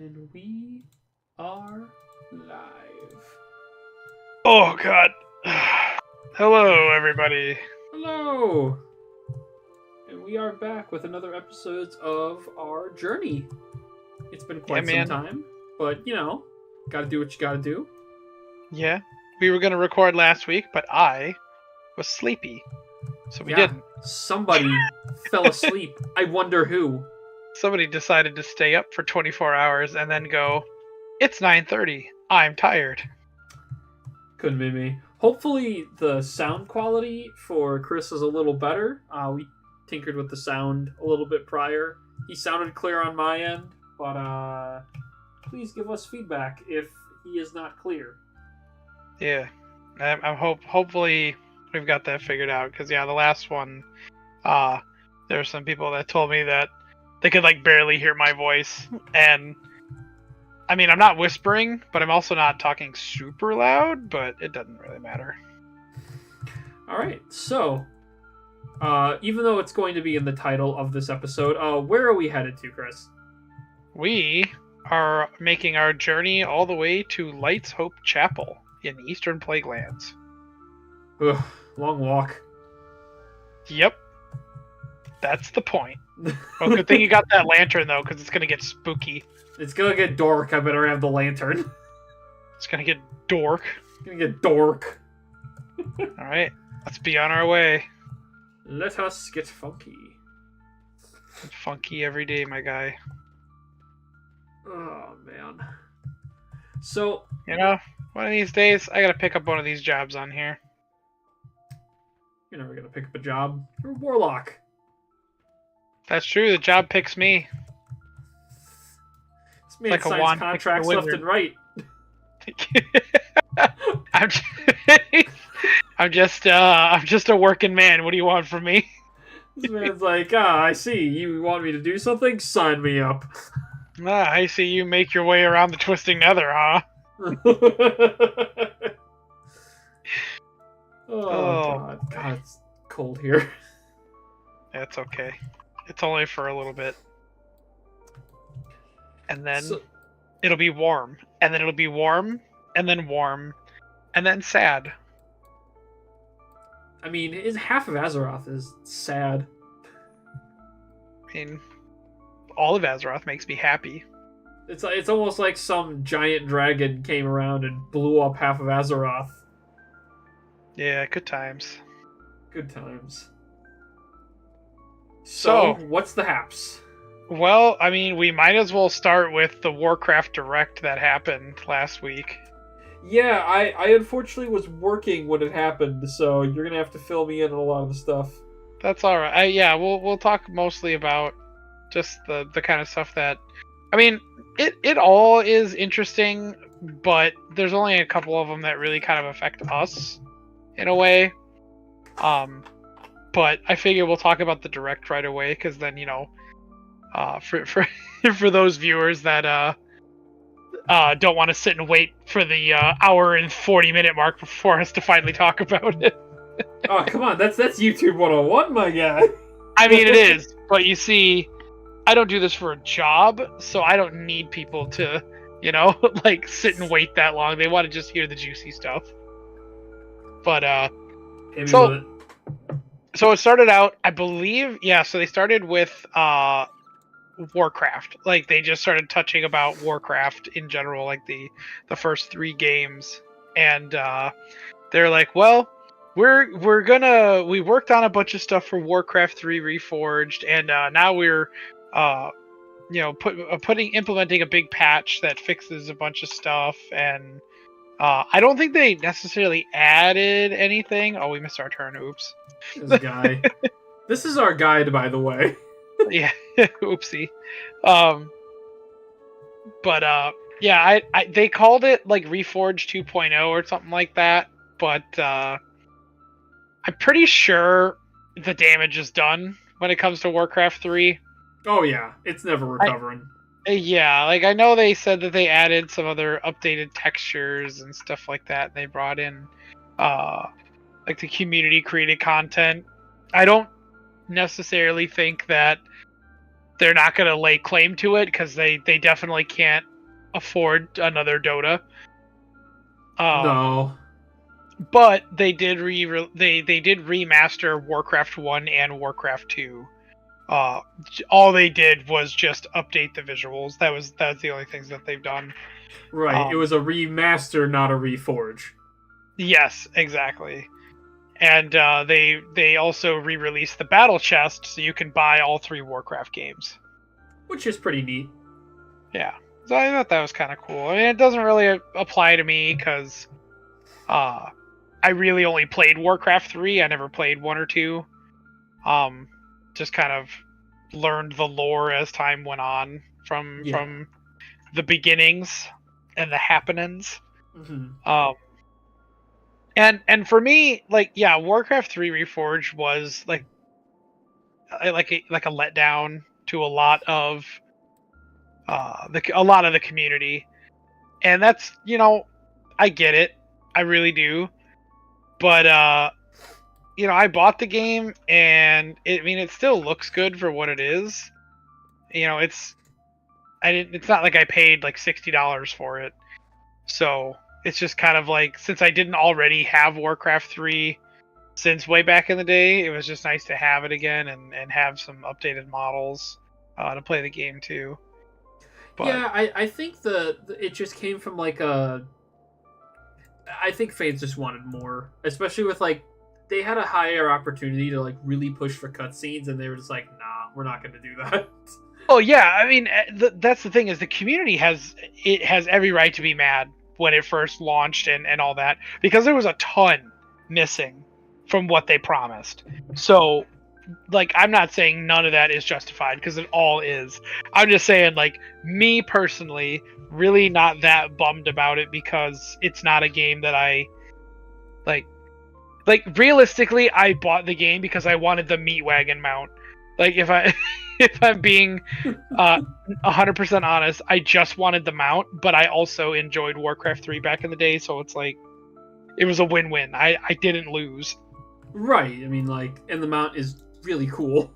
And we are live. Oh god. Hello everybody. Hello! And we are back with another episode of our journey. It's been quite some man. time, but gotta do what you gotta do. Yeah. We were gonna record last week, but I was sleepy. So we didn't. Somebody fell asleep. I wonder who. Somebody decided to stay up for 24 hours and then go, it's 9:30. I'm tired. Couldn't be me. Hopefully the sound quality for Chris is a little better. We tinkered with the sound a little bit prior. He sounded clear on my end, but please give us feedback if he is not clear. Yeah. I'm hopefully we've got that figured out, because the last one, there were some people that told me that they could barely hear my voice, and I mean, I'm not whispering, but I'm also not talking super loud, but it doesn't really matter. Alright, so, even though it's going to be in the title of this episode, where are we headed to, Chris? We are making our journey all the way to Light's Hope Chapel in Eastern Plaguelands. Ugh, long walk. Yep. That's the point. Well, good thing you got that lantern, though, because it's going to get spooky. It's gonna get dork. I better have the lantern. It's going to get dork. It's gonna get dork. Alright, let's be on our way. Let us get funky. Funky every day, my guy. Oh, man. So... one of these days, I got to pick up one of these jobs on here. You're never gonna pick up a job. You're a warlock. That's true, the job picks me. This man signs contracts left and right. I'm just a working man. What do you want from me? This man's like, I see. You want me to do something? Sign me up. I see you make your way around the twisting nether, huh? God, it's cold here. It's okay. It's only for a little bit. And then it'll be warm. And then it'll be warm. And then warm. And then sad. I mean, half of Azaroth is sad. I mean, all of Azaroth makes me happy. It's almost like some giant dragon came around and blew up half of Azaroth. Yeah, good times. Good times. So, what's the haps? Well, I mean, we might as well start with the Warcraft Direct that happened last week. Yeah, I unfortunately was working when it happened, so you're gonna have to fill me in on a lot of the stuff. That's all right. We'll talk mostly about just the kind of stuff that, I mean, it all is interesting, but there's only a couple of them that really kind of affect us in a way. But I figure we'll talk about the Direct right away, because then, for those viewers that don't want to sit and wait for the hour and 40-minute mark for us to finally talk about it. Oh, come on, that's YouTube 101, my guy. I mean, it is, but you see, I don't do this for a job, so I don't need people to, sit and wait that long. They want to just hear the juicy stuff. But so it started out, I believe, so they started with Warcraft. They just started touching about Warcraft in general, the first 3 games, and they're like, well, we worked on a bunch of stuff for Warcraft 3 Reforged, and now we're implementing a big patch that fixes a bunch of stuff, and I don't think they necessarily added anything. Oh, we missed our turn. Oops. This guy. This is our guide, by the way. Yeah. Oopsie. But they called it Reforged 2.0 or something like that. But I'm pretty sure the damage is done when it comes to Warcraft 3. Oh yeah, it's never recovering. I know they said that they added some other updated textures and stuff like that. They brought in the community created content. I don't necessarily think that they're not going to lay claim to it, because they definitely can't afford another Dota. No. But they did they did remaster Warcraft 1 and Warcraft 2. All they did was just update the visuals. That's the only things that they've done. Right. It was a remaster, not a reforge. Yes, exactly. And they also re-released the battle chest, so you can buy all 3 Warcraft games, which is pretty neat. Yeah, so I thought that was kind of cool. I mean, it doesn't really apply to me because I really only played Warcraft 3. I never played 1 or 2. Just kind of learned the lore as time went on from the beginnings and the happenings. Mm-hmm. And for me, like, yeah, Warcraft 3 Reforged was like a letdown to a lot of the community, and that's, I get it, I really do, but I bought the game, and it still looks good for what it is. It's not like I paid like $60 for it, so it's just kind of like, since I didn't already have Warcraft 3 since way back in the day, it was just nice to have it again and have some updated models to play the game too. But yeah, I think it just came from like I think fans just wanted more, especially with like, they had a higher opportunity to like really push for cutscenes, and they were just like, nah, we're not going to do that. Oh yeah, I mean, that's the thing, is the community has every right to be mad when it first launched and all that, because there was a ton missing from what they promised. So, like, I'm not saying none of that is justified, because it all is. I'm just saying, like, me personally, really not that bummed about it, because it's not a game that I like. Like, realistically, I bought the game because I wanted the meat wagon mount. Like, if I'm being 100% honest, I just wanted the mount, but I also enjoyed Warcraft 3 back in the day, so it's like, it was a win-win. I didn't lose. Right. I mean, like, and the mount is really cool.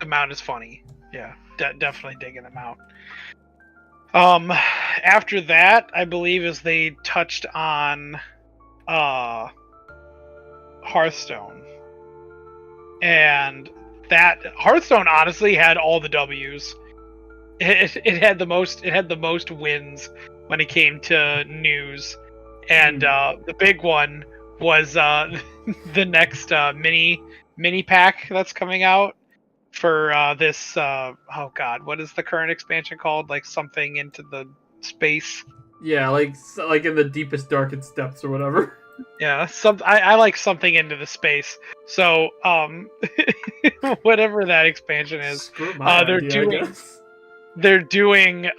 The mount is funny. Yeah, definitely digging the mount. After that, I believe, is they touched on Hearthstone. And that Hearthstone honestly had all the W's. It had the most wins when it came to news, and the big one was the next mini pack that's coming out for this. Oh God, what is the current expansion called? Like, something into the space. Yeah, like in the deepest, darkest depths or whatever. Yeah, I like something into the space. So, whatever that expansion is, they're doing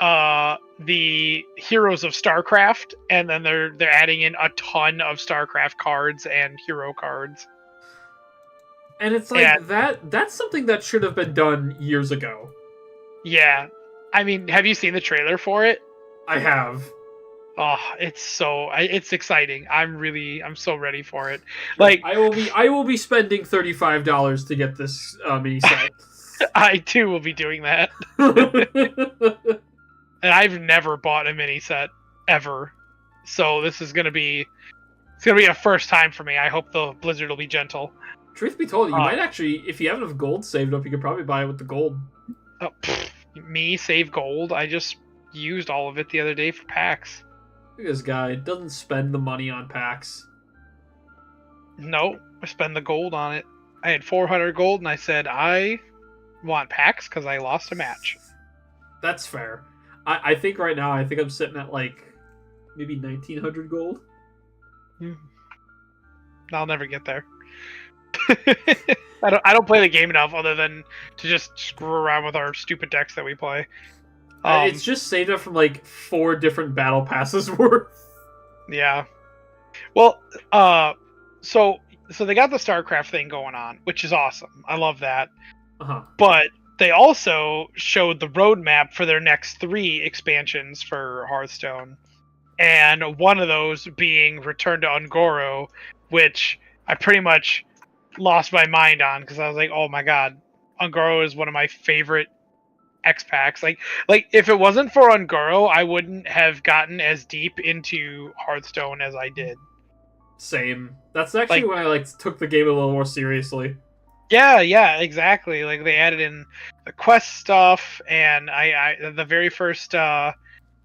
the Heroes of StarCraft, and then they're adding in a ton of StarCraft cards and hero cards. And it's like, that's something that should have been done years ago. Yeah, I mean, have you seen the trailer for it? I have. Oh, it's exciting. I'm so ready for it. Like, I will be spending $35 to get this mini set. I too will be doing that. And I've never bought a mini set ever, so this is gonna be a first time for me. I hope the Blizzard will be gentle. Truth be told, you might actually, if you have enough gold saved up, you could probably buy it with the gold. Oh, me save gold? I just used all of it the other day for packs. Look at this guy. Doesn't spend the money on packs. No, I spend the gold on it. I had 400 gold, and I said, I want packs because I lost a match. That's fair. I think right now, I'm sitting at like maybe 1,900 gold. I'll never get there. I don't play the game enough other than to just screw around with our stupid decks that we play. It's just saved up from like 4 different battle passes worth. Yeah. Well, so they got the StarCraft thing going on, which is awesome. I love that. Uh-huh. But they also showed the roadmap for their next 3 expansions for Hearthstone, and one of those being Return to Ungoro, which I pretty much lost my mind on, because I was like, oh my god, Ungoro is one of my favorite X packs. Like if it wasn't for Ungoro, I wouldn't have gotten as deep into Hearthstone as I did. Same. That's actually Like, when I took the game a little more seriously. yeah, exactly. Like they added in the quest stuff, and I the very first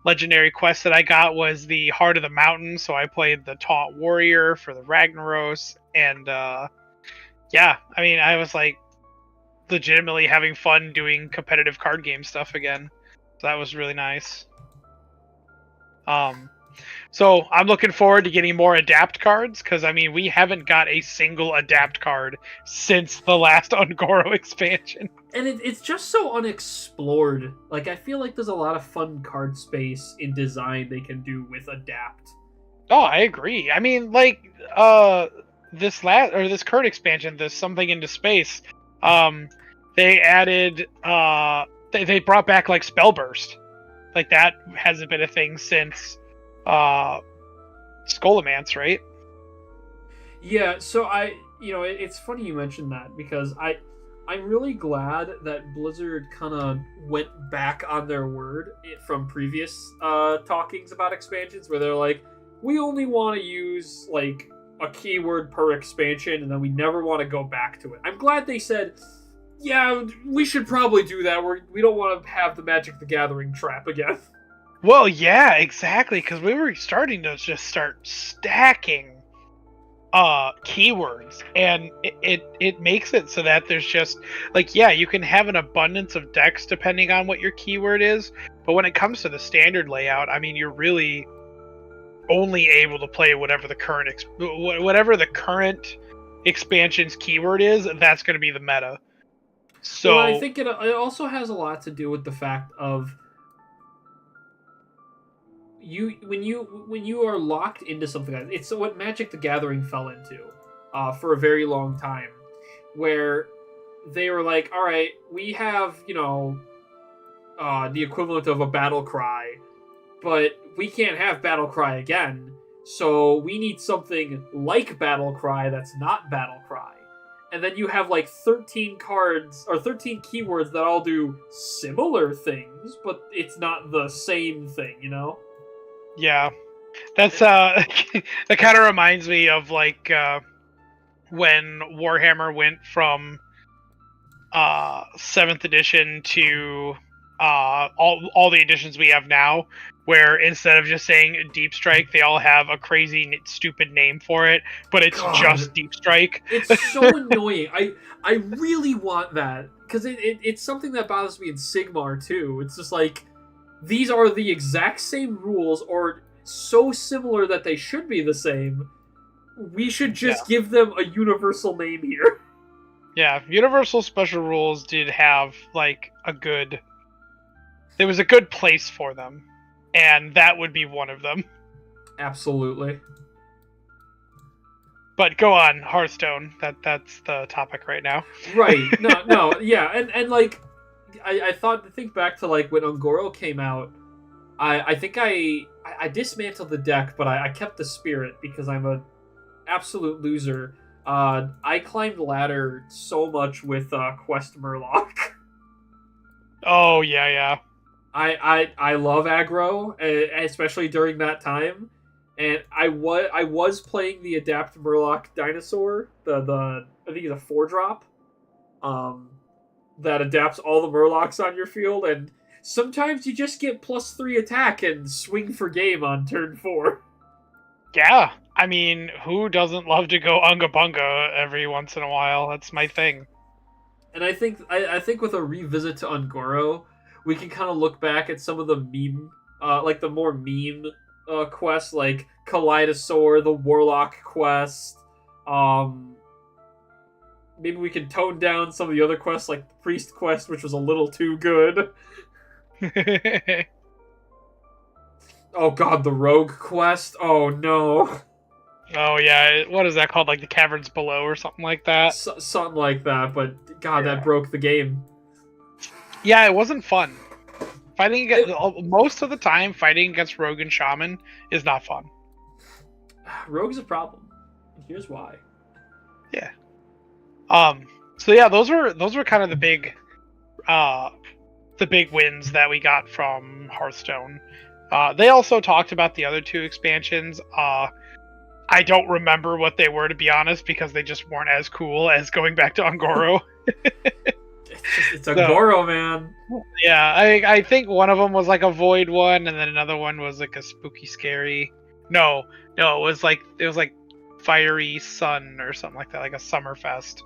legendary quest that I got was the Heart of the Mountain. So I played the Taunt Warrior for the Ragnaros, and yeah, I mean, I was like legitimately having fun doing competitive card game stuff again. So that was really nice. So I'm looking forward to getting more adapt cards, because I mean we haven't got a single adapt card since the last Ungoro expansion. And it's just so unexplored. Like, I feel like there's a lot of fun card space in design they can do with adapt. Oh, I agree. I mean, like this current expansion, this Something into Space, they added they brought back like Spellburst. Like that hasn't been a thing since Skullomance, right? Yeah, so it's funny you mentioned that, because I'm really glad that Blizzard kind of went back on their word from previous talkings about expansions, where they're like, we only want to use like a keyword per expansion, and then we never want to go back to it. I'm glad they said, yeah, we should probably do that. We don't want to have the Magic the Gathering trap again. Well, yeah, exactly, because we were starting to just start stacking keywords, and it makes it so that there's just like, yeah, you can have an abundance of decks depending on what your keyword is, but when it comes to the standard layout, I mean, you're really only able to play whatever the current expansion's keyword is. That's going to be the meta. So well, I think it also has a lot to do with the fact of when you are locked into something like that. It's what Magic the Gathering fell into for a very long time, where they were like, all right, we have the equivalent of a battle cry, but we can't have battle cry again, so we need something like battle cry that's not battle cry. And then you have like 13 cards or 13 keywords that all do similar things, but it's not the same thing, Yeah, that's that kind of reminds me of like when Warhammer went from 7th edition to all the editions we have now, where instead of just saying Deep Strike, they all have a crazy stupid name for it, but it's just Deep Strike. It's so annoying. I really want that, because it's something that bothers me in Sigmar too. It's just like, these are the exact same rules, or so similar that they should be the same. We should just give them a universal name here. Yeah, Universal Special Rules did have like there was a good place for them, and that would be one of them. Absolutely. But go on, Hearthstone. That's the topic right now. Right. No, yeah, and like, I thought to think back to like when Ungoro came out. I think I dismantled the deck, but I kept the spirit because I'm a absolute loser. I climbed ladder so much with Quest Murloc. Oh yeah. I love aggro, especially during that time, and I was playing the Adapt Murloc Dinosaur, the I think it's a 4-drop, that adapts all the Murlocs on your field, and sometimes you just get +3 attack and swing for game on turn 4. Yeah, I mean, who doesn't love to go Unga Bunga every once in a while? That's my thing. And I think with a revisit to Ungoro, we can kind of look back at some of the meme, like the more meme quests, like Kaleidosaur, the Warlock quest. Maybe we can tone down some of the other quests, like the Priest quest, which was a little too good. Oh god, the Rogue quest. Oh no. Oh yeah, what is that called? Like the Caverns Below or something like that? Something like that, but god, that broke the game. Yeah, it wasn't fun. Most of the time, fighting against Rogue and Shaman is not fun. Rogue's a problem. Here's why. Yeah. So yeah, those were kind of the big the big wins that we got from Hearthstone. They also talked about the other 2 expansions. I don't remember what they were, to be honest, because they just weren't as cool as going back to Ungoro. It's a Goro, man. Yeah, I think one of them was like a void one, and then another one was like a spooky, scary. No, it was like fiery sun or something like that, like a Summerfest.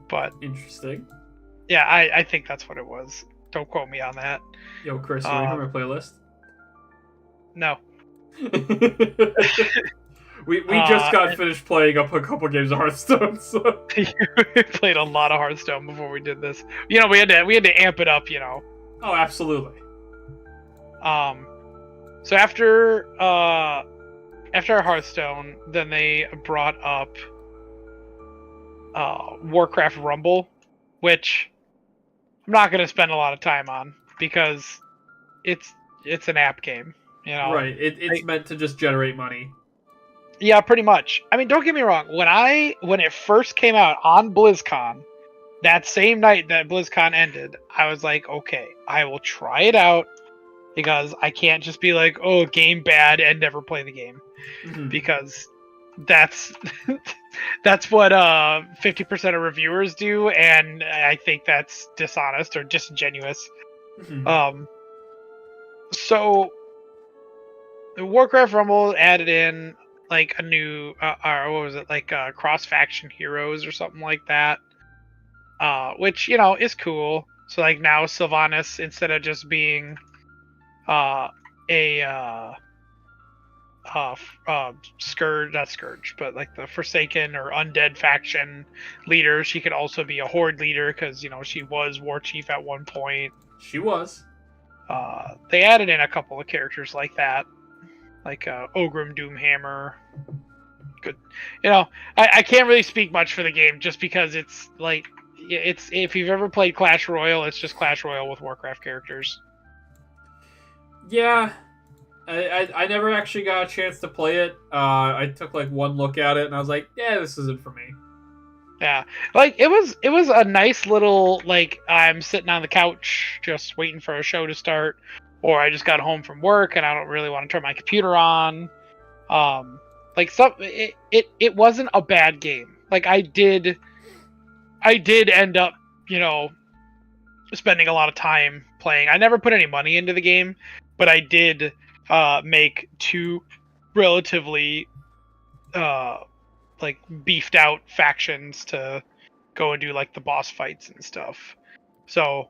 But interesting. Yeah, I think that's what it was. Don't quote me on that. Yo, Chris, you remember my playlist? No. we just got finished playing up a couple games of Hearthstone, so we played a lot of Hearthstone before we did this. We had to amp it up, Oh, absolutely. So after our Hearthstone, then they brought up Warcraft Rumble, which I'm not going to spend a lot of time on because it's an app game, Right. It's meant to just generate money. Yeah, pretty much. I mean, don't get me wrong. When it first came out on BlizzCon, that same night that BlizzCon ended, I was like, okay, I will try it out because I can't just be like, oh, game bad and never play the game, because that's what 50% of reviewers do, and I think that's dishonest or disingenuous. So Warcraft Rumble added in like a new or what was it, like cross faction heroes or something like that, which is cool. So like now Sylvanas, instead of just being not Scourge, but like the Forsaken or Undead faction leader, she could also be a Horde leader because she was War Chief at one point. She was. They added in a couple of characters like that, like Ogrim Doomhammer. Good. I can't really speak much for the game just because it's if you've ever played Clash Royale, it's just Clash Royale with Warcraft characters. Yeah. I never actually got a chance to play it. I took like one look at it and I was like, yeah, this isn't for me. Yeah, like it was a nice little, like, I'm sitting on the couch just waiting for a show to start, or I just got home from work and I don't really want to turn my computer on. It wasn't a bad game. Like I did end up, spending a lot of time playing. I never put any money into the game, but I did make 2 relatively like beefed out factions to go and do like the boss fights and stuff. So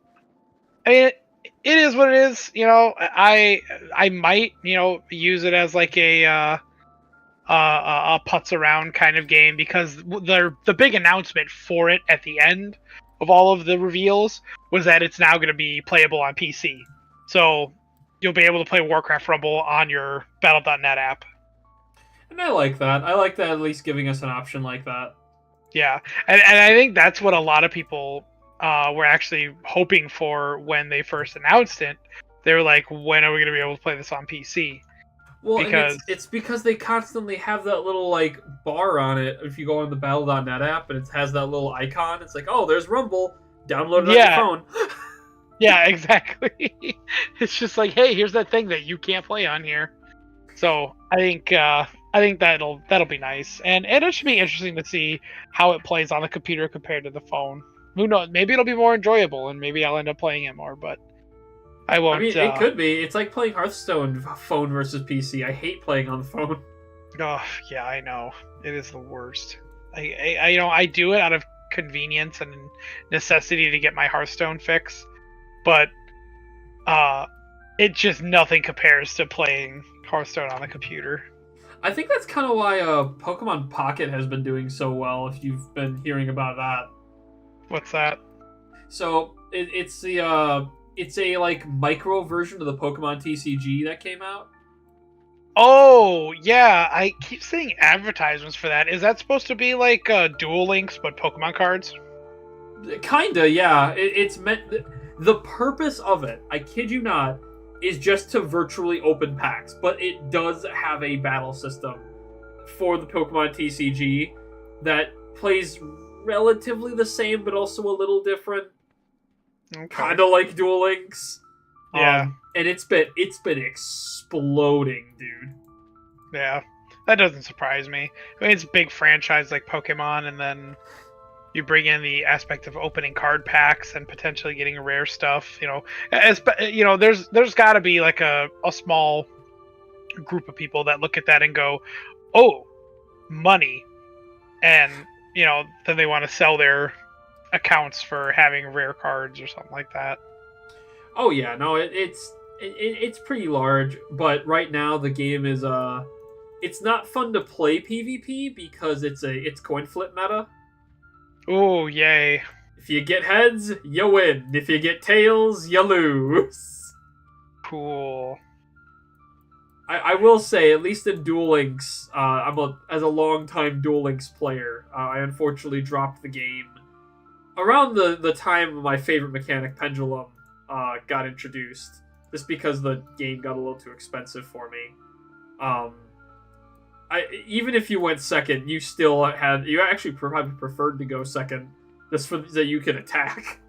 I mean, it is what it is. I might use it as like a putz around kind of game, because the big announcement for it at the end of all of the reveals was that it's now going to be playable on PC. So you'll be able to play Warcraft Rumble on your Battle.net app. And I like that. I like that, at least giving us an option like that. Yeah, and I think that's what a lot of people were actually hoping for when they first announced it. They were like, when are we going to be able to play this on PC? Well, because it's because they constantly have that little like bar on it. If you go on the Battle.net app and it has that little icon, it's like, oh, there's Rumble. Download it on your phone. Yeah, exactly. It's just like, hey, here's that thing that you can't play on here. So I think that'll be nice, and it should be interesting to see how it plays on the computer compared to the phone. Who knows? Maybe it'll be more enjoyable, and maybe I'll end up playing it more. But I won't. I mean, it could be. It's like playing Hearthstone phone versus PC. I hate playing on the phone. Oh yeah, I know. It is the worst. I do it out of convenience and necessity to get my Hearthstone fix, but it just nothing compares to playing Hearthstone on the computer. I think that's kind of why Pokemon Pocket has been doing so well, if you've been hearing about that. What's that? So it's a like micro version of the Pokemon TCG that came out. Oh yeah, I keep seeing advertisements for that. Is that supposed to be like Duel Links but Pokemon cards? Kinda, yeah. It's meant. The purpose of it, I kid you not, is just to virtually open packs, but it does have a battle system for the Pokemon TCG that plays relatively the same, but also a little different. Okay. kind of like Duel Links. Yeah. And it's been exploding, dude. Yeah. That doesn't surprise me. I mean, it's a big franchise like Pokemon, and then you bring in the aspect of opening card packs and potentially getting rare stuff. There's got to be like a small group of people that look at that and go, "Oh, money," and then they want to sell their accounts for having rare cards or something like that. Oh yeah, no, it's pretty large, but right now the game is it's not fun to play PvP because it's coin flip meta. Oh, yay. If you get heads, you win. If you get tails, you lose. Cool. I will say, at least in Duel Links, as a long-time Duel Links player, I unfortunately dropped the game around the time my favorite mechanic, Pendulum, got introduced, just because the game got a little too expensive for me. Even if you went second, you actually probably preferred to go second, just for that you can attack.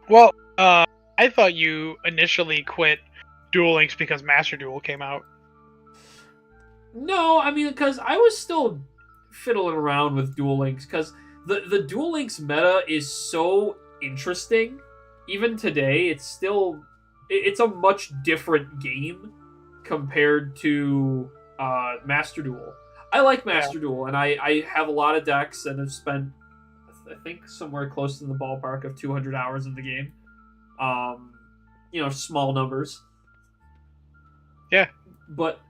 Well, I thought you initially quit Duel Links because Master Duel came out. No, I mean, because I was still fiddling around with Duel Links, because the Duel Links meta is so interesting. Even today, it's a much different game compared to Master Duel. I like Master Duel, and I have a lot of decks and have spent, I think, somewhere close to the ballpark of 200 hours in the game. Small numbers. Yeah.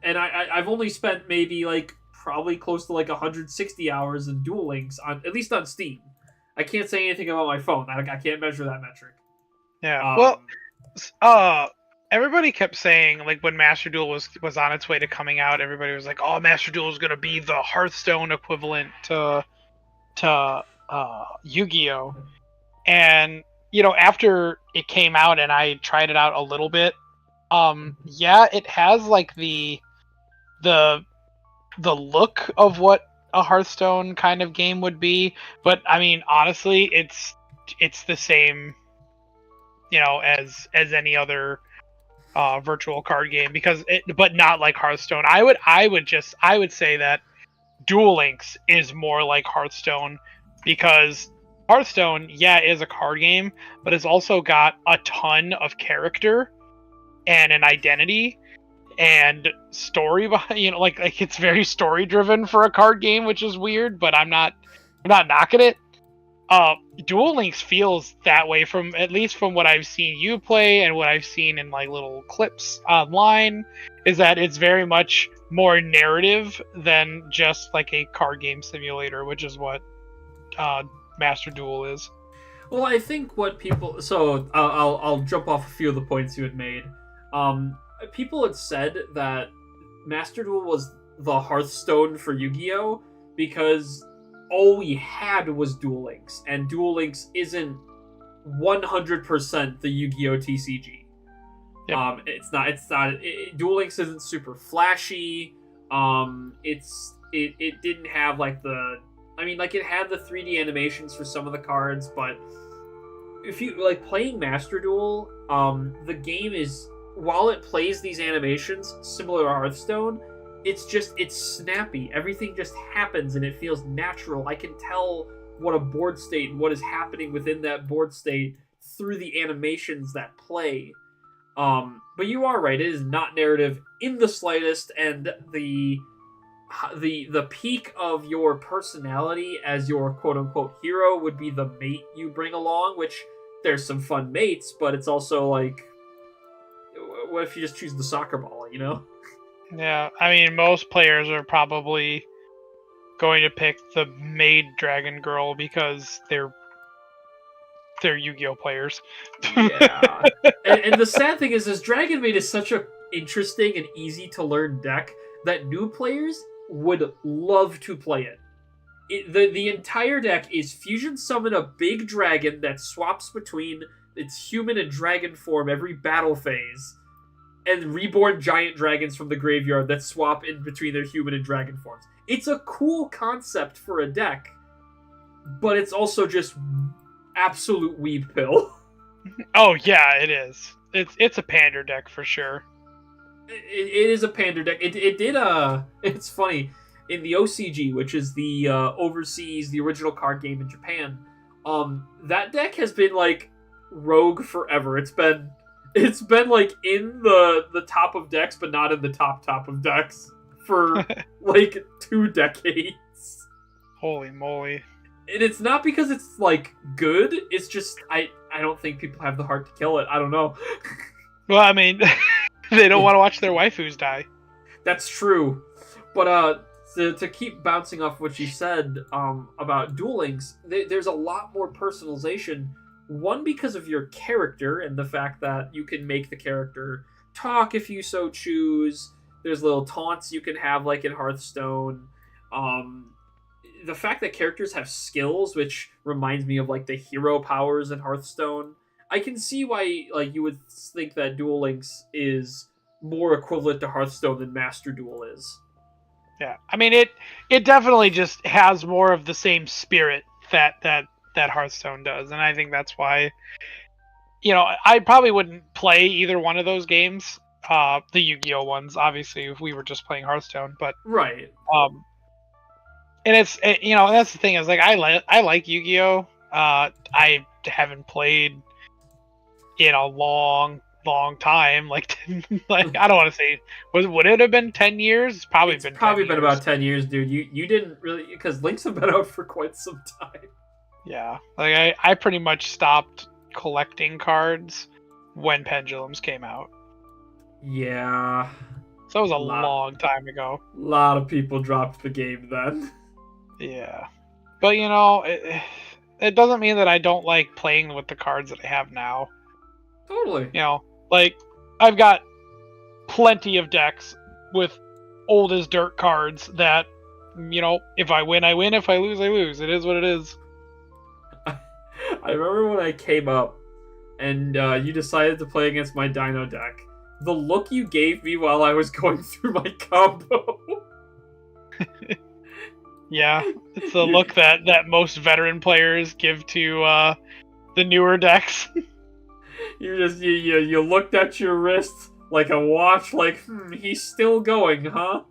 And I've only spent maybe probably close to 160 hours in Duel Links, at least on Steam. I can't say anything about my phone. I can't measure that metric. Yeah. Everybody kept saying, when Master Duel was on its way to coming out, everybody was like, "Oh, Master Duel is going to be the Hearthstone equivalent to Yu-Gi-Oh!" And after it came out and I tried it out a little bit, it has the look of what a Hearthstone kind of game would be, but I mean, honestly, it's the same, as any other virtual card game, but not like Hearthstone. I would say that Duel Links is more like Hearthstone, because Hearthstone, is a card game, but it's also got a ton of character and an identity and story behind. It's very story driven for a card game, which is weird, but I'm not knocking it. Duel Links feels that way, at least from what I've seen you play and what I've seen in little clips online, is that it's very much more narrative than just a card game simulator, which is what Master Duel is. Well, I think what people... So, I'll jump off a few of the points you had made. People had said that Master Duel was the Hearthstone for Yu-Gi-Oh! Because all we had was Duel Links, and Duel Links isn't 100% the Yu-Gi-Oh! TCG. Yep. It's not. Duel Links isn't super flashy. It didn't have it had the 3D animations for some of the cards, but if you playing Master Duel, the game is, while it plays these animations similar to Hearthstone, it's snappy. Everything just happens and it feels natural. I can tell what a board state and what is happening within that board state through the animations that play. But you are right, it is not narrative in the slightest, and the peak of your personality as your quote-unquote hero would be the mate you bring along, which there's some fun mates, but it's also what if you just choose the soccer ball, Yeah, I mean, most players are probably going to pick the maid dragon girl because they're Yu-Gi-Oh! Players. Yeah. and the sad thing is Dragon Maid is such a interesting and easy to learn deck that new players would love to play it. The entire deck is fusion summon a big dragon that swaps between its human and dragon form every battle phase, and reborn giant dragons from the graveyard that swap in between their human and dragon forms. It's a cool concept for a deck, but it's also just absolute weeb pill. Oh yeah, it is. It's a pander deck for sure. It is a pander deck. It did it's funny in the OCG, which is the overseas the original card game in Japan. That deck has been like rogue forever. It's been like in the top of decks, but not in the top of decks for like 2 decades. Holy moly! And it's not because it's like good. It's just I don't think people have the heart to kill it. I don't know. Well, I mean, they don't want to watch their waifus die. That's true. But to keep bouncing off what you said about Duel Links, there's a lot more personalization. One, because of your character and the fact that you can make the character talk if you so choose. There's little taunts you can have like in Hearthstone. The fact that characters have skills, which reminds me of like the hero powers in Hearthstone. I can see why like you would think that Duel Links is more equivalent to Hearthstone than Master Duel is. Yeah, I mean it definitely just has more of the same spirit that Hearthstone does, and I think that's why, you know, I probably wouldn't play either one of those games. The Yu-Gi-Oh ones, obviously, if we were just playing Hearthstone, but right. And it's you know, that's the thing is like I like Yu-Gi-Oh. I haven't played in a long time, like I don't want to say would it have been 10 years? It's probably been about 10 years, dude. You didn't really, because Links have been out for quite some time. Yeah, like I pretty much stopped collecting cards when Pendulums came out. Yeah, so it was a long time ago. A lot of people dropped the game then. Yeah, but you know, it doesn't mean that I don't like playing with the cards that I have now. Totally. You know, like I've got plenty of decks with old as dirt cards that, you know, if I win, I win. If I lose, I lose. It is what it is. I remember when I came up and you decided to play against my Dino deck. The look you gave me while I was going through my combo. Yeah, it's the look that most veteran players give to the newer decks. You looked at your wrist like a watch, like, he's still going, huh?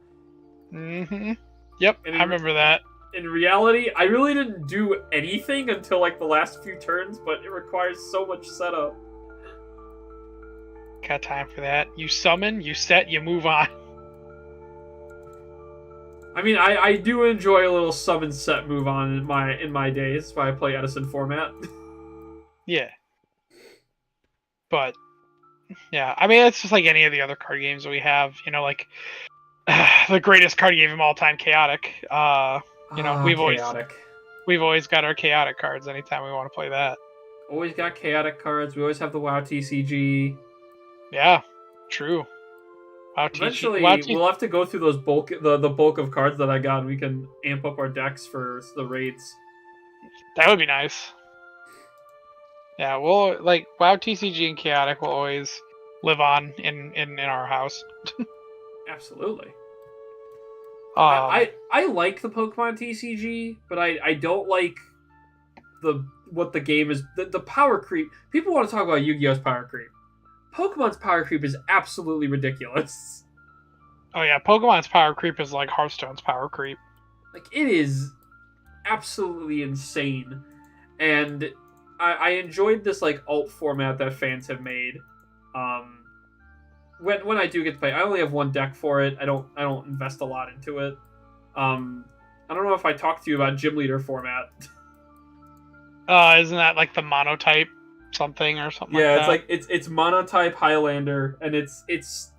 Mm-hmm. Yep, I remember that. In reality, I really didn't do anything until like the last few turns, but it requires so much setup. Got time for that. You summon, you set, you move on. I mean, I do enjoy a little summon set move on in my days. That's why I play Edison format. Yeah. But yeah, I mean, it's just like any of the other card games that we have. You know, like the greatest card game of all time, Chaotic. You know, we've always got our Chaotic cards anytime we want to play that. Always got Chaotic cards. We always have the WoW TCG. Yeah, true. WoW Eventually, we'll have to go through those the bulk of cards that I got. And we can amp up our decks for the raids. That would be nice. Yeah, we'll like WoW TCG and Chaotic will always live on in our house. Absolutely. I like the Pokemon TCG, but I don't like what the game is. The power creep. People want to talk about Yu-Gi-Oh's power creep. Pokemon's power creep is absolutely ridiculous. Oh yeah, Pokemon's power creep is like Hearthstone's power creep. Like, it is absolutely insane. And I enjoyed this like alt format that fans have made. When I do get to play, I only have one deck for it. I don't invest a lot into it. I don't know if I talked to you about Gym Leader format. Isn't that like the monotype something or something? Yeah, like that? it's monotype Highlander, and it's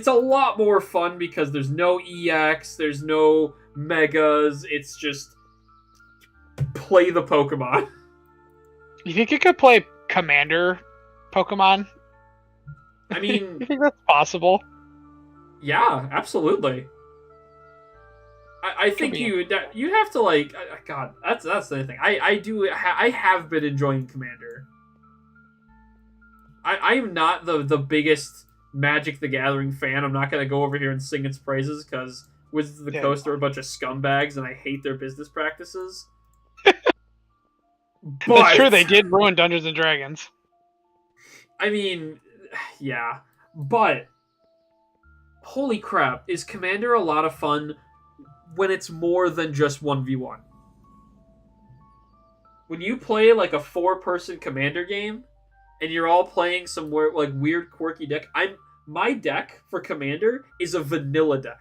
a lot more fun because there's no EX, there's no megas. It's just play the Pokemon. You think you could play Commander Pokemon? I mean, you think that's possible? Yeah, absolutely. I think you'd have to like. God, that's the thing. I have been enjoying Commander. I am not the biggest Magic the Gathering fan. I'm not gonna go over here and sing its praises because Wizards of the Coast are a bunch of scumbags and I hate their business practices. That's true. They did ruin Dungeons and Dragons. I mean, yeah, but holy crap, is Commander a lot of fun when it's more than just 1v1? When you play like a 4-person Commander game and you're all playing some like weird quirky deck, my deck for Commander is a vanilla deck.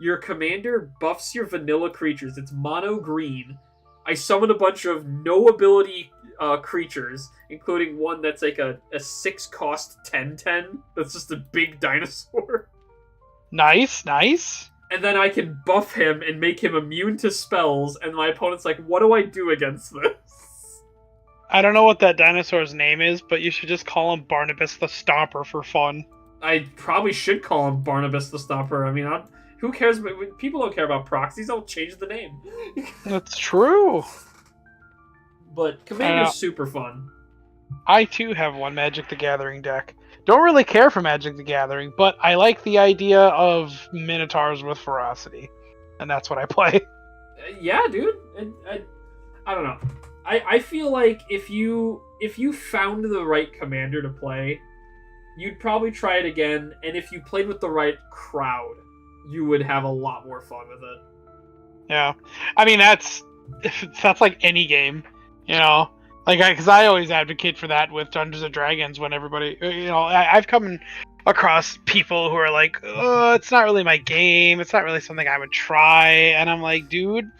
Your Commander buffs your vanilla creatures. It's mono green. I summon a bunch of no ability creatures, including one that's like a 6-cost 10/10. That's just a big dinosaur. Nice, nice. And then I can buff him and make him immune to spells, and my opponent's like, what do I do against this? I don't know what that dinosaur's name is, but you should just call him Barnabas the Stomper for fun. I probably should call him Barnabas the Stomper. I mean, who cares? People don't care about proxies. I'll change the name. That's true. But Commander's super fun. I too have one Magic the Gathering deck. Don't really care for Magic the Gathering, but I like the idea of Minotaurs with ferocity, and that's what I play. Yeah, dude. I don't know. I feel like if you found the right commander to play, you'd probably try it again, and if you played with the right crowd, you would have a lot more fun with it. Yeah, I mean that's like any game, you know. Like, because I always advocate for that with Dungeons and Dragons when everybody, you know, I've come across people who are like, oh, it's not really my game. It's not really something I would try. And I'm like, dude,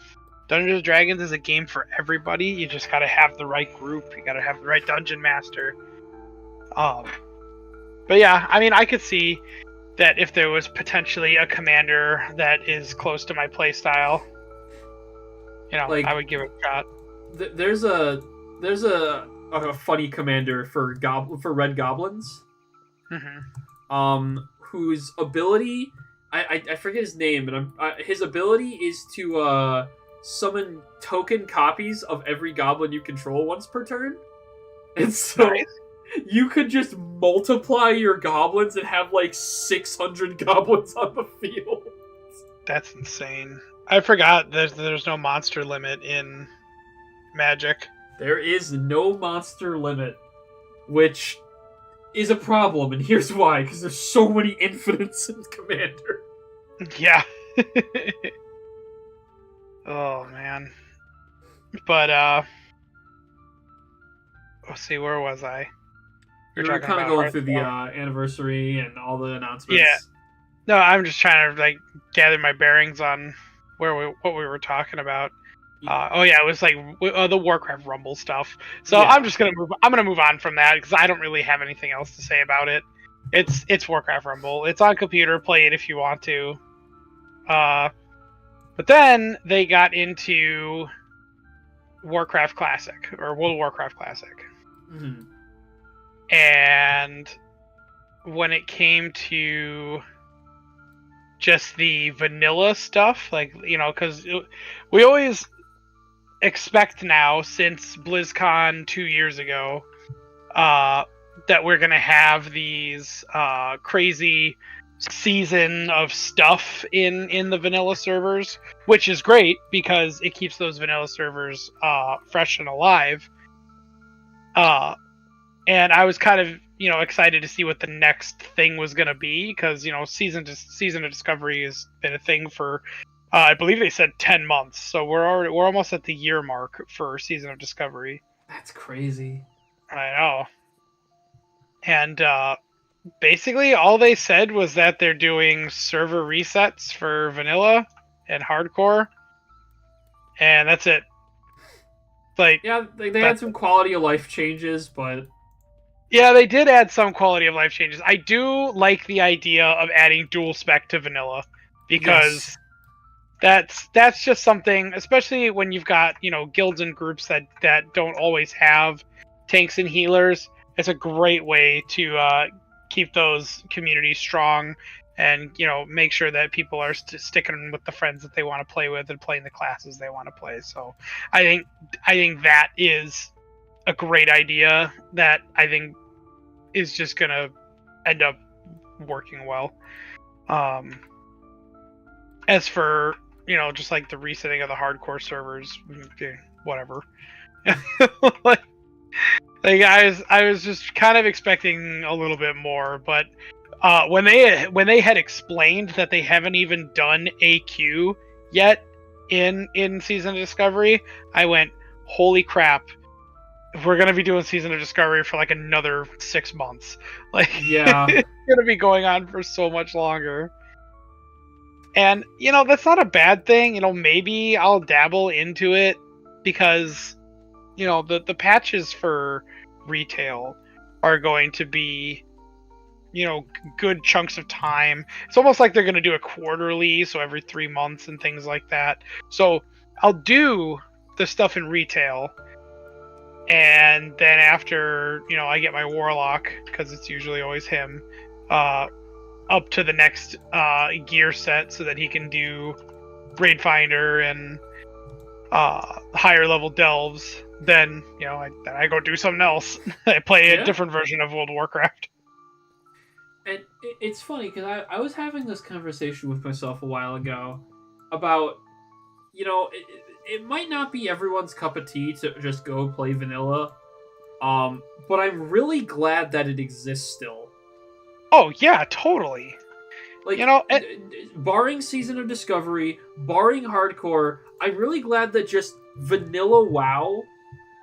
Dungeons and Dragons is a game for everybody. You just got to have the right group. You got to have the right dungeon master. But yeah, I mean, I could see that if there was potentially a commander that is close to my playstyle, you know, like, I would give it a shot. There's a funny commander for red goblins, whose ability I forget his name, but his ability is to summon token copies of every goblin you control once per turn, and so you could just multiply your goblins and have like 600 goblins on the field. That's insane. I forgot there's no monster limit in Magic. There is no monster limit, which is a problem, and here's why, because there's so many infinites in Commander. Yeah. Oh, man. But, let's see, where was I? We were kind of going through the anniversary and all the announcements. Yeah. No, I'm just trying to, like, gather my bearings on what we were talking about. Oh yeah, it was like the Warcraft Rumble stuff. So yeah. I'm gonna move on from that because I don't really have anything else to say about it. It's Warcraft Rumble. It's on computer. Play it if you want to. But then they got into Warcraft Classic or World of Warcraft Classic, and when it came to just the vanilla stuff, like, you know, because we always expect now, since BlizzCon 2 years ago, that we're gonna have these crazy season of stuff in the vanilla servers, which is great because it keeps those vanilla servers fresh and alive. And I was kind of, you know, excited to see what the next thing was gonna be, because, you know, season of Discovery has been a thing for I believe they said 10 months, so we're almost at the year mark for Season of Discovery. That's crazy. I know. And basically all they said was that they're doing server resets for vanilla and hardcore, and that's it. Like, yeah, they had some quality of life changes, but yeah, they did add some quality of life changes. I do like the idea of adding dual spec to vanilla, because that's just something, especially when you've got, you know, guilds and groups that don't always have tanks and healers. It's a great way to keep those communities strong, and, you know, make sure that people are sticking with the friends that they want to play with and playing the classes they want to play. So I think that is a great idea that I think is just gonna end up working well. As for, you know, just like the resetting of the hardcore servers, whatever. Like, Like I was just kind of expecting a little bit more, but when they had explained that they haven't even done AQ yet in Season of Discovery, I went, holy crap, we're gonna be doing Season of Discovery for like another 6 months. Like, Yeah. it's gonna be going on for so much longer. And that's not a bad thing. Maybe I'll dabble into it because the patches for retail are going to be good chunks of time. It's almost like they're going to do a quarterly, so every 3 months and things like that. So I'll do the stuff in retail, and then after I get my warlock, because it's usually always him, up to the next gear set so that he can do raid finder and higher level delves. Then I go do something else. I play a different version of World of Warcraft. And it's funny because I was having this conversation with myself a while ago about, it might not be everyone's cup of tea to just go play vanilla, but I'm really glad that it exists still. Oh yeah, totally. Like, barring Season of Discovery, barring hardcore, I'm really glad that just vanilla WoW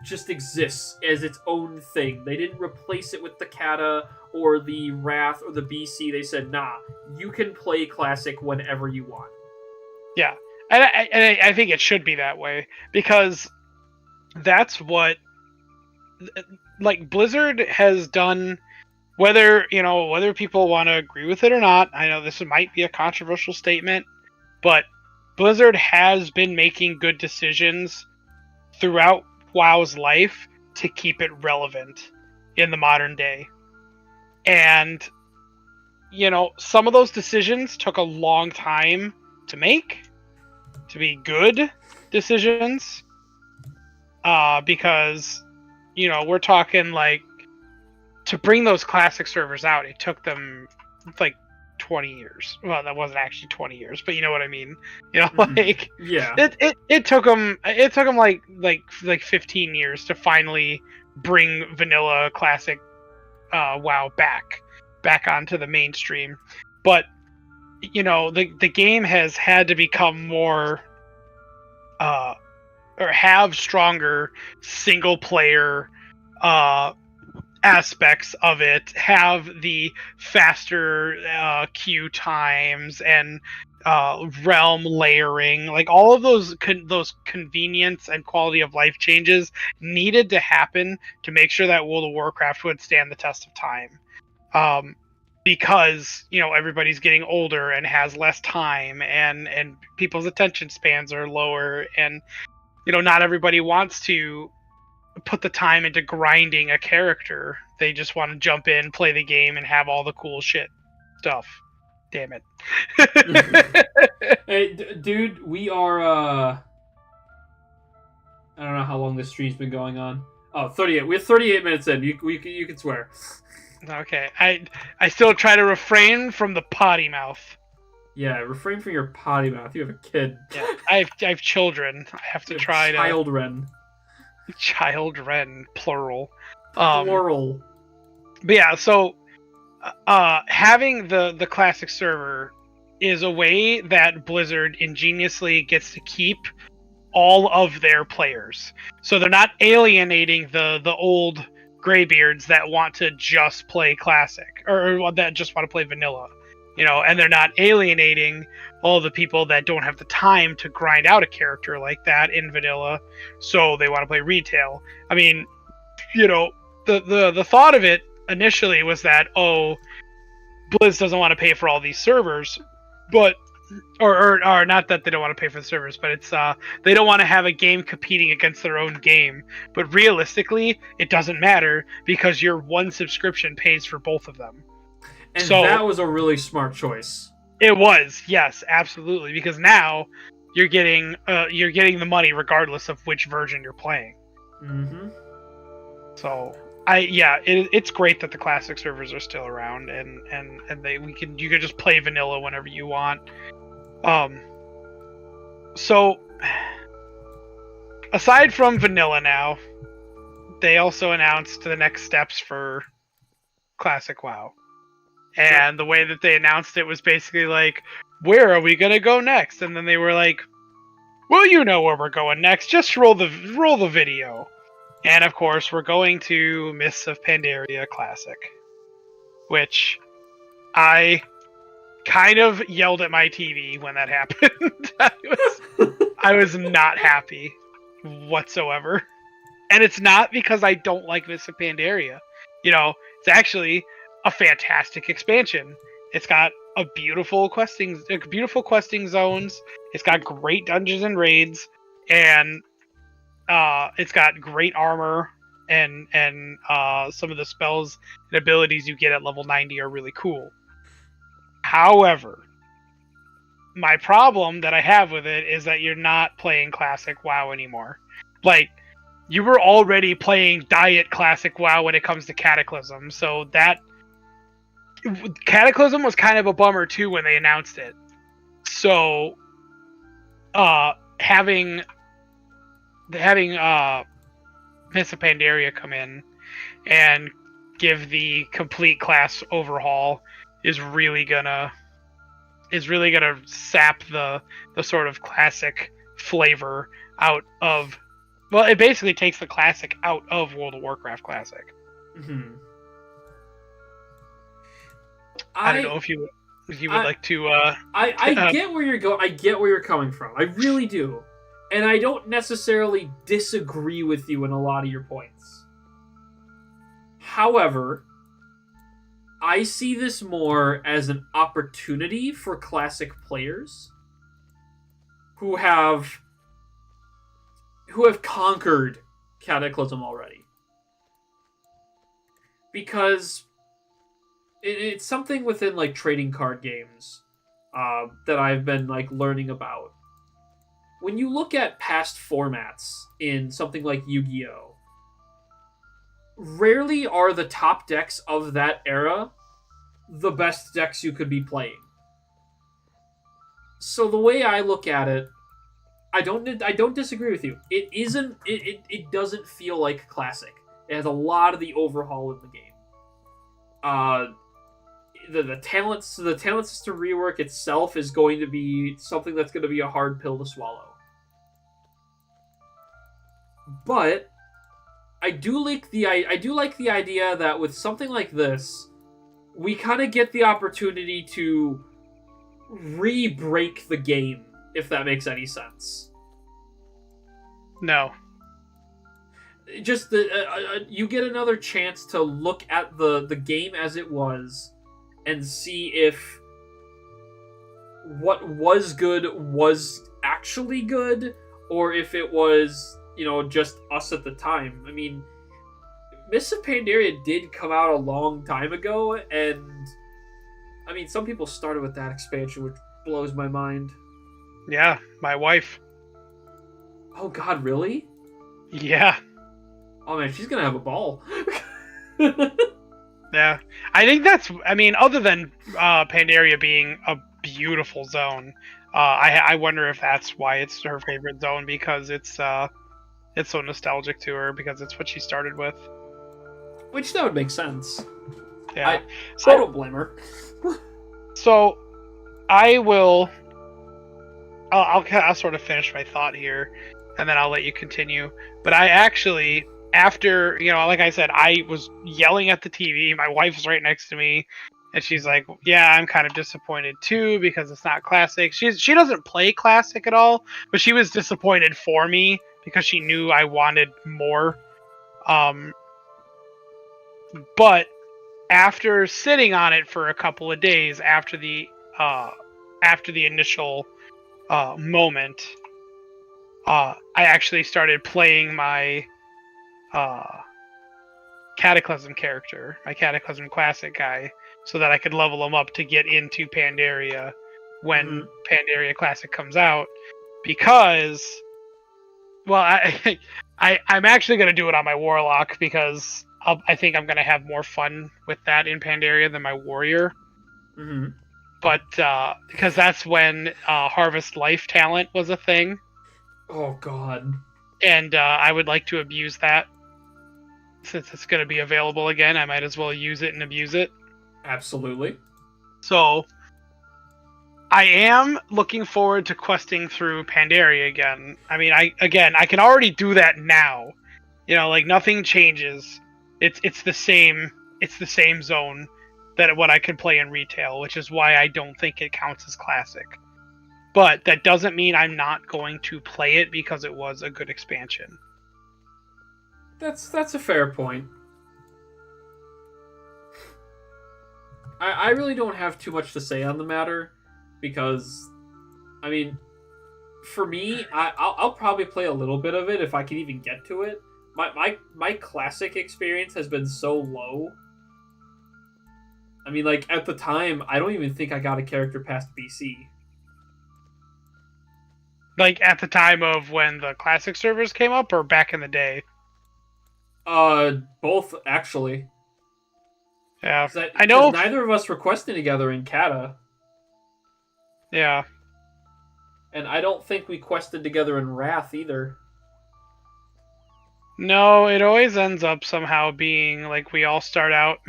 just exists as its own thing. They didn't replace it with the Kata or the Wrath or the BC. They said, nah, you can play Classic whenever you want. Yeah, and I think it should be that way, because that's what Blizzard has done. Whether people want to agree with it or not, I know this might be a controversial statement, but Blizzard has been making good decisions throughout WoW's life to keep it relevant in the modern day. And, some of those decisions took a long time to make, to be good decisions, because, we're talking like, to bring those classic servers out, it took them like 20 years. Well, that wasn't actually 20 years, but you know what I mean. Like, yeah, it took them like 15 years to finally bring vanilla classic WoW back onto the mainstream. But the game has had to become more or have stronger single player aspects of it, have the faster queue times and realm layering, like all of those convenience and quality of life changes needed to happen to make sure that World of Warcraft would stand the test of time. Because everybody's getting older and has less time, and people's attention spans are lower, and not everybody wants to put the time into grinding a character. They just want to jump in, play the game, and have all the cool shit stuff. Damn it. Hey, dude, we are I don't know how long this stream's been going on. Oh, 38. We're 38 minutes in. You can swear. Okay. I still try to refrain from the potty mouth. Yeah, refrain from your potty mouth. You have a kid. Yeah, I have children. I have to try to... Child Ren. Child Ren, plural. Plural. But yeah, so having the classic server is a way that Blizzard ingeniously gets to keep all of their players. So they're not alienating the old graybeards that want to just play classic, or that just want to play vanilla. And they're not alienating all the people that don't have the time to grind out a character like that in vanilla, so they want to play retail. I mean, the thought of it initially was that, Blizz doesn't want to pay for all these servers, but or not that they don't want to pay for the servers, but it's they don't want to have a game competing against their own game. But realistically, it doesn't matter, because your one subscription pays for both of them. And so, that was a really smart choice. It was, yes, absolutely, because now you're getting the money regardless of which version you're playing. Mm-hmm. So it's great that the classic servers are still around, and you can just play vanilla whenever you want. So aside from vanilla now, they also announced the next steps for Classic WoW. And the way that they announced it was basically like, where are we gonna go next? And then they were like, well, you know where we're going next. Just roll the video. And of course, we're going to Mists of Pandaria Classic, which I kind of yelled at my TV when that happened. I was not happy whatsoever. And it's not because I don't like Mists of Pandaria. You know, it's actually a fantastic expansion. It's got beautiful questing zones. It's got great dungeons and raids, and it's got great armor, and some of the spells and abilities you get at level 90 are really cool. However, my problem that I have with it is that you're not playing Classic WoW anymore. Like, you were already playing Diet Classic WoW when it comes to Cataclysm, so that Cataclysm was kind of a bummer too when they announced it. So, having Mists of Pandaria come in and give the complete class overhaul is really gonna sap the sort of classic flavor out of. Well, it basically takes the classic out of World of Warcraft Classic. Mm-hmm. I don't know if you would like to. I get where you're going. I get where you're coming from. I really do, and I don't necessarily disagree with you in a lot of your points. However, I see this more as an opportunity for classic players who have conquered Cataclysm already, because it's something within like trading card games that I've been like learning about. When you look at past formats in something like Yu-Gi-Oh, rarely are the top decks of that era the best decks you could be playing. So the way I look at it, I don't disagree with you. It doesn't feel like Classic. It has a lot of the overhaul in the game. The talent system rework itself is going to be something that's going to be a hard pill to swallow. But I do like the idea that with something like this, we kind of get the opportunity to re-break the game, if that makes any sense. No. Just you get another chance to look at the game as it was and see if what was good was actually good, or if it was, just us at the time. I mean, Mists of Pandaria did come out a long time ago, and I mean, some people started with that expansion, which blows my mind. Yeah, my wife. Oh god, really? Yeah. Oh man, she's gonna have a ball. Yeah. I think other than Pandaria being a beautiful zone, I wonder if that's why it's her favorite zone, because it's so nostalgic to her, because it's what she started with. Which that would make sense. Yeah. I don't blame her. So, I'll sort of finish my thought here, and then I'll let you continue. But I actually, after, like I said, I was yelling at the TV. My wife's right next to me, and she's like, yeah, I'm kind of disappointed too, because it's not Classic. She doesn't play Classic at all, but she was disappointed for me because she knew I wanted more. But after sitting on it for a couple of days after the initial moment, I actually started playing my Cataclysm character, my Cataclysm Classic guy, so that I could level him up to get into Pandaria when Pandaria Classic comes out. Because, well, I'm actually going to do it on my Warlock, because I think I'm going to have more fun with that in Pandaria than my Warrior. Mm-hmm. But because that's when Harvest Life talent was a thing. Oh god. And I would like to abuse that. since it's going to be available again, I might as well use it and abuse it. Absolutely. So I am looking forward to questing through Pandaria again. I mean, I can already do that now. You know, like nothing changes. It's the same zone that what I could play in retail, which is why I don't think it counts as classic. But that doesn't mean I'm not going to play it because it was a good expansion. That's a fair point. I really don't have too much to say on the matter because, I mean, for me, I'll probably play a little bit of it if I can even get to it. My classic experience has been so low. I mean, like, at the time, I don't even think I got a character past BC. Like, at the time of when the classic servers came up, or back in the day? Both, actually. Yeah. I know neither of us were questing together in Kata. Yeah. And I don't think we quested together in Wrath, either. No, it always ends up somehow being like we all start out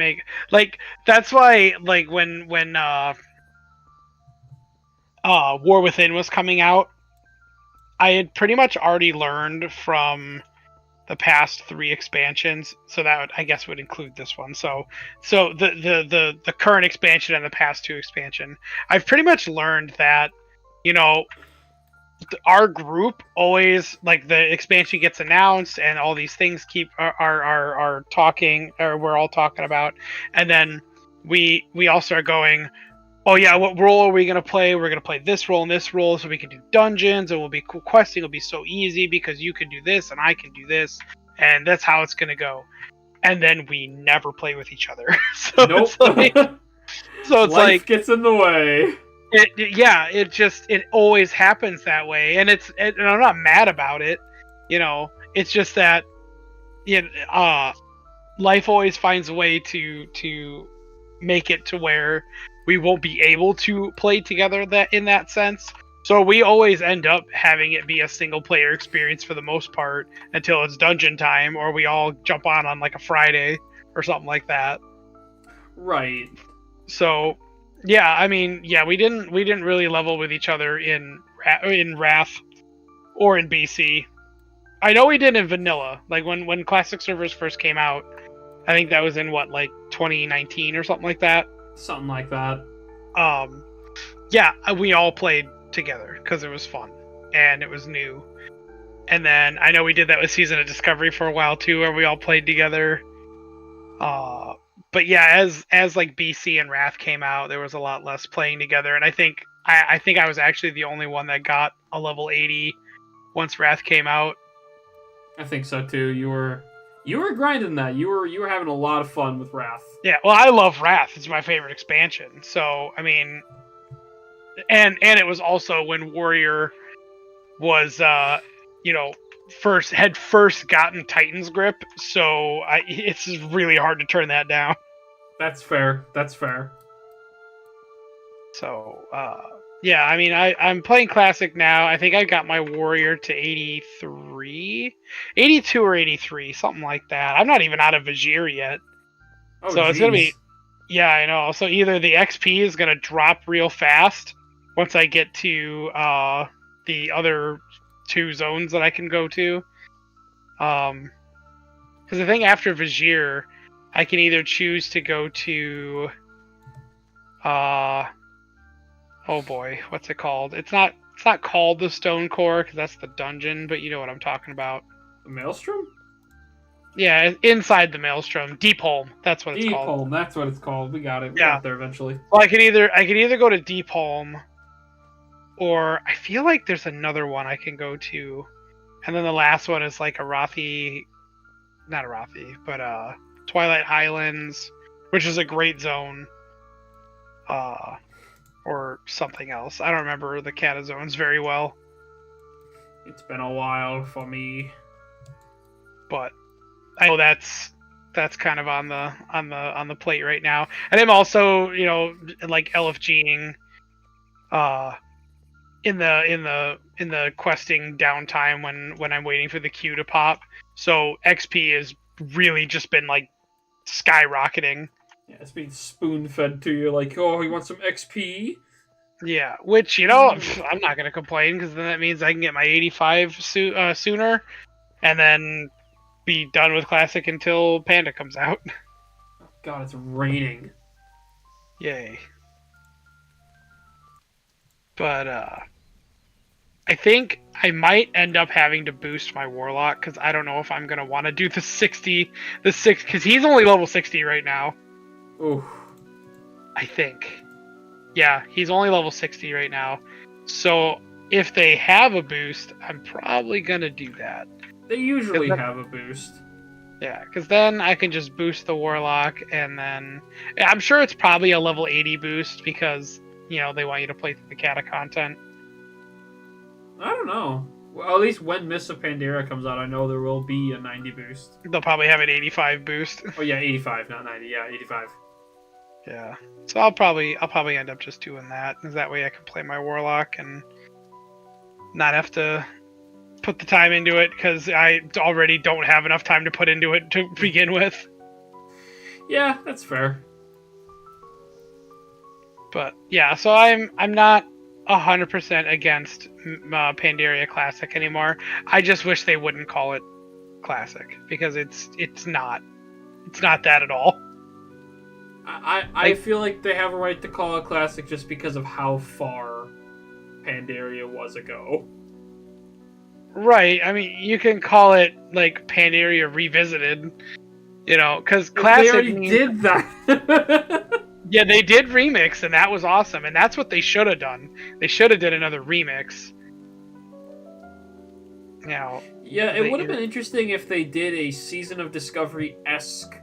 like that's why like when War Within was coming out, I had pretty much already learned from the past 3 expansions, so that would, I guess, would include this one. So the current expansion and the past 2 expansion, I've pretty much learned that, you know, our group always, like, the expansion gets announced and all these things are talking, or we're all talking about, and then we all start going, oh yeah, what role are we gonna play? We're gonna play this role and this role, so we can do dungeons, and we'll be cool. Questing will be so easy because you can do this and I can do this, and that's how it's gonna go. And then we never play with each other. So nope. It's life like gets in the way. It always happens that way, and and I'm not mad about it. You know, it's just that, life always finds a way to make it to where we won't be able to play together in that sense. So we always end up having it be a single player experience for the most part until it's dungeon time, or we all jump on like a Friday or something like that. Right. So yeah, I mean, yeah, we didn't really level with each other in Wrath or in BC. I know we did in Vanilla, like when classic servers first came out. I think that was in like 2019 or something like that. Something like that. Yeah, we all played together because it was fun and it was new. And then I know we did that with Season of Discovery for a while too, where we all played together. But yeah, as like BC and Wrath came out, there was a lot less playing together, and I think I was actually the only one that got a level 80 once Wrath came out. I think so too. You were grinding that. You were having a lot of fun with Wrath. Yeah, well, I love Wrath. It's my favorite expansion. So I mean, and it was also when Warrior was first gotten Titan's Grip. So it's really hard to turn that down. That's fair. So, yeah, I mean, I'm playing Classic now. I think I got my Warrior to 83? 82 or 83, something like that. I'm not even out of Vajir yet. Oh, so geez. It's going to be... Yeah, I know. So either the XP is going to drop real fast once I get to the other 2 zones that I can go to. Because I think after Vajir, I can either choose to go to... oh boy, what's it called? It's not called the Stone Core because that's the dungeon, but you know what I'm talking about. The Maelstrom? Yeah, inside the Maelstrom, Deepholm. That's what it's called. Deepholm, that's what it's called. We got it. We Yeah. got there eventually. Well, I can either go to Deepholm, or I feel like there's another one I can go to, and then the last one is like Twilight Highlands, which is a great zone. Or something else. I don't remember the Kata zones very well. It's been a while for me, but I know that's kind of on the plate right now. And I'm also, like LFGing in the questing downtime when I'm waiting for the queue to pop. So XP is really just been like skyrocketing. Yeah, it's being spoon fed to you like, oh, you want some XP? Yeah, which, you know, I'm not going to complain because then that means I can get my 85 sooner and then be done with Classic until Panda comes out. Oh, God, it's raining. Yay. But, I think I might end up having to boost my Warlock because I don't know if I'm going to want to do the 60, because he's only level 60 right now. Ooh. I think. Yeah, he's only level 60 right now. So if they have a boost, I'm probably going to do that. They usually have a boost. Yeah, because then I can just boost the Warlock, and then... I'm sure it's probably a level 80 boost because, you know, they want you to play through the Kata content. I don't know. Well, at least when Mists of Pandaria comes out, I know there will be a 90 boost. They'll probably have an 85 boost. Oh yeah, 85, not 90. Yeah, 85. Yeah. So I'll probably end up just doing that, because that way I can play my Warlock and not have to put the time into it, because I already don't have enough time to put into it to begin with. Yeah, that's fair. But yeah, so I'm not 100% against Pandaria Classic anymore. I just wish they wouldn't call it Classic, because it's not that at all. I feel like they have a right to call it Classic just because of how far Pandaria was ago. Right. I mean, you can call it like Pandaria Revisited, you know, because Classic. They already did that. Yeah, they did remix, and that was awesome, and that's what they should have done. They should have did another remix. You know. Yeah, it would have been interesting if they did a Season of Discovery-esque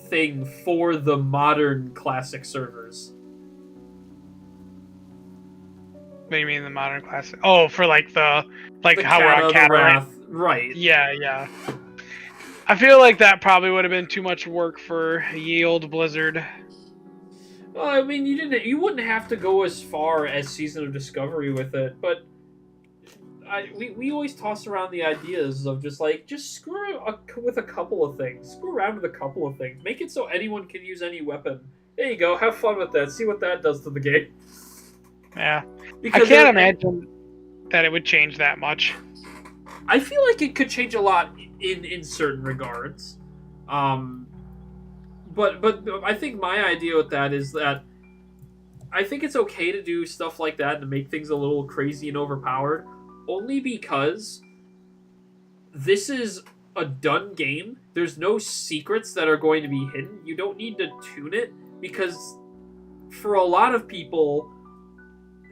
thing for the modern Classic servers. What do you mean the modern Classic? Oh, for like how we're on Kata, right? Yeah. I feel like that probably would have been too much work for ye old Blizzard. Well, I mean, you wouldn't have to go as far as Season of Discovery with it, but we always toss around the ideas of just screw with a couple of things. Screw around with a couple of things. Make it so anyone can use any weapon. There you go. Have fun with that. See what that does to the game. Yeah. Because I can't imagine that it would change that much. I feel like it could change a lot in certain regards. But I think my idea with that is that I think it's okay to do stuff like that and to make things a little crazy and overpowered, only because this is a done game. There's no secrets that are going to be hidden. You don't need to tune it, because for a lot of people,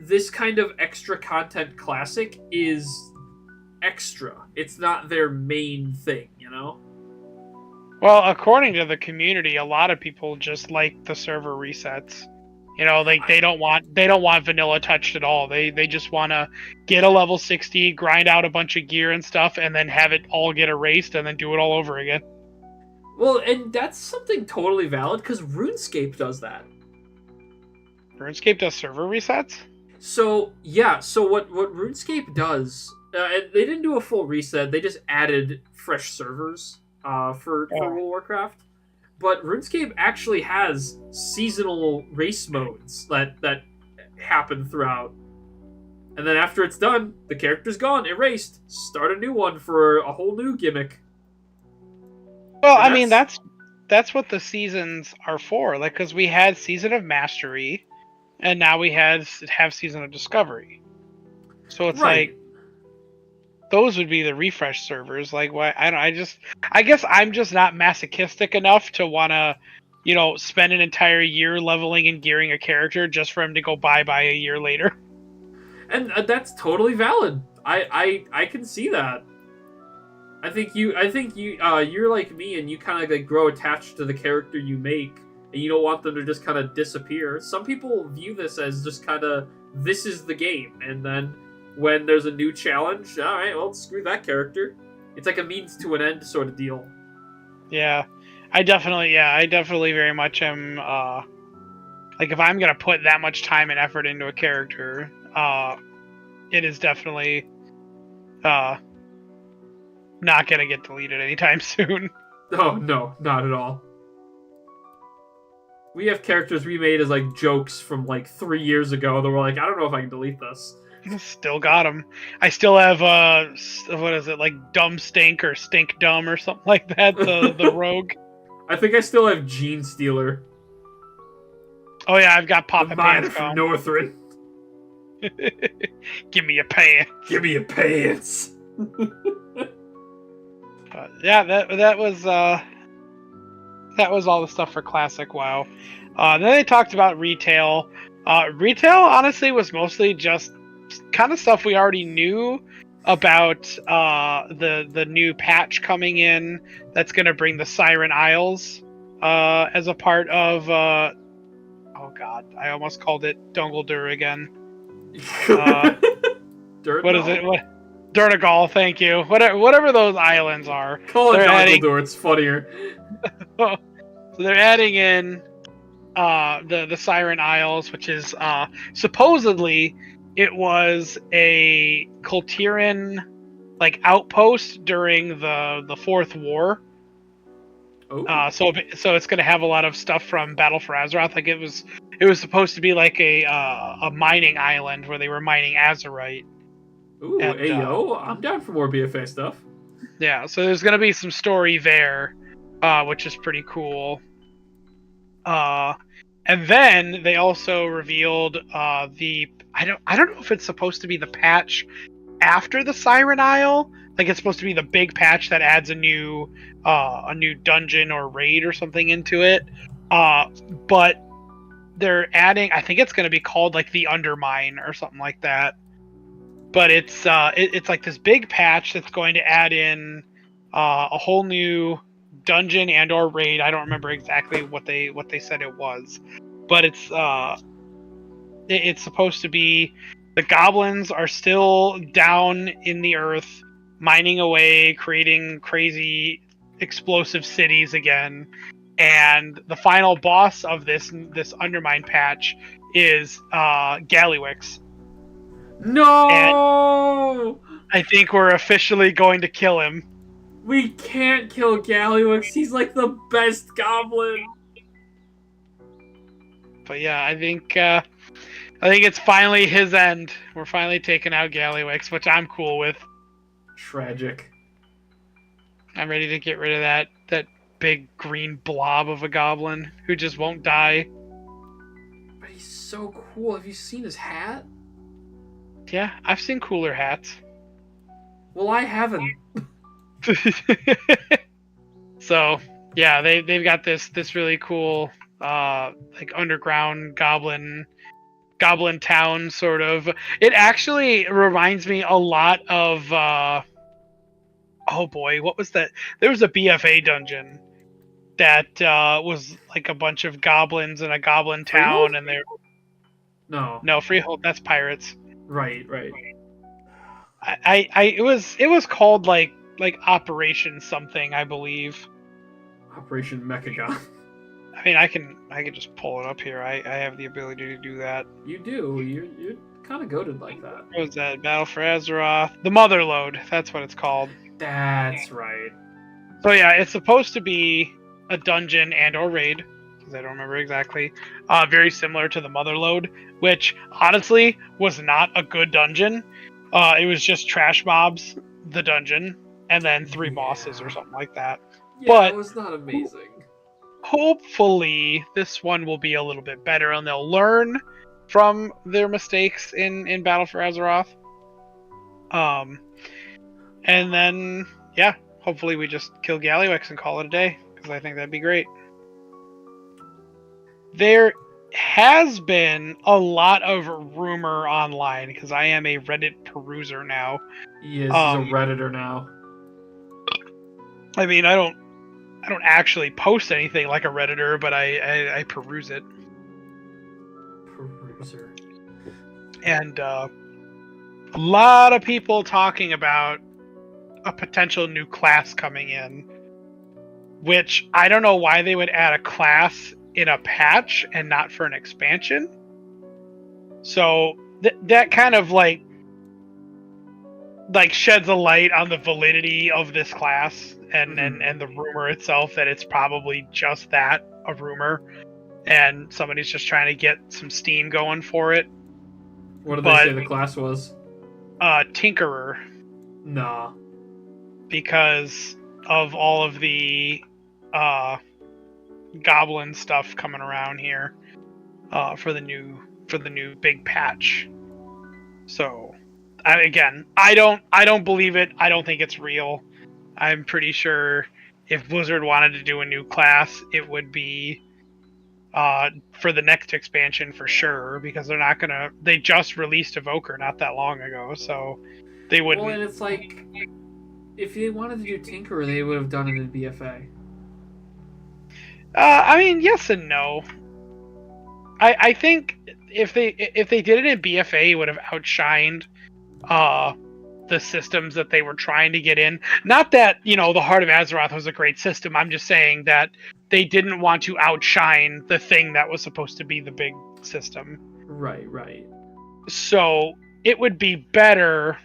this kind of extra content Classic is extra. It's not their main thing, you know? Well, according to the community, a lot of people just like the server resets. You know, like they don't want vanilla touched at all. They just want to get a level 60, grind out a bunch of gear and stuff, and then have it all get erased and then do it all over again. Well, and that's something totally valid, because RuneScape does that. RuneScape does server resets? So, yeah, what RuneScape does, and they didn't do a full reset, they just added fresh servers for World of Warcraft. But RuneScape actually has seasonal race modes that happen throughout. And then after it's done, the character's gone, erased. Start a new one for a whole new gimmick. Well, I mean, that's what the seasons are for. Like, because we had Season of Mastery, and now we have Season of Discovery. So it's right. Like, those would be the refresh servers. Like, why? I guess I'm just not masochistic enough to want to, you know, spend an entire year leveling and gearing a character just for him to go bye-bye a year later. And that's totally valid. I can see that. I think you're like me, and you kind of like grow attached to the character you make, and you don't want them to just kind of disappear. Some people view this as just kind of, this is the game, and then when there's a new challenge, all right, well, screw that character. It's like a means to an end sort of deal. Yeah, I definitely very much am. Like, if I'm gonna put that much time and effort into a character, it is definitely not gonna get deleted anytime soon. Oh, no, not at all. We have characters we made as, like, jokes from, like, 3 years ago that we're like, I don't know if I can delete this. Still got them. I still have, what is it, like Dumb Stink or Stink Dumb or something like that, the rogue. I think I still have Gene Stealer. Oh yeah, I've got The Papa miner Pants from going. Northrend. Give me your pants. Give me your pants. Yeah, that was all the stuff for Classic WoW. Then they talked about retail. Retail, honestly, was mostly just kind of stuff we already knew about. The new patch coming in that's going to bring the Siren Isles as a part of. Oh God, I almost called it Dungledur again. What is it? What? Durnagal, thank you. Whatever those islands are. Call it Dungledur, it's funnier. So they're adding in the Siren Isles, which is supposedly it was a Kultiran like outpost during the Fourth War. Oh. So it's going to have a lot of stuff from Battle for Azaroth. Like it was supposed to be like a mining island where they were mining Azerite. Ooh, and, yo, I'm down for more BFA stuff. Yeah, so there's going to be some story there, which is pretty cool. And then they also revealed I don't know if it's supposed to be the patch after the Siren Isle. Like it's supposed to be the big patch that adds a new dungeon or raid or something into it. But they're adding, I think it's going to be called like the Undermine or something like that. But it's like this big patch that's going to add in a whole new dungeon and or raid. I don't remember exactly what they said it was, but it's supposed to be the goblins are still down in the earth, mining away, creating crazy explosive cities again, and the final boss of this Undermine patch is Gallywix. No! And I think we're officially going to kill him. We can't kill Gallywix. He's like the best goblin. But yeah, I think it's finally his end. We're finally taking out Gallywix, which I'm cool with. Tragic. I'm ready to get rid of that big green blob of a goblin who just won't die. But he's so cool. Have you seen his hat? Yeah, I've seen cooler hats. Well, I haven't. So yeah, they've got this really cool like underground goblin town sort of. It actually reminds me a lot of oh boy, what was that? There was a BFA dungeon that was like a bunch of goblins in a goblin town. Freehold? And they're no Freehold, that's pirates. Right. It was called like Operation something, I believe. Operation Mechagon. I mean, I can just pull it up here. I have the ability to do that. You do. You're kind of goated like that. What was that? Battle for Azaroth. The Motherlode. That's what it's called. That's right. So yeah, it's supposed to be a dungeon and or raid, because I don't remember exactly. Very similar to the Motherlode, which honestly was not a good dungeon. It was just trash mobs, the dungeon, and then 3 bosses or something like that. Yeah, but it was not amazing. Hopefully, this one will be a little bit better, and they'll learn from their mistakes in Battle for Azaroth. And then, yeah, hopefully we just kill Gallywix and call it a day, because I think that'd be great. There has been a lot of rumor online, because I am a Reddit peruser now. He is. He's a Redditor now. I mean, I don't actually post anything like a Redditor, but I peruse it. Peruser. And a lot of people talking about a potential new class coming in, which I don't know why they would add a class in a patch and not for an expansion. So that kind of like like sheds a light on the validity of this class and the rumor itself that it's probably just that, a rumor, and somebody's just trying to get some steam going for it. What did they say the class was? Tinkerer. Nah. Because of all of the goblin stuff coming around here for the new big patch. So I don't believe it. I don't think it's real. I'm pretty sure if Blizzard wanted to do a new class, it would be for the next expansion for sure, because they're not gonna. They just released Evoker not that long ago, so they wouldn't. Well, and it's like, if they wanted to do Tinkerer, they would have done it in BFA. I mean, yes and no. I think if they did it in BFA, it would have outshined the systems that they were trying to get in. Not that, the Heart of Azaroth was a great system. I'm just saying that they didn't want to outshine the thing that was supposed to be the big system. Right. So it would be better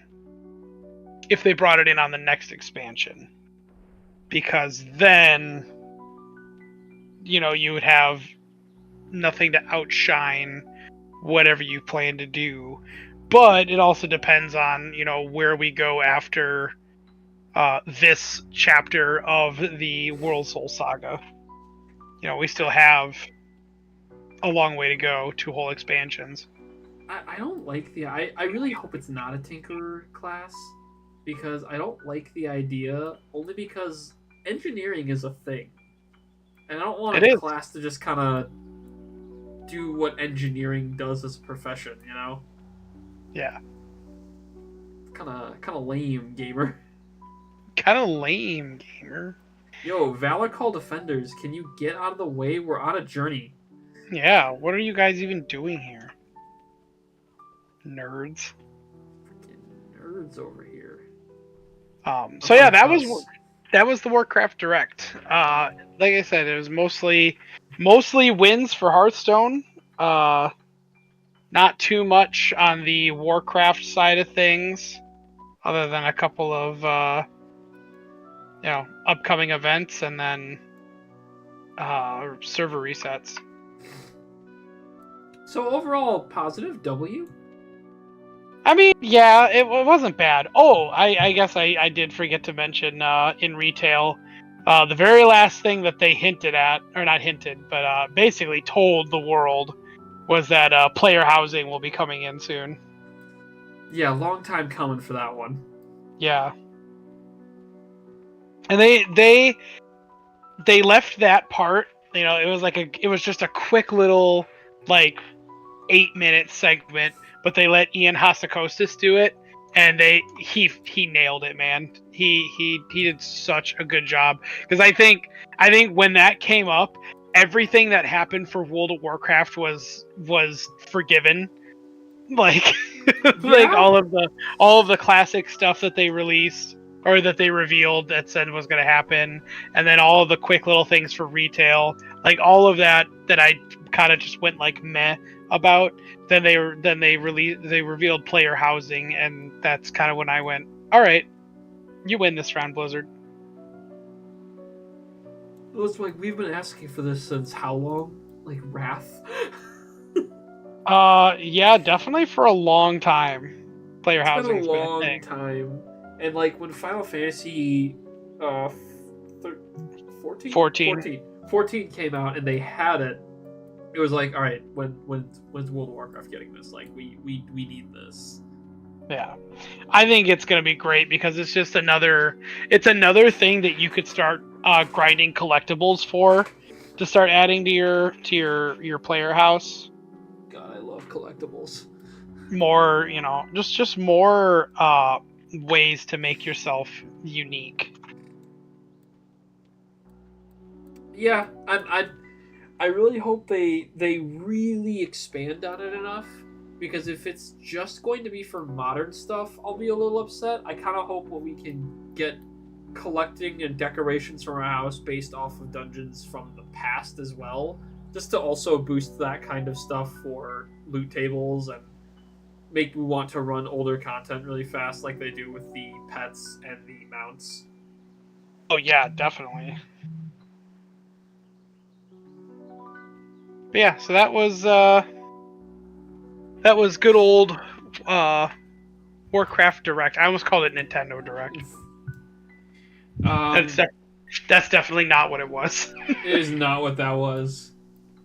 if they brought it in on the next expansion. Because then, you would have nothing to outshine whatever you plan to do. But it also depends on, where we go after this chapter of the World Soul Saga. We still have a long way to go, 2 whole expansions. I don't like I really hope it's not a Tinkerer class, because I don't like the idea, only because engineering is a thing. And I don't want a class to just kind of do what engineering does as a profession, Yeah. Kind of lame, gamer. Kind of lame, gamer. Yo, Valor Call Defenders, can you get out of the way? We're on a journey. Yeah, what are you guys even doing here? Nerds. Freaking nerds over here. So yeah, that was the Warcraft Direct. Like I said, it was mostly wins for Hearthstone. Not too much on the Warcraft side of things, other than a couple of upcoming events and then server resets. So overall, positive W? I mean, yeah, it wasn't bad. Oh, I guess I did forget to mention in retail, the very last thing that they hinted at, or not hinted, but basically told the world, was that player housing will be coming in soon. Yeah, long time coming for that one. Yeah. And they left that part, it was just a quick little 8-minute segment, but they let Ian Hassakostas do it, and he nailed it, man. He did such a good job, because I think when that came up, everything that happened for World of Warcraft was forgiven. All of the classic stuff that they released or that they revealed that said was going to happen, and then all of the quick little things for retail, all of that I kind of just went meh about. Then they revealed player housing, and that's kind of when I went, all right, you win this round, Blizzard. It was we've been asking for this since how long? Wrath? Yeah, definitely for a long time. Player housing has been a long thing. time. And when Final Fantasy 14 came out and they had it, it was all right, when's World of Warcraft getting this? We need this. Yeah, I think it's gonna be great, because it's just another thing that you could start grinding collectibles for, to start adding to your player house. God, I love collectibles. More, just more ways to make yourself unique. Yeah, I really hope they really expand on it enough, because if it's just going to be for modern stuff, I'll be a little upset. I kind of hope we can get collecting and decorations from our house based off of dungeons from the past as well, just to also boost that kind of stuff for loot tables and make me want to run older content really fast, like they do with the pets and the mounts. Oh yeah, definitely. But yeah, so that was good old Warcraft Direct. I almost called it Nintendo Direct. That's definitely not what it was. It is not what that was.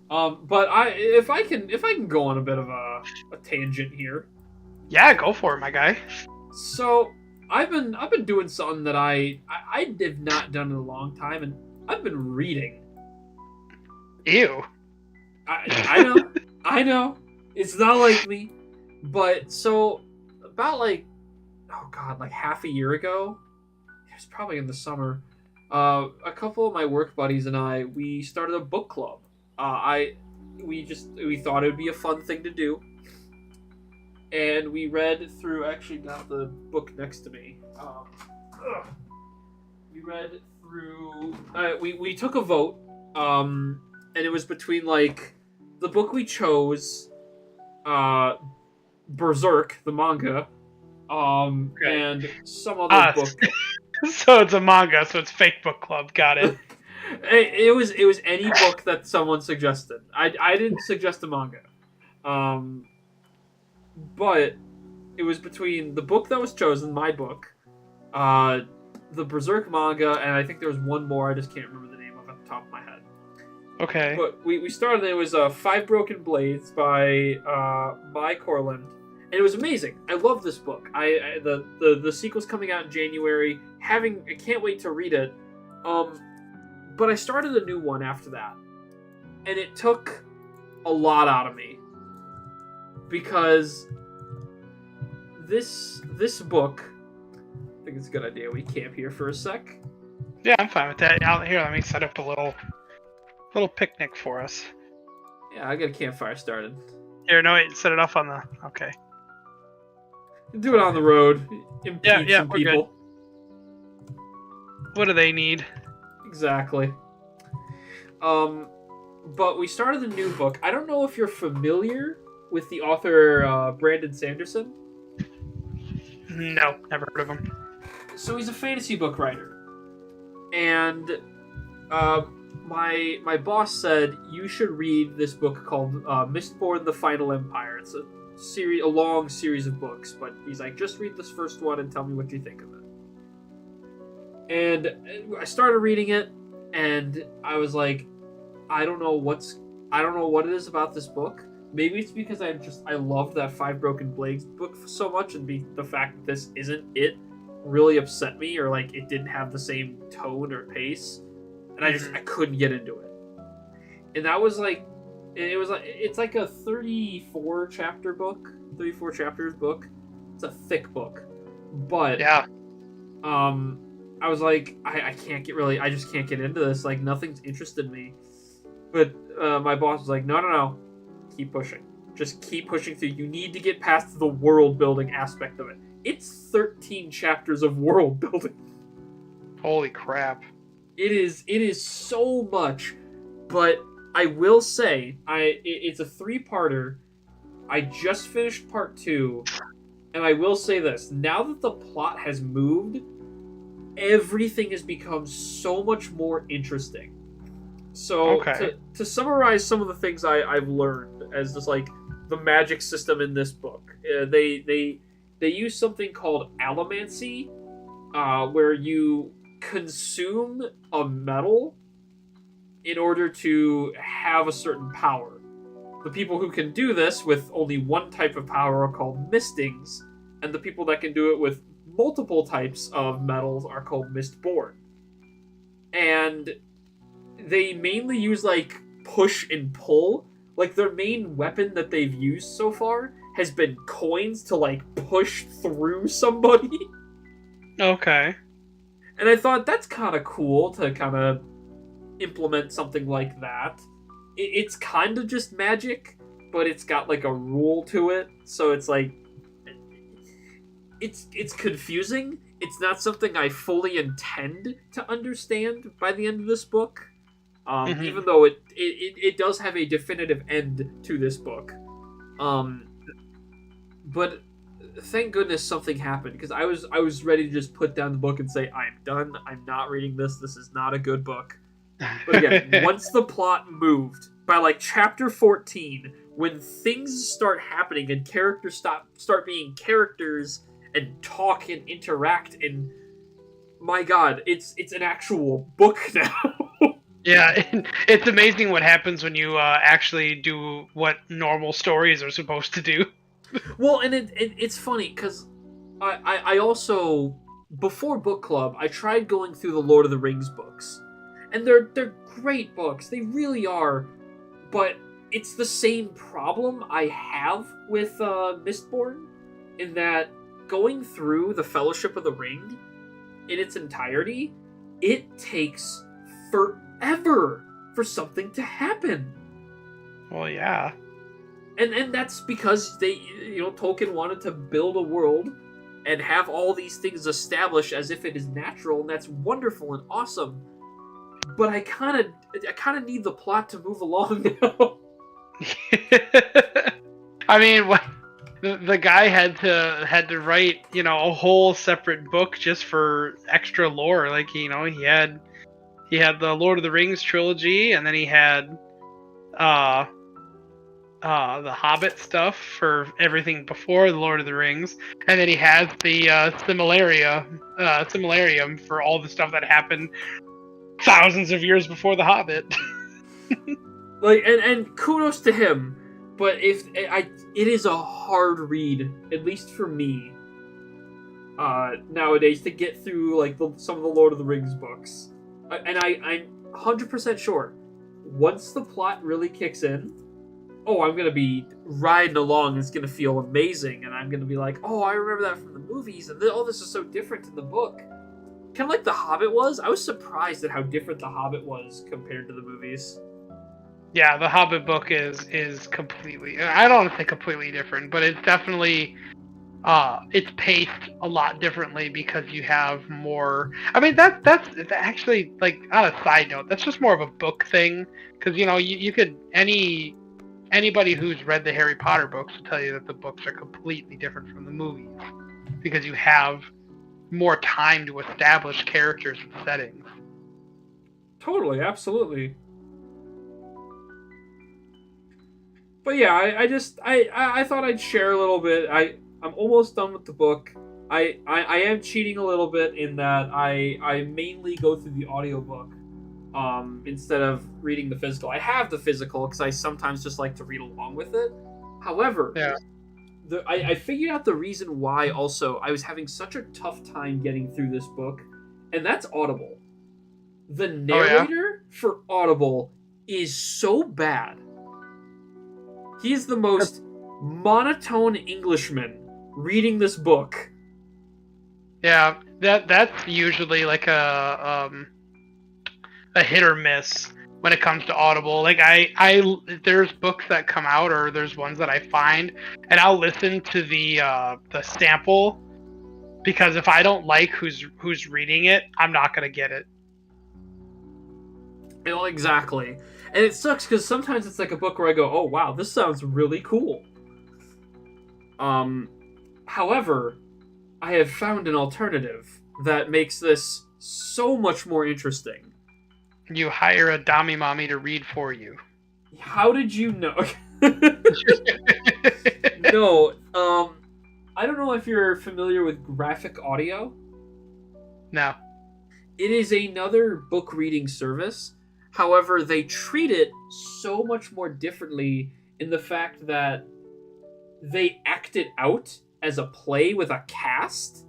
But if I can go on a bit of a tangent here. Yeah, go for it, my guy. So I've been doing something that I have not done in a long time, and I've been reading. Ew. I know. It's not like me. But so about like half a year ago, it was probably in the summer. A couple of my work buddies and we started a book club. We thought it would be a fun thing to do, and we read through. Actually, got the book next to me. We read through. We took a vote, and it was between like the book we chose, Berserk, the manga, Okay. and some other book. So it's a manga, so it's fake book club. Got it. It was any book that someone suggested. I didn't suggest a manga, but it was between the book that was chosen, my book, the Berserk manga, and I think there was one more. I just can't remember the name of it at the top of my head. Okay. But we started. It was Five Broken Blades by Corland, and it was amazing. I love this book. The sequel's coming out in January. I can't wait to read it. But I started a new one after that, and it took a lot out of me because this book. I think it's a good idea we camp here for a sec. Yeah, I'm fine with that. Here, let me set up a little picnic for us. Yeah, I got a campfire started. Here, no, wait, set it off on the. Okay. Do it on the road. Impede some we're people. good. What do they need? Exactly. But we started a new book. I don't know if you're familiar with the author Brandon Sanderson. No, never heard of him. So he's a fantasy book writer, and my boss said you should read this book called Mistborn: The Final Empire. It's a long series of books, but he's like, just read this first one and tell me what you think of it. And I started reading it, and I was like, I don't know what it is about this book. Maybe it's because I loved that Five Broken Blades book so much, and the fact that this isn't it really upset me, or like it didn't have the same tone or pace, and I couldn't get into it. And that was like, it's like a 34 chapters book. It's a thick book, but yeah. I was like, I just can't get into this. Like, nothing's interested me. But my boss was like, no. Keep pushing. Just keep pushing through. You need to get past the world building aspect of it. It's 13 chapters of world building. Holy crap. It is so much. But I will say, it's a 3-parter. I just finished part 2. And I will say this. Now that the plot has moved, everything has become so much more interesting. So to summarize some of the things I've learned as just like the magic system in this book, they use something called allomancy, where you consume a metal in order to have a certain power. The people who can do this with only one type of power are called mistings, and the people that can do it with multiple types of metals are called mistborn. And they mainly use like push and pull. Like their main weapon that they've used so far has been coins to like push through somebody. Okay. And I thought that's kind of cool to kind of implement something like that. It's kind of just magic, but it's got like a rule to it. So it's like it's confusing. It's not something I fully intend to understand by the end of this book. Even though it does have a definitive end to this book. But thank goodness something happened, because I was ready to just put down the book and say, I'm done. I'm not reading this. This is not a good book. But again, once the plot moved, by like chapter 14, when things start happening and characters start being characters and talk and interact, and my god, it's an actual book now. Yeah, it's amazing what happens when you actually do what normal stories are supposed to do. Well, and it's funny because I also, before book club, I tried going through the Lord of the Rings books, and they're great books. They really are, but it's the same problem I have with Mistborn, in that going through the Fellowship of the Ring in its entirety, it takes forever for something to happen. Well, yeah. And that's because Tolkien wanted to build a world and have all these things established as if it is natural, and that's wonderful and awesome. But I kind of need the plot to move along now. I mean, the guy had to write, a whole separate book just for extra lore. Like, he had the Lord of the Rings trilogy, and then he had the Hobbit stuff for everything before the Lord of the Rings, and then he has the Similarium for all the stuff that happened thousands of years before the Hobbit. Like, and kudos to him, but it is a hard read, at least for me, nowadays, to get through like some of the Lord of the Rings books. And I'm 100% sure, once the plot really kicks in, I'm gonna be riding along. It's gonna feel amazing, and I'm gonna be like, I remember that from the movies, and this is so different in the book. Kind of like The Hobbit was. I was surprised at how different The Hobbit was compared to the movies. Yeah, the Hobbit book is completely, I don't want to say completely different, but it's definitely, it's paced a lot differently because you have more. I mean, that's actually, like, on a side note, that's just more of a book thing, because you could, anybody who's read the Harry Potter books will tell you that the books are completely different from the movies, because you have more time to establish characters and settings. Totally, absolutely. But yeah, I thought I'd share a little bit. I'm almost done with the book. I am cheating a little bit in that I mainly go through the audiobook instead of reading the physical. I have the physical because I sometimes just like to read along with it. However, yeah. I figured out the reason why also I was having such a tough time getting through this book, and that's Audible. The narrator for Audible is so bad. He is the most monotone Englishman reading this book. Yeah, that's usually like a hit or miss when it comes to Audible. Like, I there's books that come out, or there's ones that I find, and I'll listen to the sample, because if I don't like who's reading it, I'm not gonna get it. Exactly. And it sucks because sometimes it's like a book where I go, oh wow, this sounds really cool. However, I have found an alternative that makes this so much more interesting. You hire a Dami Mommy to read for you. How did you know? No, I don't know if you're familiar with graphic audio. No. It is another book reading service. However, they treat it so much more differently in the fact that they act it out as a play with a cast.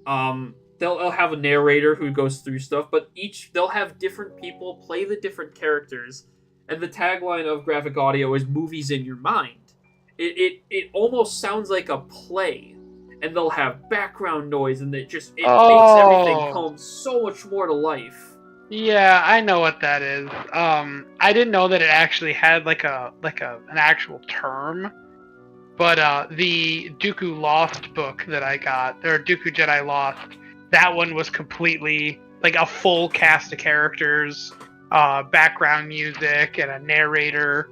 They'll have a narrator who goes through stuff, but they'll have different people play the different characters, and the tagline of graphic audio is "movies in your mind." It almost sounds like a play, and they'll have background noise, and it makes everything come so much more to life. Yeah, I know what that is. I didn't know that it actually had like an actual term. But the Dooku Lost book that I got, or Dooku Jedi Lost, that one was completely like a full cast of characters, background music, and a narrator.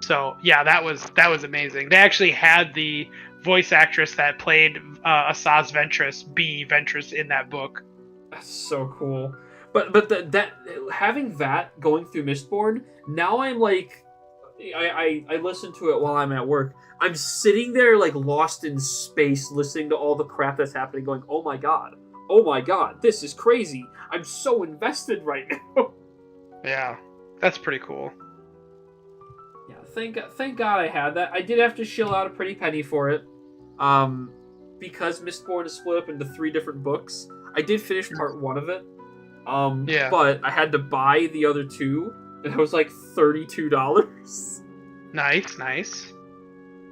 So yeah, that was amazing. They actually had the voice actress that played Asaz Ventress be Ventress in that book. That's so cool. But that having that going through Mistborn, now I'm like, I listen to it while I'm at work. I'm sitting there like lost in space, listening to all the crap that's happening, going, oh my god, this is crazy. I'm so invested right now. Yeah, that's pretty cool. Yeah, thank God I had that. I did have to shill out a pretty penny for it, because Mistborn is split up into 3 different books. I did finish part 1 of it, Yeah. but I had to buy the other 2, and it was like $32. Nice.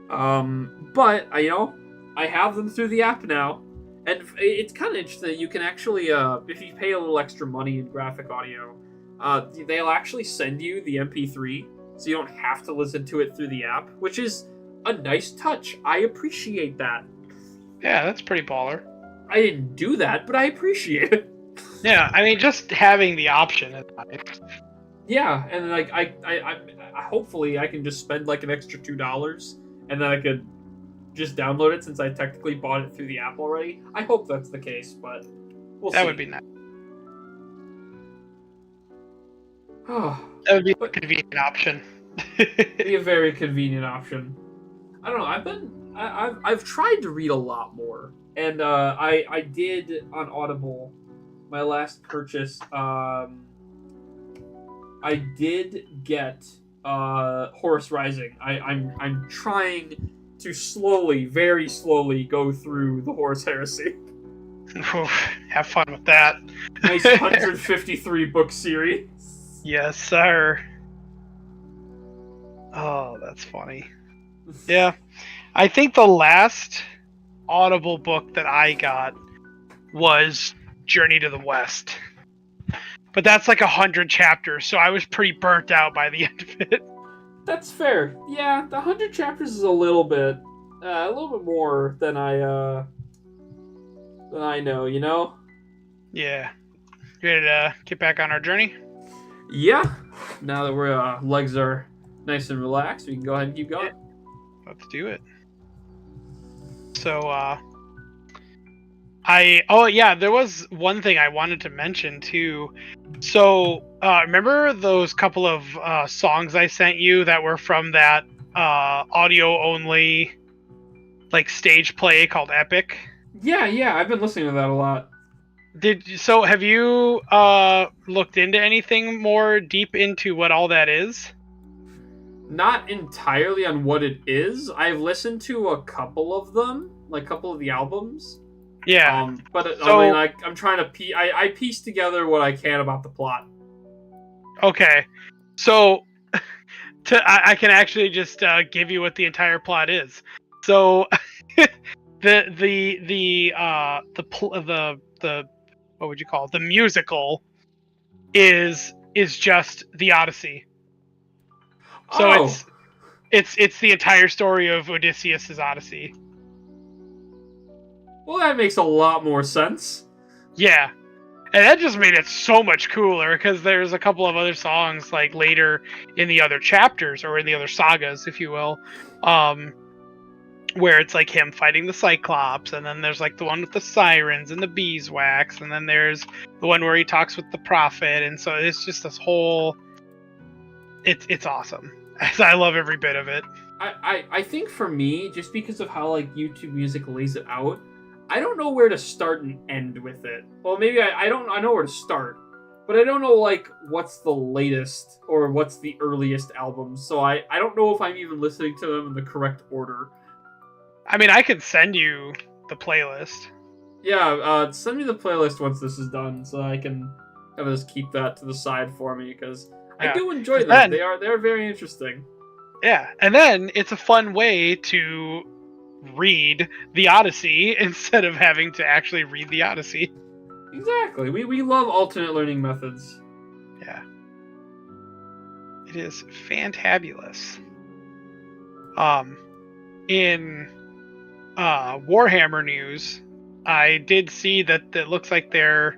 But I have them through the app now, and it's kind of interesting that you can actually, if you pay a little extra money in graphic audio, they'll actually send you the MP3, so you don't have to listen to it through the app, which is a nice touch. I appreciate that. Yeah, that's pretty baller. I didn't do that, but I appreciate it. Yeah, I mean, just having the option is nice. Yeah, and like I hopefully I can just spend like an extra $2, and then I could just download it since I technically bought it through the app already. I hope that's the case, but we'll see. That would be nice. Oh, That would be a convenient option. be a very convenient option. I don't know. I've tried to read a lot more, and I did on Audible, my last purchase. I did get Horus Rising. I'm trying to very slowly go through the Horus Heresy. Have fun with that. Nice 153 book series. Yes, sir. Oh, that's funny. Yeah. I think the last Audible book that I got was Journey to the West. But that's like 100 chapters, so I was pretty burnt out by the end of it. That's fair. Yeah, the 100 chapters is a little bit more than I know, you know? Yeah. You ready to get back on our journey? Yeah. Now that we're legs are nice and relaxed, we can go ahead and keep going. Yeah. Let's do it. So, there was one thing I wanted to mention too. So, remember those couple of songs I sent you that were from that audio only like stage play called Epic? Yeah, I've been listening to that a lot. Have you looked into anything more deep into what all that is? Not entirely on what it is. I've listened to a couple of them, like a couple of the albums. Yeah. But so, I mean, I'm trying to I piece together what I can about the plot. Okay. So I can actually just give you what the entire plot is. So the what would you call it? The musical is just the Odyssey. So it's the entire story of Odysseus's Odyssey. Well, that makes a lot more sense. Yeah. And that just made it so much cooler because there's a couple of other songs like later in the other chapters or in the other sagas, if you will, where it's like him fighting the Cyclops, and then there's like the one with the sirens and the beeswax, and then there's the one where he talks with the prophet, and so it's just this whole. It's awesome. I love every bit of it. I think for me, just because of how like YouTube Music lays it out, I don't know where to start and end with it. Well, maybe I know where to start, but I don't know like what's the latest or what's the earliest album. So I don't know if I'm even listening to them in the correct order. I mean, I could send you the playlist. Yeah, send me the playlist once this is done, so I can kind of just keep that to the side for me because I do enjoy them. They're very interesting. Yeah, and then it's a fun way to read the Odyssey instead of having to actually read the Odyssey. Exactly. We love alternate learning methods. Yeah. It is fantabulous. In Warhammer news, I did see that it looks like they're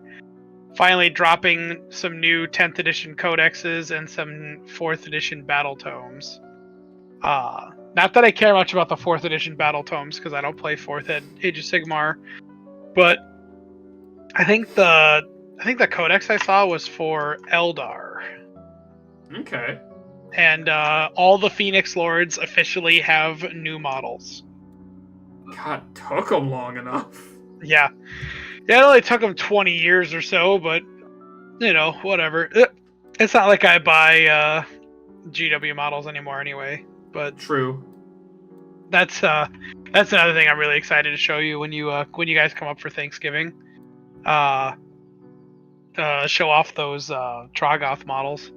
finally dropping some new 10th edition codexes and some 4th edition battle tomes. Not that I care much about the 4th edition battle tomes because I don't play 4th Age of Sigmar, but I think the codex I saw was for Eldar. Okay. And all the Phoenix Lords officially have new models. God, took them long enough. Yeah. Yeah, it only took them 20 years or so, but, you know, whatever. It's not like I buy GW models anymore anyway, but... True. That's another thing I'm really excited to show you when you guys come up for Thanksgiving. Show off those Trogoth models.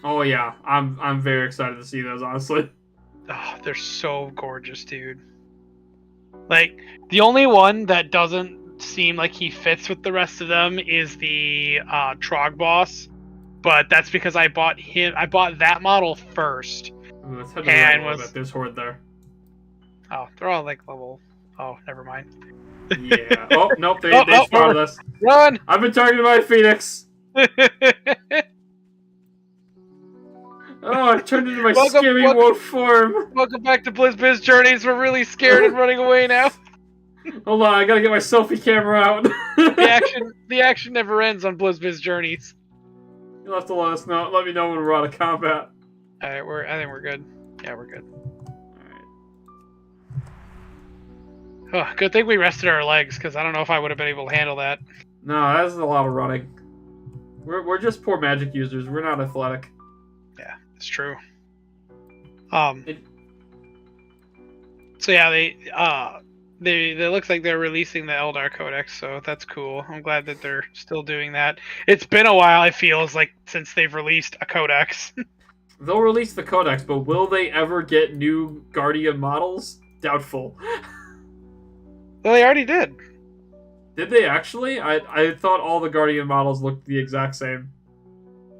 Oh yeah, I'm very excited to see those, honestly. Oh, they're so gorgeous, dude. Like, the only one that doesn't seem like he fits with the rest of them is the Trog boss, but that's because I bought that model first. Ooh, let's head to the right a little bit. There's Horde there. Oh, they're all like level. Oh, never mind. Yeah. Oh nope, they spotted us. Run! I've been targeted by a Phoenix. Oh, I turned into my scary wolf form. Welcome back to Blizz Bizz Journeys. We're really scared and running away now. Hold on, I gotta get my selfie camera out. The action never ends on Blizz Bizz Journeys. You'll have to let me know when we're out of combat. Alright, I think we're good. Yeah, we're good. Oh, good thing we rested our legs, because I don't know if I would have been able to handle that. No, that's a lot of running. We're just poor magic users. We're not athletic. Yeah, it's true. So yeah, they looks like they're releasing the Eldar Codex, so that's cool. I'm glad that they're still doing that. It's been a while, I feel, since they've released a Codex. They'll release the Codex, but will they ever get new Guardian models? Doubtful. Well, they already did. Did they actually? I thought all the Guardian models looked the exact same.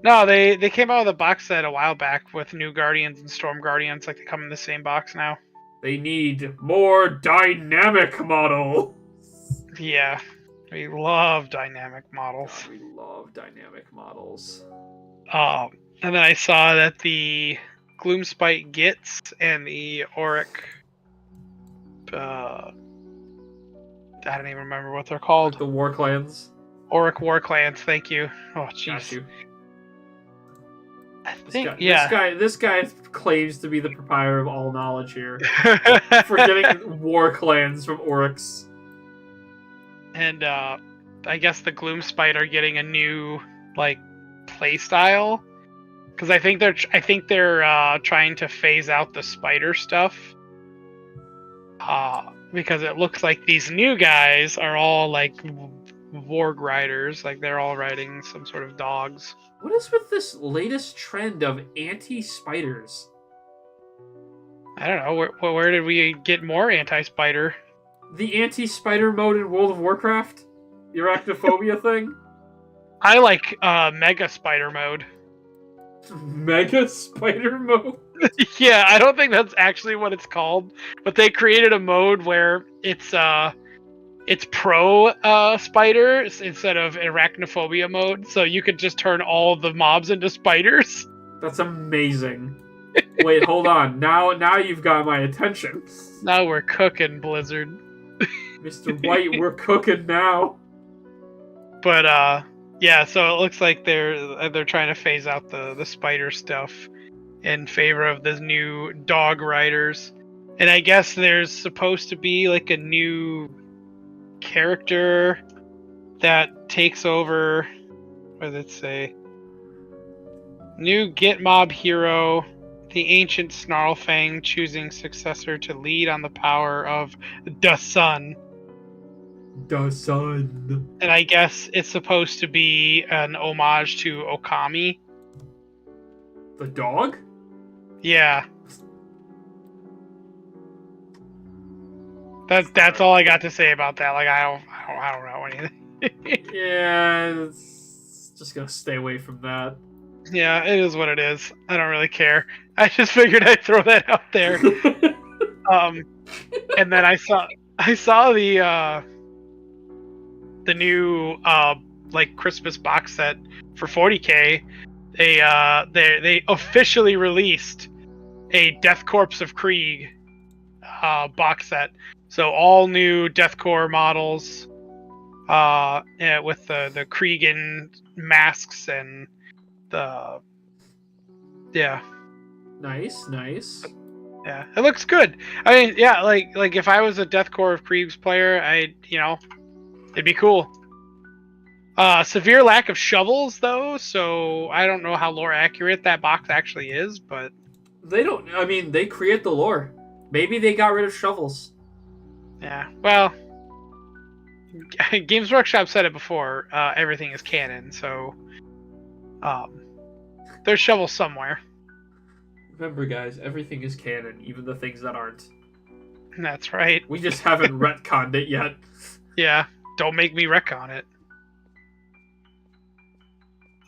No, they came out with a box set a while back with new Guardians and Storm Guardians. Like, they come in the same box now. They need more dynamic models. Yeah, we love dynamic models. God, we love dynamic models. And then I saw that the Gloomspite Gits and the Auric... I don't even remember what they're called. The War Clans. Auric War Clans, thank you. Oh, jeez. This guy claims to be the proprietor of all knowledge here. For getting War Clans from Oryx. And I guess the Gloomspite are getting a new play style, because I think they're trying to phase out the spider stuff. Because it looks like these new guys are all warg riders, they're all riding some sort of dogs. What is with this latest trend of anti-spiders? I don't know. Where did we get more anti-spider? The anti-spider mode in World of Warcraft? The arachnophobia thing? I like Mega Spider mode. Mega Spider mode? Yeah, I don't think that's actually what it's called, but they created a mode where it's pro spider instead of arachnophobia mode, so you could just turn all the mobs into spiders. That's amazing. Wait, hold on. Now you've got my attention. Now we're cooking, Blizzard. Mr. White, we're cooking now. But yeah, so it looks like they're trying to phase out the spider stuff in favor of the new dog riders. And I guess there's supposed to be a new character that takes over. What does it say? New Git Mob hero, the ancient Snarlfang, choosing successor to lead on the power of the sun. The sun. And I guess it's supposed to be an homage to Okami. The dog? Yeah. That's all I got to say about that. I don't know anything. Yeah, it's just gonna stay away from that. Yeah, it is what it is. I don't really care. I just figured I'd throw that out there. And then I saw the new Christmas box set for 40K. They officially released a Death Corps of Krieg box set. So all new Death Corps models, yeah, with the Kriegan masks and yeah. Nice. Yeah, it looks good. I mean, yeah, like if I was a Death Corps of Kriegs player, it'd be cool. Severe lack of shovels though, so I don't know how lore accurate that box actually is, but They don't. I mean, they create the lore. Maybe they got rid of shovels. yeah. Well, Games Workshop said it before. Everything is canon, so there's shovels somewhere. Remember, guys, everything is canon, even the things that aren't. That's right. We just haven't retconned it yet. Yeah, don't make me retcon it.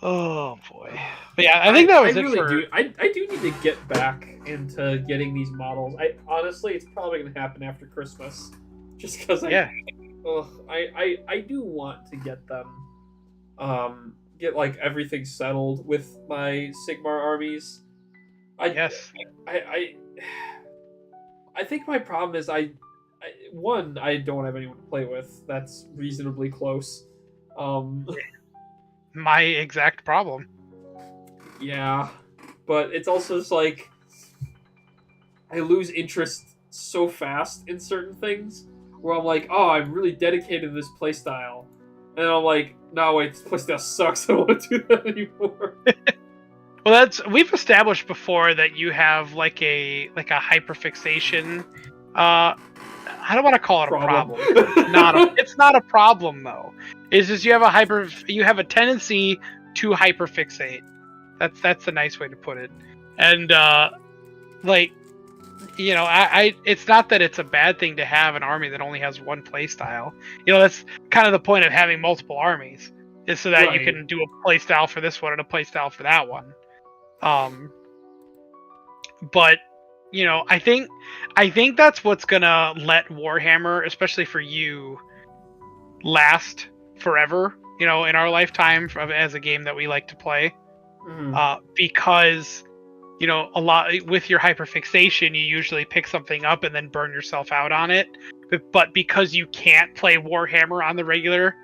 Oh boy. But yeah, I think that was I it really for... do. I do need to get back into getting these models. Honestly, it's probably going to happen after Christmas, just because I do want to get them, get like everything settled with my Sigmar armies. I think my problem is I don't have anyone to play with that's reasonably close. My exact problem. Yeah, but it's also just like I lose interest so fast in certain things where I'm like, oh, I'm really dedicated to this playstyle, and I'm like, no, wait, this playstyle sucks. I don't want to do that anymore. Well, we've established before that you have like a hyperfixation. I don't want to call it a problem. It's not a problem though. It's just you have a tendency to hyperfixate. That's a nice way to put it. And it's not that it's a bad thing to have an army that only has one playstyle. That's kind of the point of having multiple armies, is so that you can do a playstyle for this one and a playstyle for that one. But I think that's what's gonna let Warhammer, especially for you, last forever. In our lifetime as a game that we like to play, because a lot with your hyperfixation, you usually pick something up and then burn yourself out on it. But because you can't play Warhammer on the regular,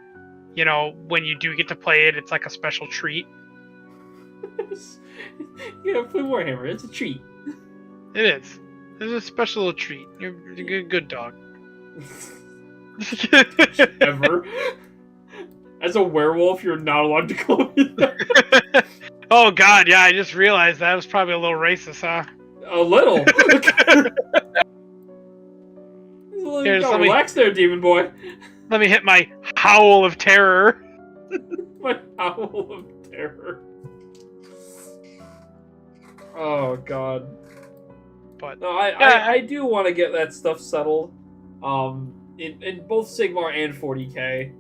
when you do get to play it, it's like a special treat. Yeah, play Warhammer. It's a treat. It is. It's a special little treat. You're a good dog. Ever. As a werewolf, you're not allowed to call me that. Oh god, yeah, I just realized that was probably a little racist, huh? A little. Relax there, demon boy. Let me hit my howl of terror. My howl of terror. Oh god. But no, I do want to get that stuff settled. In both Sigmar and 40k.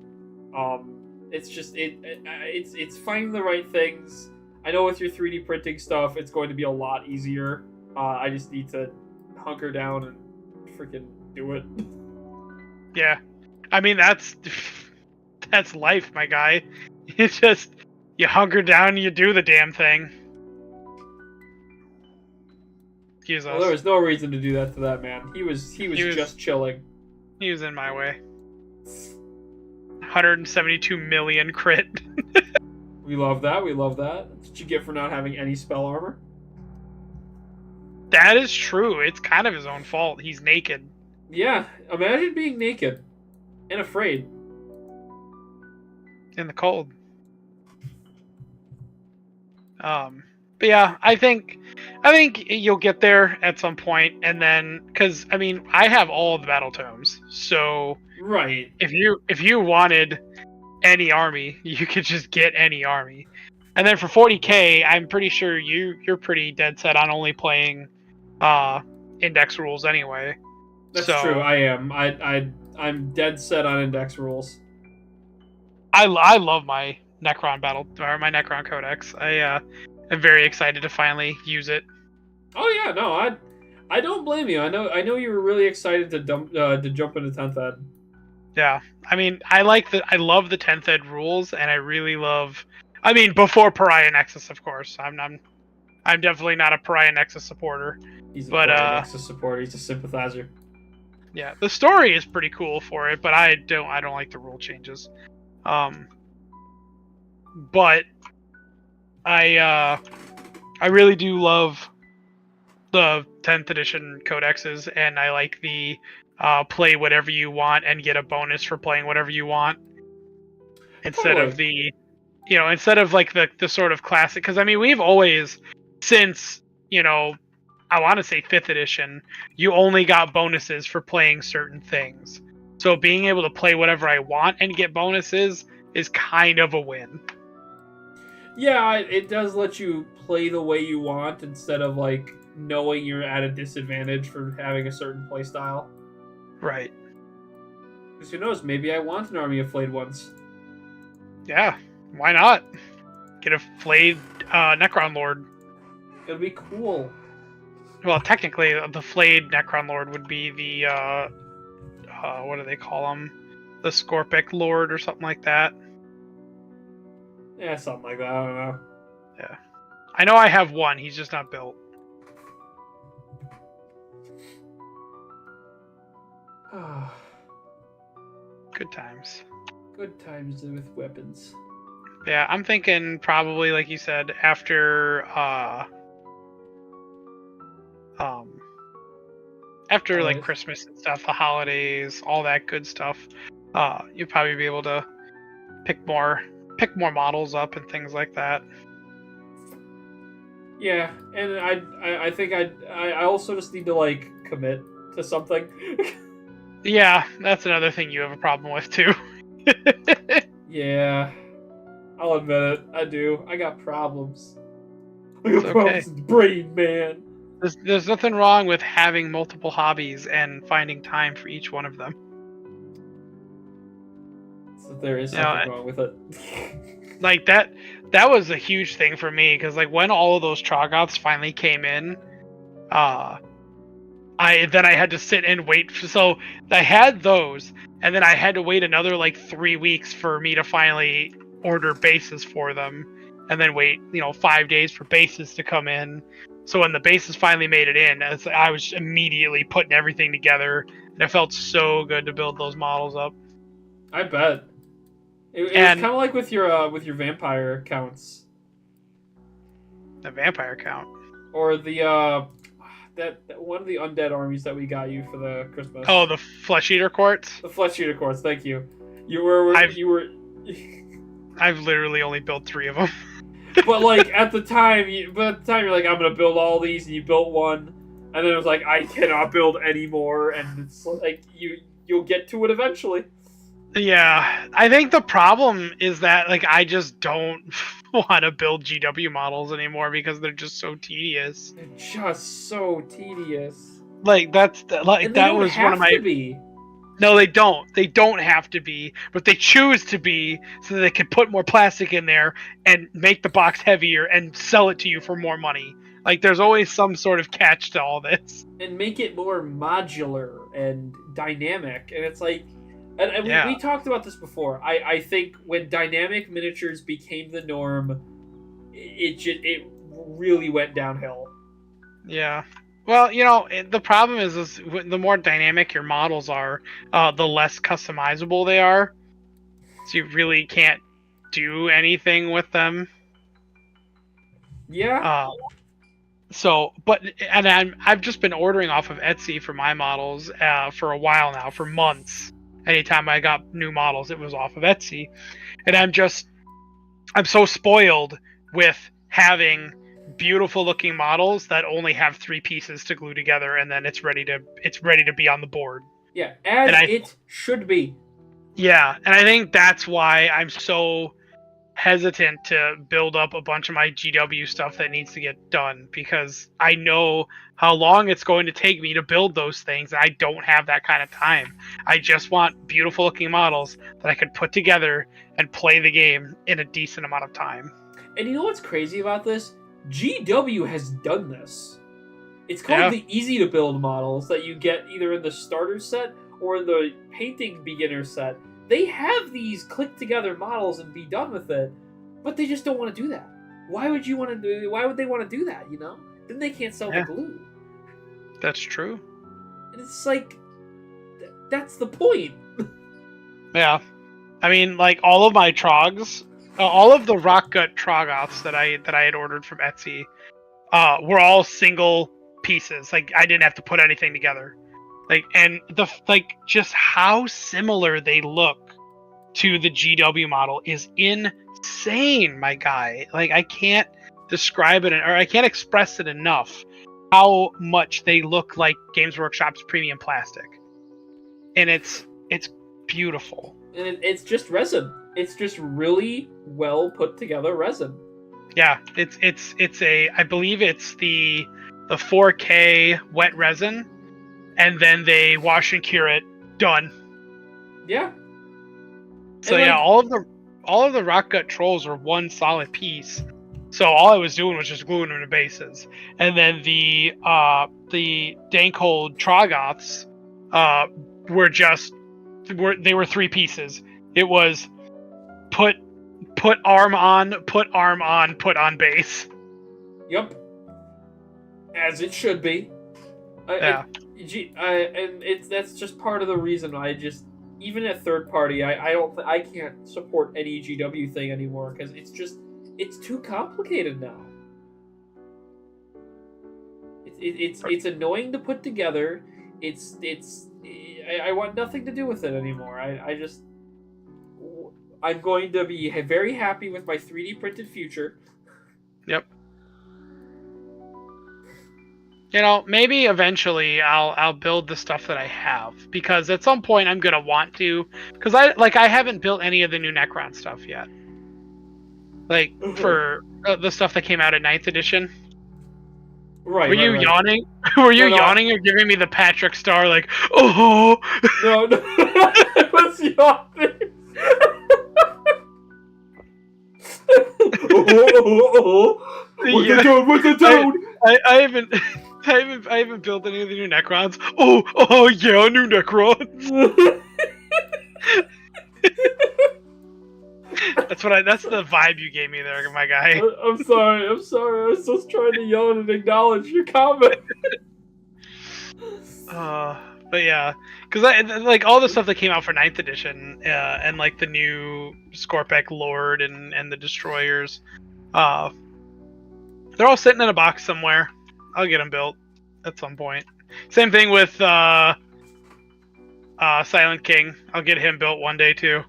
It's just it's finding the right things. I know with your 3D printing stuff, it's going to be a lot easier. I just need to hunker down and freaking do it. Yeah, I mean that's life, my guy. It's just you hunker down and you do the damn thing. Excuse us. Well, there was no reason to do that to that man. He was just chilling. He was in my way. 172 million crit. We love that. That's what you get for not having any spell armor. That is true. It's kind of his own fault. He's naked. Yeah, imagine being naked and afraid. In the cold. But yeah, I think you'll get there at some point, and then because I mean I have all of the battle tomes, so right. If you wanted any army, you could just get any army, and then for 40k, I'm pretty sure you're pretty dead set on only playing index rules anyway. That's true. I am. I'm dead set on index rules. I love my Necron my Necron Codex. I'm very excited to finally use it. Oh yeah, no, I don't blame you. I know you were really excited to jump into 10th Ed. Yeah, I mean, I love the 10th Ed rules, and I really love. I mean, before Pariah Nexus, of course. I'm I'm definitely not a Pariah Nexus supporter. He's a But, Pariah Nexus supporter. He's a sympathizer. Yeah, the story is pretty cool for it, but I don't like the rule changes. But I really do love the 10th edition codexes, and I like the play whatever you want and get a bonus for playing whatever you want, instead of the, instead of like the sort of classic. Because I mean, we've always, since I want to say 5th edition, you only got bonuses for playing certain things. So being able to play whatever I want and get bonuses is kind of a win. Yeah, it does let you play the way you want instead of like knowing you're at a disadvantage for having a certain playstyle. Right. Because who knows, maybe I want an army of flayed ones. Yeah, why not? Get a flayed Necron Lord. It'd be cool. Well, technically, the flayed Necron Lord would be the, what do they call him? The Scorpic Lord or something like that. Yeah, something like that, I don't know. Yeah. I know I have one, he's just not built. Good times. Good times with weapons. Yeah, I'm thinking probably, like you said, after like Christmas and stuff, the holidays, all that good stuff, you'll probably be able to pick more models up and things like that. Yeah, and I think I also just need to like commit to something. Yeah, that's another thing you have a problem with too. Yeah, I'll admit it. I do. I got problems. I got It's problems with the brain, man. There's nothing wrong with having multiple hobbies and finding time for each one of them. So there is something wrong with it. Like that was a huge thing for me, because like when all of those Troggoths finally came in, I had to sit and wait. So I had those, and then I had to wait another like 3 weeks for me to finally order bases for them, and then wait 5 days for bases to come in. So when the bases finally made it in, I was immediately putting everything together, and it felt so good to build those models up. I bet. It was kind of like with your vampire counts. The vampire count, or the that one of the undead armies that we got you for the Christmas. Oh, the Flesh Eater Courts. The Flesh Eater Courts. Thank you. You were. I've literally only built 3 of them. But like at the time, you're like, I'm gonna build all these, and you built one, and then it was like, I cannot build any more, and it's like you'll get to it eventually. Yeah, I think the problem is that like I just don't want to build GW models anymore because they're just so tedious. They're just so tedious. Like that was one of my. To be. No, they don't. They don't have to be, but they choose to be so that they can put more plastic in there and make the box heavier and sell it to you for more money. Like, there's always some sort of catch to all this. And make it more modular and dynamic. And it's like, and we talked about this before. I think when dynamic miniatures became the norm, it really went downhill. Yeah. Well, the problem is the more dynamic your models are, the less customizable they are. So you really can't do anything with them. Yeah. I've just been ordering off of Etsy for my models for a while now, for months. Anytime I got new models, it was off of Etsy. And I'm so spoiled with having beautiful looking models that only have 3 pieces to glue together, and then it's ready to be on the board. Yeah, it should be. Yeah, and I think that's why I'm so hesitant to build up a bunch of my GW stuff that needs to get done, because I know how long it's going to take me to build those things, and I don't have that kind of time. I just want beautiful looking models that I could put together and play the game in a decent amount of time. And you know what's crazy about this? GW has done this. It's called the easy to build models that you get either in the starter set or in the painting beginner set. They have these click together models and be done with it, but they just don't want to do that. why would you want to do? Why would they want to do that? You know, then they can't sell the glue. That's true. And it's like, that's the point. Yeah, I mean, like all of my trogs, all of the rock gut trogoths that I had ordered from Etsy, were all single pieces. Like I didn't have to put anything together. Like and just how similar they look to the GW model is insane, my guy. Like I can't describe it, or I can't express it enough. How much they look like Games Workshop's premium plastic, and it's beautiful. And it's just resin. It's just really well put together resin. Yeah, it's a, I believe it's the 4K wet resin, and then they wash and cure it. Done. Yeah. So yeah, all of the rock gut trolls were one solid piece. So all I was doing was just gluing them to bases, and then the Dankhold Trogoths were 3 pieces. It was put arm on, put on base. Yep. As it should be. Yeah. And that's just part of the reason I just, even at third party, I can't support any GW thing anymore because it's too complicated now. It's annoying to put together. I want nothing to do with it anymore. I'm going to be very happy with my 3D printed future. Yep. You know, maybe eventually I'll build the stuff that I have, because at some point I'm gonna want to, because I haven't built any of the new Necron stuff yet. Like for the stuff that came out at 9th edition. Right. Were you yawning? Were you yawning or giving me the Patrick Star like, oh? No, I was yawning. What's the tone? I haven't built any of the new Necrons. Oh yeah, new Necrons. That's the vibe you gave me there, my guy. I'm sorry. I was just trying to yawn and acknowledge your comment. But yeah, because like all the stuff that came out for 9th edition, and like the new Scorpek Lord and the Destroyers, they're all sitting in a box somewhere. I'll get them built at some point. Same thing with Silent King. I'll get him built one day too.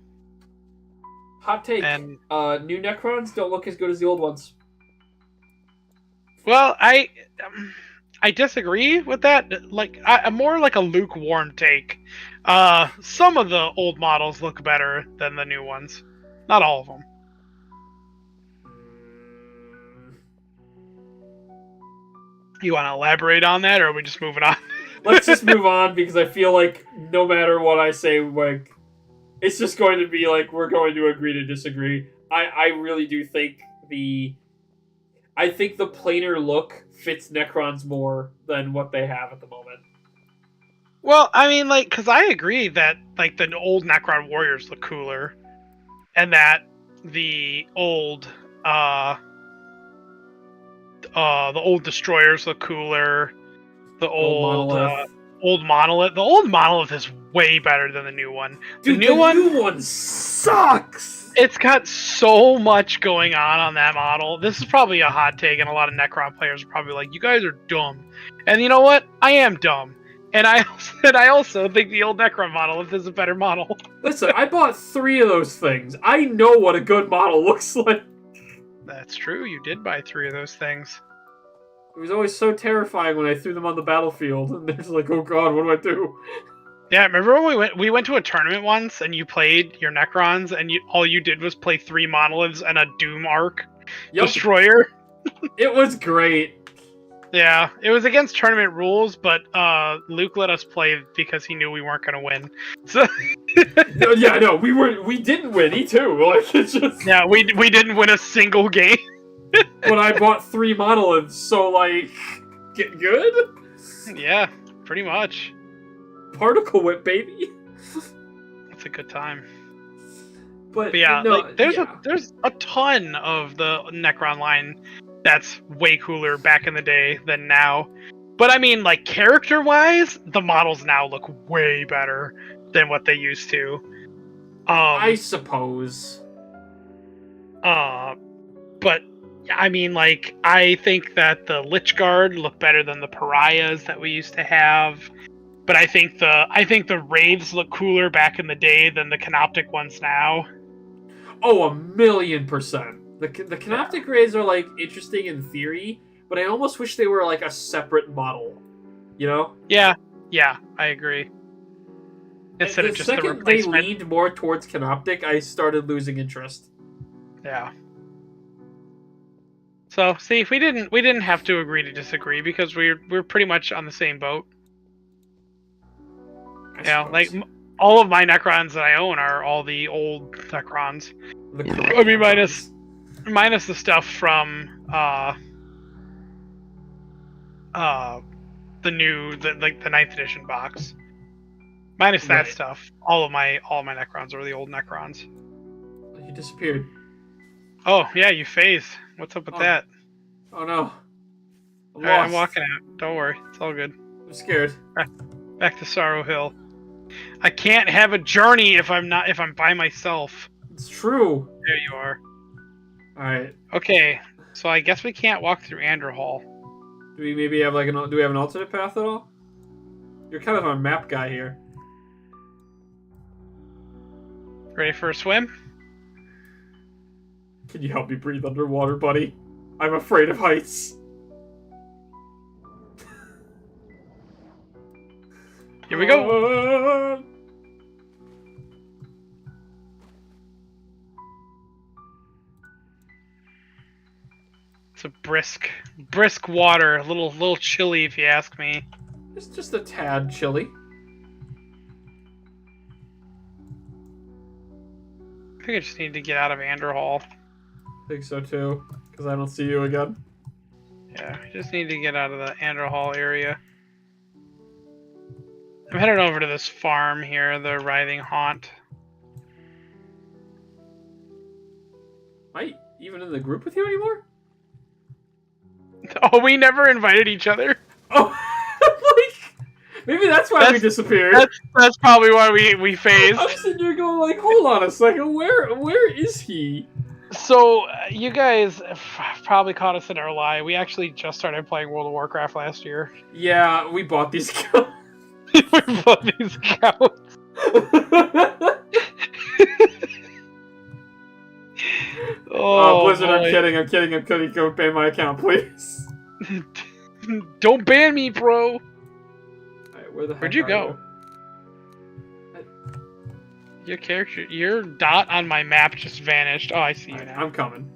Hot take. And new Necrons don't look as good as the old ones. Well, I disagree with that. Like, I'm more like a lukewarm take. Some of the old models look better than the new ones. Not all of them. You want to elaborate on that, or are we just moving on? Let's just move on, because I feel like no matter what I say, like, it's just going to be like we're going to agree to disagree. I really do think the plainer look fits Necrons more than what they have at the moment. Well, I mean, like, because I agree that like the old Necron warriors look cooler, and that the old destroyers look cooler. The old monolith. The old monolith is way better than the new one. Dude, the new one sucks. It's got so much going on that model. This is probably a hot take, and a lot of Necron players are probably like, "You guys are dumb." And you know what? I am dumb. And I also think the old Necron monolith is a better model. Listen, I bought 3 of those things. I know what a good model looks like. That's true. You did buy 3 of those things. It was always so terrifying when I threw them on the battlefield, and it's like, oh god, what do I do? Yeah, remember when we went to a tournament once, and you played your Necrons, and all you did was play 3 monoliths and a Doom Arc Destroyer? It was great. Yeah, it was against tournament rules, but Luke let us play because he knew we weren't going to win. So no, we didn't win. He too. Like, it's just... Yeah, we didn't win a single game. But I bought 3 monoliths, so like, get good? Yeah, pretty much. Particle whip, baby. That's a good time. But yeah, no, like there's yeah. there's a ton of the Necron line that's way cooler back in the day than now. But I mean, like character-wise, the models now look way better than what they used to. I suppose. But I mean, like I think that the Lich Guard look better than the Pariahs that we used to have. But I think the Wraiths look cooler back in the day than the Canoptic ones now. Oh, 1,000,000%. The Canoptic Rays are like interesting in theory, but I almost wish they were like a separate model. You know? Yeah, I agree. Instead of just the second replacement. they leaned more towards Canoptic, I started losing interest. Yeah. So see, we didn't have to agree to disagree because we're pretty much on the same boat. Yeah, like all of my Necrons that I own are all the old Necrons. I mean, minus the stuff from the 9th edition box. Minus that stuff, all my Necrons are the old Necrons. You disappeared. Oh yeah, you phased. What's up with that? Oh no. Alright, I'm walking out. Don't worry, it's all good. I'm scared. Back to Sorrow Hill. I can't have a journey if I'm by myself. It's true. There you are. Alright. Okay, so I guess we can't walk through Anderhall. Do we maybe have do we have an alternate path at all? You're kind of a map guy here. Ready for a swim? Can you help me breathe underwater, buddy? I'm afraid of heights. Here we go. It's a brisk water. A little chilly, if you ask me. It's just a tad chilly. I think I just need to get out of Anderhall. I think so too, because I don't see you again. Yeah, I just need to get out of the Anderhall area. I'm heading over to this farm here, the Writhing Haunt. Am I even in the group with you anymore? Oh, we never invited each other? Oh, like, maybe that's why we disappeared. That's probably why we phased. I'm sitting here going like, hold on a second, where is he? So, you guys probably caught us in our lie. We actually just started playing World of Warcraft last year. Yeah, we bought these guns. We bought these cows. Blizzard, boy. I'm kidding. Go ban my account, please. Don't ban me, bro. Right, where'd you go? Your character, your dot on my map just vanished. Oh, I see you now. I'm coming.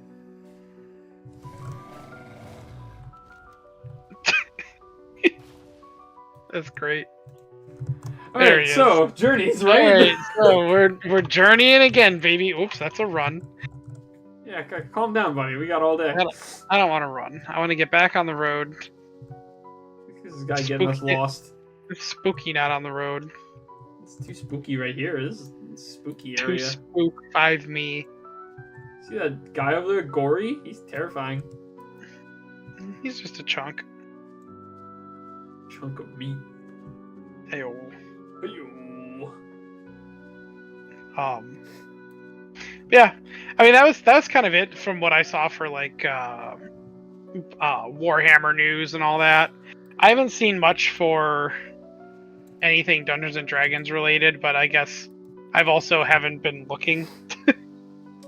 That's great. Alright, so journeys, right? Alright, so we're journeying again, baby. Oops, that's a run. Yeah, calm down, buddy. We got all day. I don't want to run. I want to get back on the road. This guy getting us lost. It's spooky not on the road. It's too spooky right here. This is a spooky area. Too spook 5 me. See that guy over there, Gory? He's terrifying. He's just a chunk. Chunk of meat. Heyo. Yeah, I mean that was kind of it from what I saw for like Warhammer news and all that. I haven't seen much for anything Dungeons and Dragons related, but I guess I've also haven't been looking.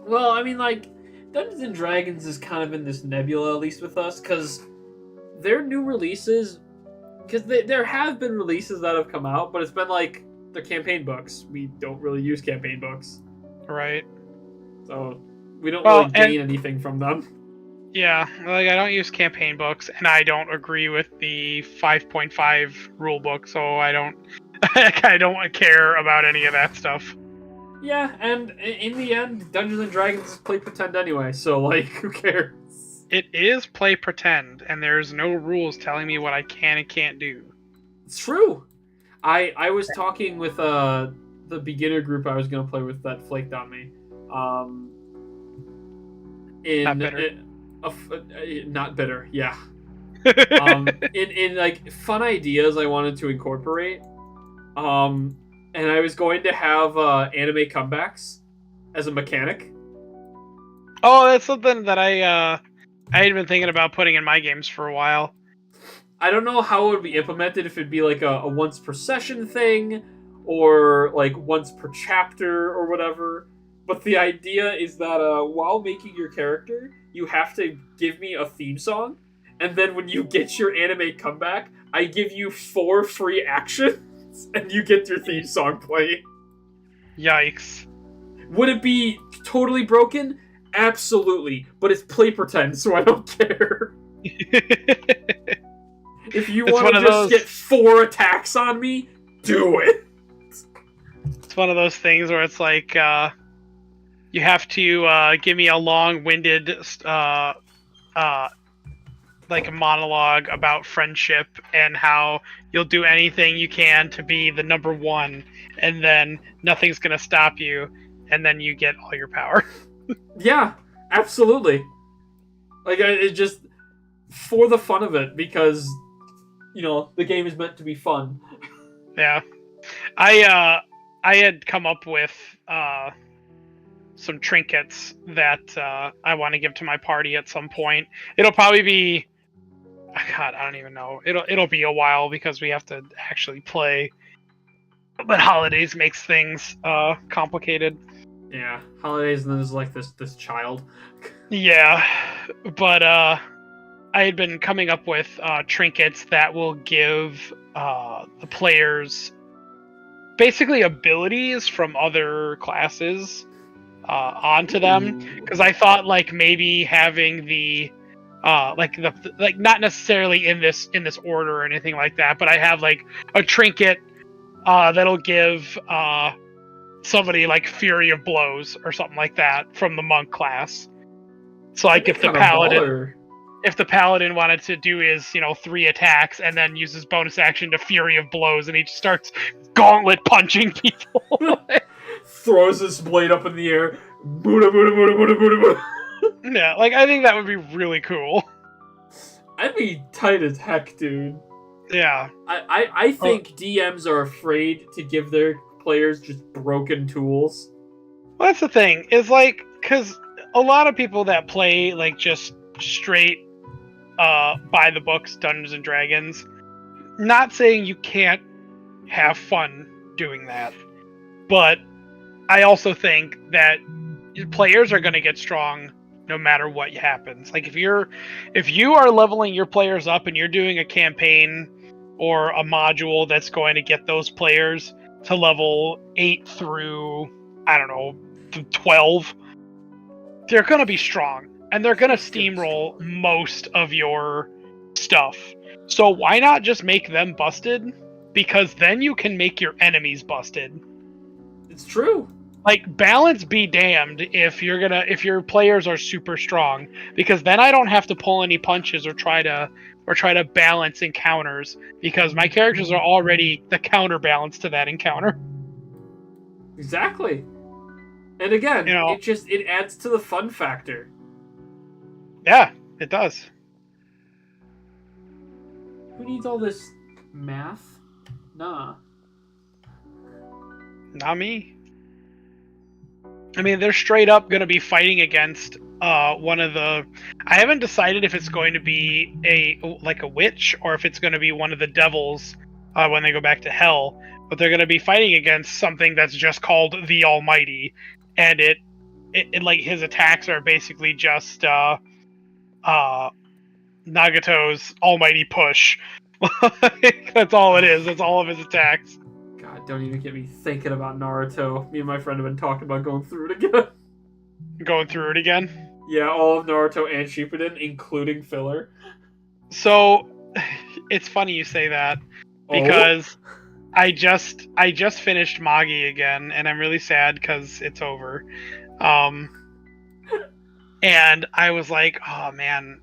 Well, I mean, like Dungeons and Dragons is kind of in this nebula, at least with us, because their new releases, because there have been releases that have come out, but it's been like the campaign books. We don't really use campaign books, right? So we don't really gain anything from them. Yeah, like I don't use campaign books, and I don't agree with the 5.5 rule book, so I don't care about any of that stuff. Yeah, and in the end, Dungeons and Dragons is play pretend anyway, so like, who cares? It is play pretend, and there's no rules telling me what I can and can't do. It's true. I was talking with the beginner group I was gonna play with that flaked on me. Not bitter. Not bitter, yeah. In like fun ideas I wanted to incorporate. And I was going to have anime comebacks as a mechanic. Oh, that's something that I had been thinking about putting in my games for a while. I don't know how it would be implemented, if it'd be like a once per session thing, or like once per chapter or whatever. But the idea is that while making your character, you have to give me a theme song, and then when you get your anime comeback, I give you 4 free actions, and you get your theme song playing. Yikes. Would it be totally broken? Absolutely. But it's play pretend, so I don't care. If you want to just get 4 attacks on me, do it. It's one of those things where it's like, you have to give me a long-winded like a monologue about friendship and how you'll do anything you can to be the number one, and then nothing's gonna stop you, and then you get all your power. Yeah, absolutely. Like, it just for the fun of it, because the game is meant to be fun. Yeah, I had come up with some trinkets that I want to give to my party at some point. It'll probably be, God, I don't even know. It'll be a while because we have to actually play. But holidays makes things complicated. Yeah, holidays, and then there's like this child. Yeah, but I had been coming up with trinkets that will give the players basically abilities from other classes onto them, because I thought like maybe having the not necessarily in this order or anything like that, but I have like a trinket that'll give somebody like Fury of Blows or something like that from the monk class. So like if the paladin wanted to do his 3 attacks and then uses bonus action to Fury of Blows, and he just starts gauntlet punching people. Throws his blade up in the air. Buddha, Buddha, Buddha, Buddha, Buddha, Buddha. Yeah, like I think that would be really cool. I'd be tight as heck, dude. Yeah. I think DMs are afraid to give their players just broken tools. Well, that's the thing, is like, because a lot of people that play like just straight by the books Dungeons and Dragons, not saying you can't have fun doing that, but I also think that players are going to get strong no matter what happens. Like if you are leveling your players up and you're doing a campaign or a module that's going to get those players to level 8 through, I don't know, 12, they're going to be strong and they're going to steamroll most of your stuff. So why not just make them busted? Because then you can make your enemies busted. It's true. Like, balance be damned if your players are super strong, because then I don't have to pull any punches or try to balance encounters, because my characters are already the counterbalance to that encounter. Exactly. And again, it adds to the fun factor. Yeah, it does. Who needs all this math? Nah. Not me. I mean, they're straight up going to be fighting against one of the... I haven't decided if it's going to be a witch or if it's going to be one of the devils when they go back to hell. But they're going to be fighting against something that's just called the Almighty. And it like, his attacks are basically just Nagato's Almighty Push. That's all it is. That's all of his attacks. God, don't even get me thinking about Naruto. Me and my friend have been talking about going through it again. Going through it again? Yeah, all of Naruto and Shippuden, including filler. So, it's funny you say that, because I just finished Magi again, and I'm really sad because it's over. And I was like, oh man,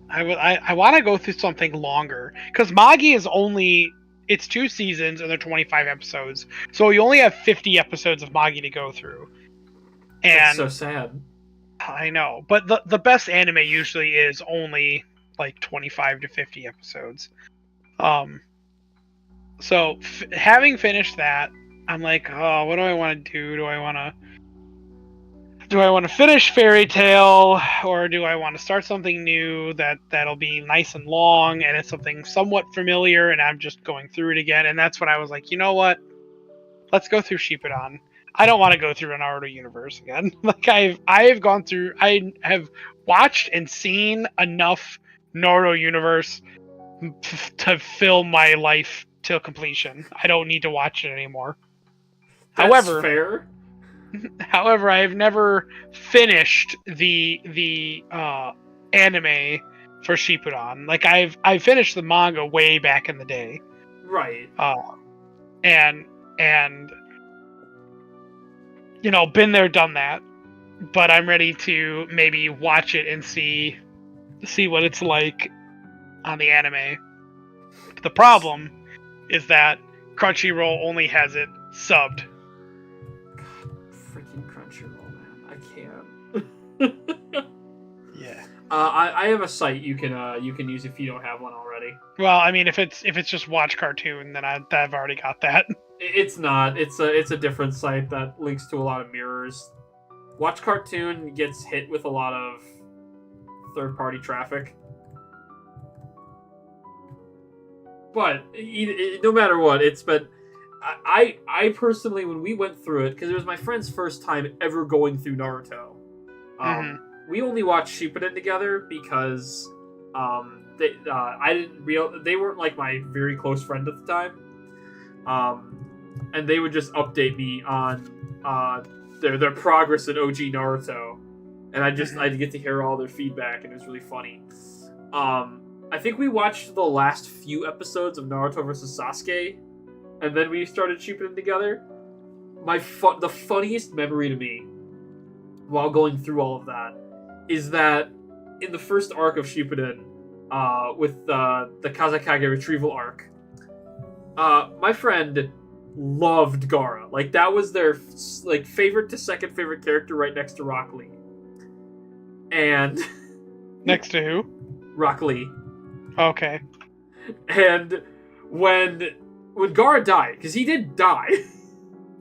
I want to go through something longer, because Magi is only... It's 2 seasons and they're 25 episodes. So you only have 50 episodes of Magi to go through. That's And so sad. I know, but the best anime usually is only like 25 to 50 episodes. So having finished that, I'm like, oh, what do I want to do? Do I want to finish Fairy Tale, or do I want to start something new that'll be nice and long and it's something somewhat familiar and I'm just going through it again? And that's when I was like, you know what? Let's go through Shippuden. I don't want to go through an Naruto universe again. Like I have watched and seen enough Naruto universe to fill my life till completion. I don't need to watch it anymore. That's fair. However, I have never finished the anime for Shippuden. Like I finished the manga way back in the day. Right. And you know, been there, done that. But I'm ready to maybe watch it and see what it's like on the anime. The problem is that Crunchyroll only has it subbed. Freaking Crunchyroll, man. I can't. Yeah. I have a site you can use if you don't have one already. Well, I mean, if it's just Watch Cartoon, then I've already got that. It's not. It's a different site that links to a lot of mirrors. Watch Cartoon gets hit with a lot of third-party traffic. But no matter what, it's been... I personally, when we went through it, because it was my friend's first time ever going through Naruto, we only watched Shippuden together because they weren't like my very close friend at the time, and they would just update me on their progress in OG Naruto, and I'd get to hear all their feedback, and it was really funny. I think we watched the last few episodes of Naruto vs. Sasuke, and then we started Shippuden together. The funniest memory to me, while going through all of that, is that in the first arc of Shippuden, with the Kazekage retrieval arc, my friend loved Gaara. Like, that was their favorite to second favorite character, right next to Rock Lee. And next to who? Rock Lee. Okay. And when Gaara died, because he did die.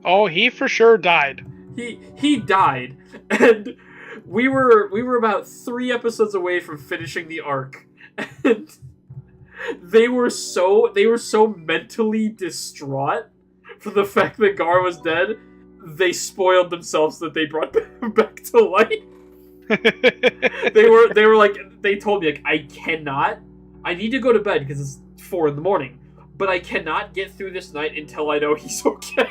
Oh, he for sure died. He died, and we were about 3 episodes away from finishing the arc, and they were so mentally distraught for the fact that Gaara was dead. They spoiled themselves that they brought him back to life. they were like, they told me, like, I need to go to bed because it's 4 a.m, but I cannot get through this night until I know he's okay.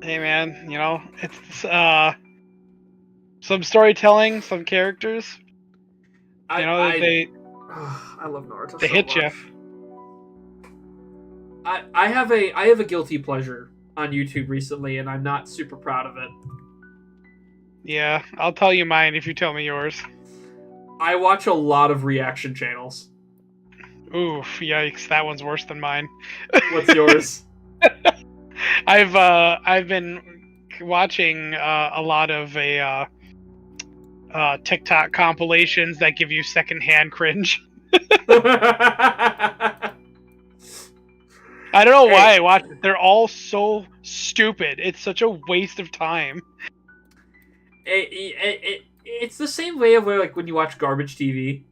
Hey man, you know, it's some storytelling, some characters. I love Naruto. They so hit much. you. I have a guilty pleasure on YouTube recently, and I'm not super proud of it. Yeah, I'll tell you mine if you tell me yours. I watch a lot of reaction channels. Oof, yikes, that one's worse than mine. What's yours? I've been watching a lot of TikTok compilations that give you secondhand cringe. I don't know why I watch it. They're all so stupid. It's such a waste of time. It's the same way of like when you watch garbage TV.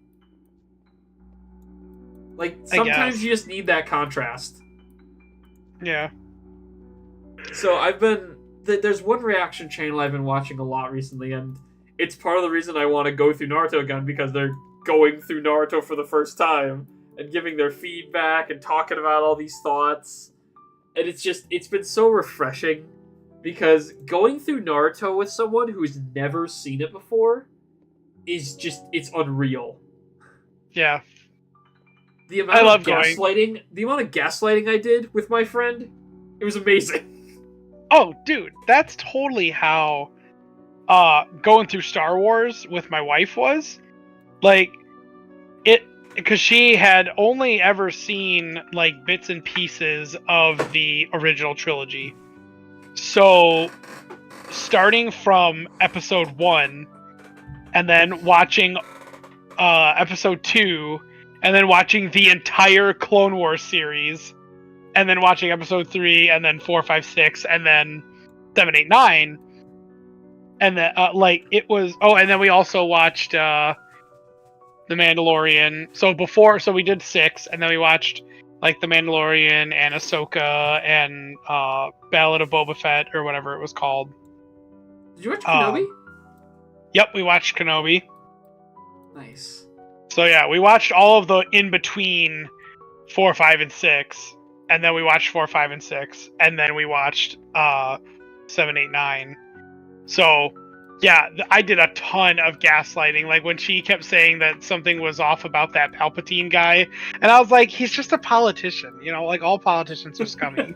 Like, sometimes you just need that contrast. Yeah. So there's one reaction channel I've been watching a lot recently, and it's part of the reason I want to go through Naruto again, because they're going through Naruto for the first time and giving their feedback and talking about all these thoughts. And it's been so refreshing, because going through Naruto with someone who's never seen it before is it's unreal. Yeah. The amount of gaslighting I did with my friend, it was amazing. Oh, dude, that's totally how going through Star Wars with my wife was. Like, because she had only ever seen like bits and pieces of the original trilogy. So, starting from episode 1, and then watching episode 2, and then watching the entire Clone Wars series, and then watching episode 3, and then 4, 5, 6, and then 7, 8, 9, and then like it was. Oh, and then we also watched The Mandalorian. So we did 6, and then we watched like The Mandalorian and Ahsoka and Ballad of Boba Fett or whatever it was called. Did you watch Kenobi? Yep, we watched Kenobi. Nice. So yeah, we watched all of the in between 4, 5, and 6, and then we watched 4, 5, and 6, and then we watched 7, 8, 9. So yeah, I did a ton of gaslighting. Like when she kept saying that something was off about that Palpatine guy, and I was like, he's just a politician, you know, like all politicians are scummy.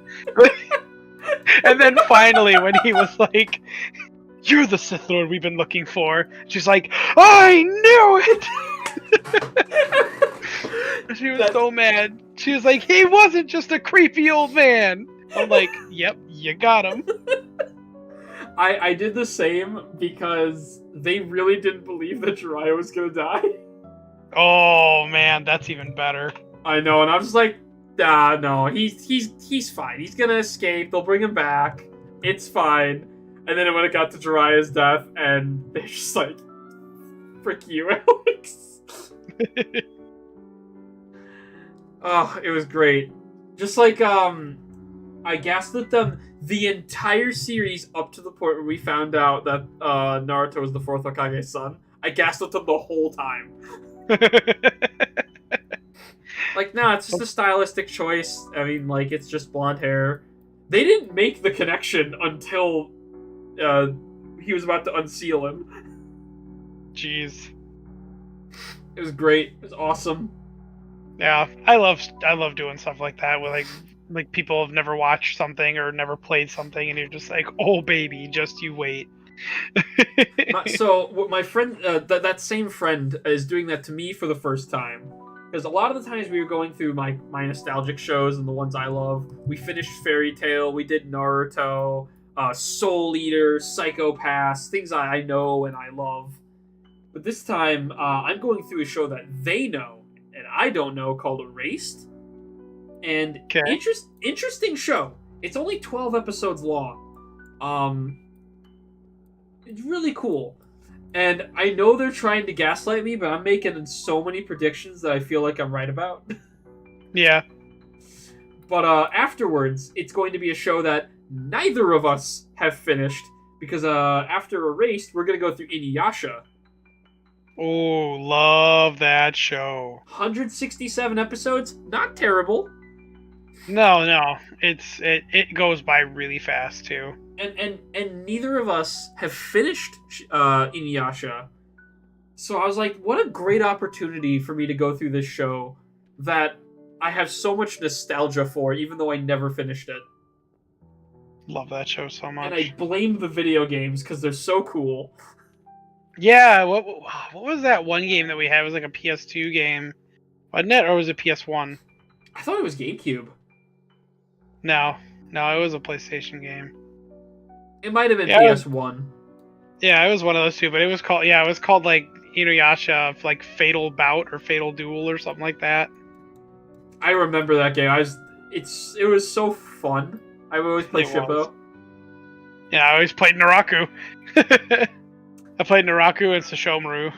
And then finally, when he was like, "You're the Sith Lord we've been looking for," she's like, "I knew it." She was so mad. She was like, "He wasn't just a creepy old man." I'm like, "Yep, you got him." I did the same because they really didn't believe that Jiraiya was gonna die. Oh man, that's even better. I know, and I was like, no, he's fine. He's gonna escape. They'll bring him back. It's fine. And then when it got to Jiraiya's death, and they're just like, "Frick you, Alex." Oh, it was great. Just like I gaslit them the entire series up to the point where we found out that Naruto was the 4th Hokage's son. I gaslit them the whole time. Like, nah, it's just a stylistic choice. I mean, like, it's just blonde hair. They didn't make the connection until he was about to unseal him. Jeez. It was great. It was awesome. Yeah, I love doing stuff like that with like people have never watched something or never played something, and you're just like, "Oh baby, just you wait." So my friend, that same friend, is doing that to me for the first time. Because a lot of the times we were going through my nostalgic shows and the ones I love. We finished Fairy Tail, we did Naruto, Soul Eater, Psycho Pass, things I know and I love. But this time, I'm going through a show that they know and I don't know called Erased. And interesting show. It's only 12 episodes long. It's really cool. And I know they're trying to gaslight me, but I'm making so many predictions that I feel like I'm right about. Yeah. But afterwards, it's going to be a show that neither of us have finished, because after Erased, we're going to go through Inuyasha. Oh, love that show. 167 episodes, not terrible. No, it goes by really fast too. And neither of us have finished Inuyasha. So I was like, what a great opportunity for me to go through this show that I have so much nostalgia for, even though I never finished it. Love that show so much. And I blame the video games because they're so cool. Yeah, what was that one game that we had? It was like a PS2 game, wasn't it? Or was it PS1? I thought it was GameCube. No, it was a PlayStation game. It might have been PS1. Yeah, it was one of those two, but it was called like Inuyasha, like Fatal Bout or Fatal Duel or something like that. I remember that game. It was so fun. I would always play Shippo. Yeah, I always played Naraku. I played Naraku and Sesshomaru.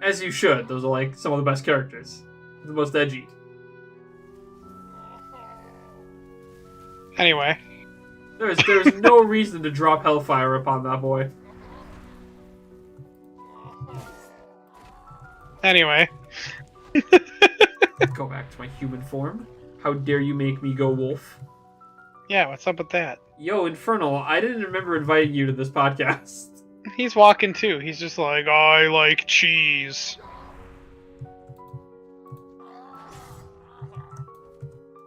As you should. Those are like some of the best characters. The most edgy. Anyway. There's no reason to drop Hellfire upon that boy. Anyway. Go back to my human form. How dare you make me go wolf? Yeah, what's up with that? Yo, Infernal, I didn't remember inviting you to this podcast. He's walking too. He's just like, I like cheese.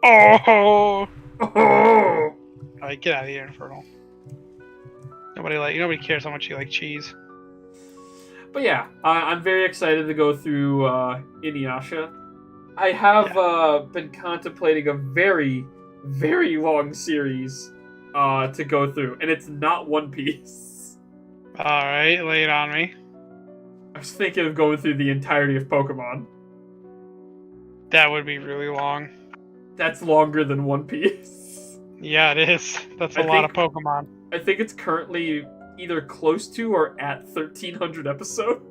Oh! Oh! Alright, get out of here, Infernal. Nobody cares how much you like cheese. But yeah, I'm very excited to go through Inuyasha. I have been contemplating a very, very long series to go through, and it's not One Piece. All right, lay it on me. I was thinking of going through the entirety of Pokemon. That would be really long. That's longer than One Piece. Yeah, it is. That's a lot of Pokemon. I think it's currently either close to or at 1,300 episodes.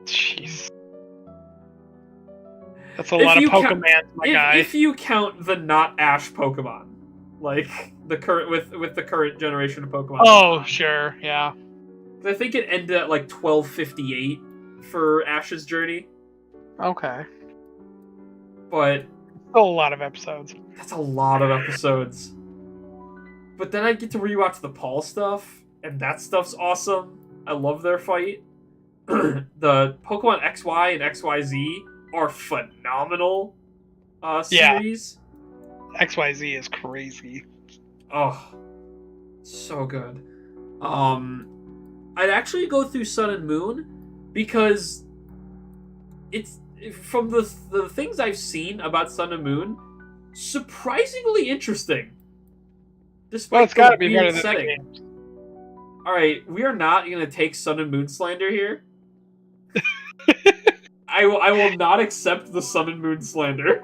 Jeez. That's a lot of Pokemon, my guy. If you count the not Ash Pokemon, like the current with the current generation of Pokemon. Oh, sure, yeah. I think it ended at like 1258 for Ash's journey. Okay. But still a lot of episodes. That's a lot of episodes. But then I get to rewatch the Paul stuff, and that stuff's awesome. I love their fight. The Pokemon XY and XYZ are phenomenal series. Yeah. XYZ is crazy. Oh, so good. I'd actually go through Sun and Moon because it's from the things I've seen about Sun and Moon, surprisingly interesting. Despite it's got to be better than the games. All right, we are not going to take Sun and Moon slander here. I will not accept the Sun and Moon slander.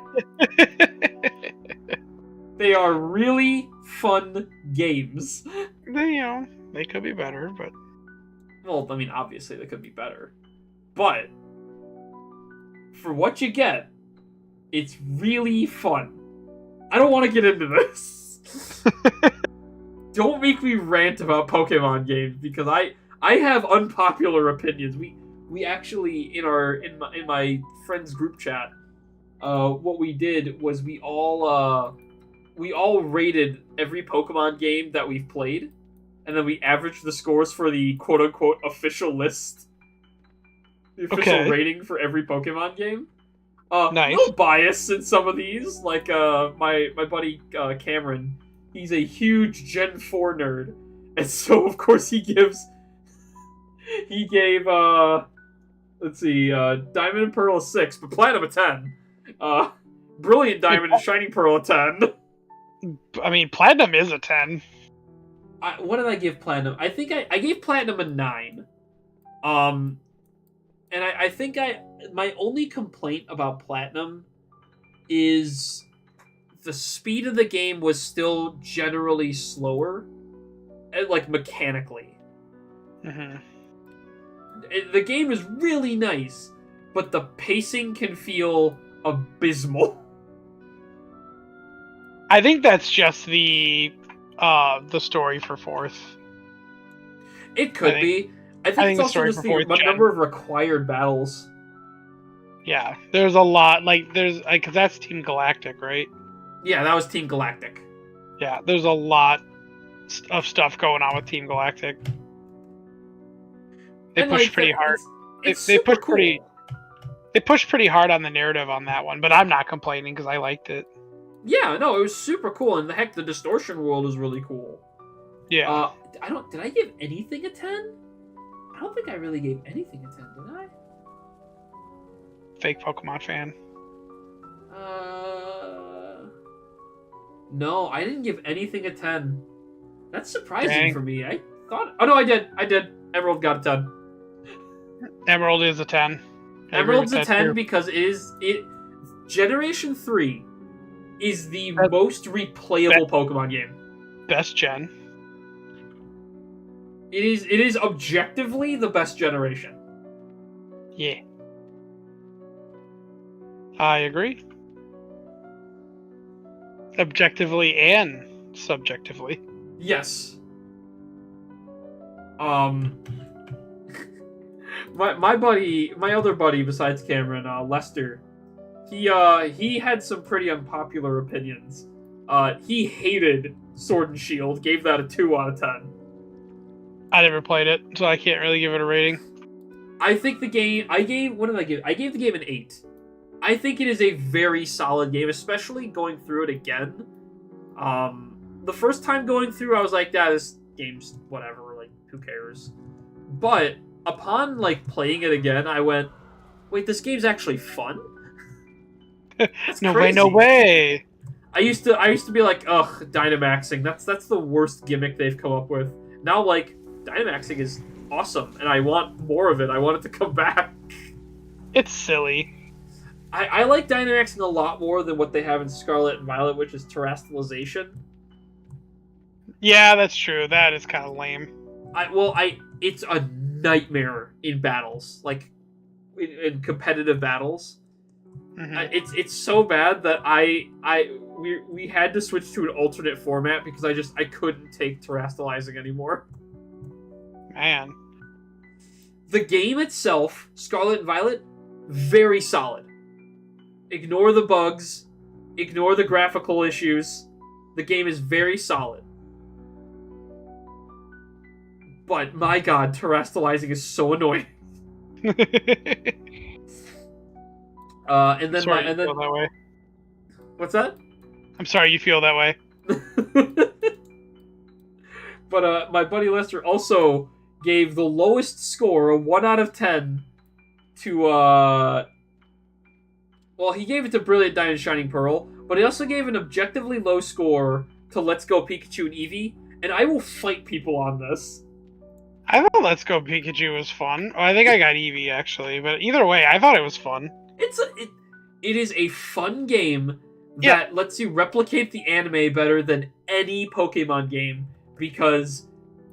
They are really fun games. They could be better, but... Well, I mean, obviously they could be better. But, for what you get, it's really fun. I don't want to get into this. Don't make me rant about Pokemon games, because I have unpopular opinions. We actually, in my friends group chat, what we did was we all rated every Pokemon game that we've played, and then we averaged the scores for the quote-unquote official list. The official rating for every Pokemon game. Nice. No bias in some of these. Like, my buddy Cameron, he's a huge Gen 4 nerd. And so, of course, he gave, let's see, Diamond and Pearl a 6, but Platinum a 10. Brilliant Diamond and Shining Pearl a 10. I mean, Platinum is a 10. What did I give Platinum? I think I gave Platinum a 9. And I think my only complaint about Platinum is the speed of the game was still generally slower, like mechanically. Mm-hmm. The game is really nice, but the pacing can feel abysmal. I think that's just the story for 4th. It could be. I think it's also just the number of required battles. Yeah, there's a lot. Because that's Team Galactic, right? Yeah, that was Team Galactic. Yeah, there's a lot of stuff going on with Team Galactic. They push pretty hard. They push pretty hard on the narrative on that one, but I'm not complaining because I liked it. Yeah, no, it was super cool, and heck, the distortion world is really cool. Yeah. Did I give anything a 10? I don't think I really gave anything a 10, did I? Fake Pokemon fan. No, I didn't give anything a 10. That's surprising for me. I thought... Oh, no, I did. Emerald got a 10. Emerald is a 10. Emerald's a 10 because Generation 3 is the most replayable Pokemon game. Best gen. It is objectively the best generation. Yeah. I agree. Objectively and subjectively. Yes. My other buddy besides Cameron, Lester, he had some pretty unpopular opinions. He hated Sword and Shield, gave that a 2 out of 10. I never played it, so I can't really give it a rating. I think the game... What did I give? I gave the game an 8. I think it is a very solid game, especially going through it again. The first time going through, I was like, yeah, this game's whatever, like, who cares? But upon, like, playing it again, I went, wait, this game's actually fun? That's No crazy. way, no way. I used to be like, ugh, Dynamaxing. That's the worst gimmick they've come up with. Now, like, Dynamaxing is awesome, and I want more of it. I want it to come back. It's silly. I like Dynamaxing a lot more than what they have in Scarlet and Violet, which is Terastallization. Yeah, that's true. That is kind of lame. It's a nightmare in battles, like in competitive battles. Mm-hmm. It's so bad that we had to switch to an alternate format because I couldn't take Terastallizing anymore. Man. The game itself, Scarlet and Violet, very solid. Ignore the bugs, ignore the graphical issues. The game is very solid. But my god, Terastallizing is so annoying. And then Sorry you feel that way. What's that? I'm sorry you feel that way. But my buddy Lester also gave the lowest score, a 1 out of 10, to he gave it to Brilliant Diamond Shining Pearl, but he also gave an objectively low score to Let's Go Pikachu and Eevee, and I will fight people on this. I thought Let's Go Pikachu was fun. Oh, I think I got Eevee actually, but either way, I thought it was fun. It is a fun game that lets you replicate the anime better than any Pokemon game, because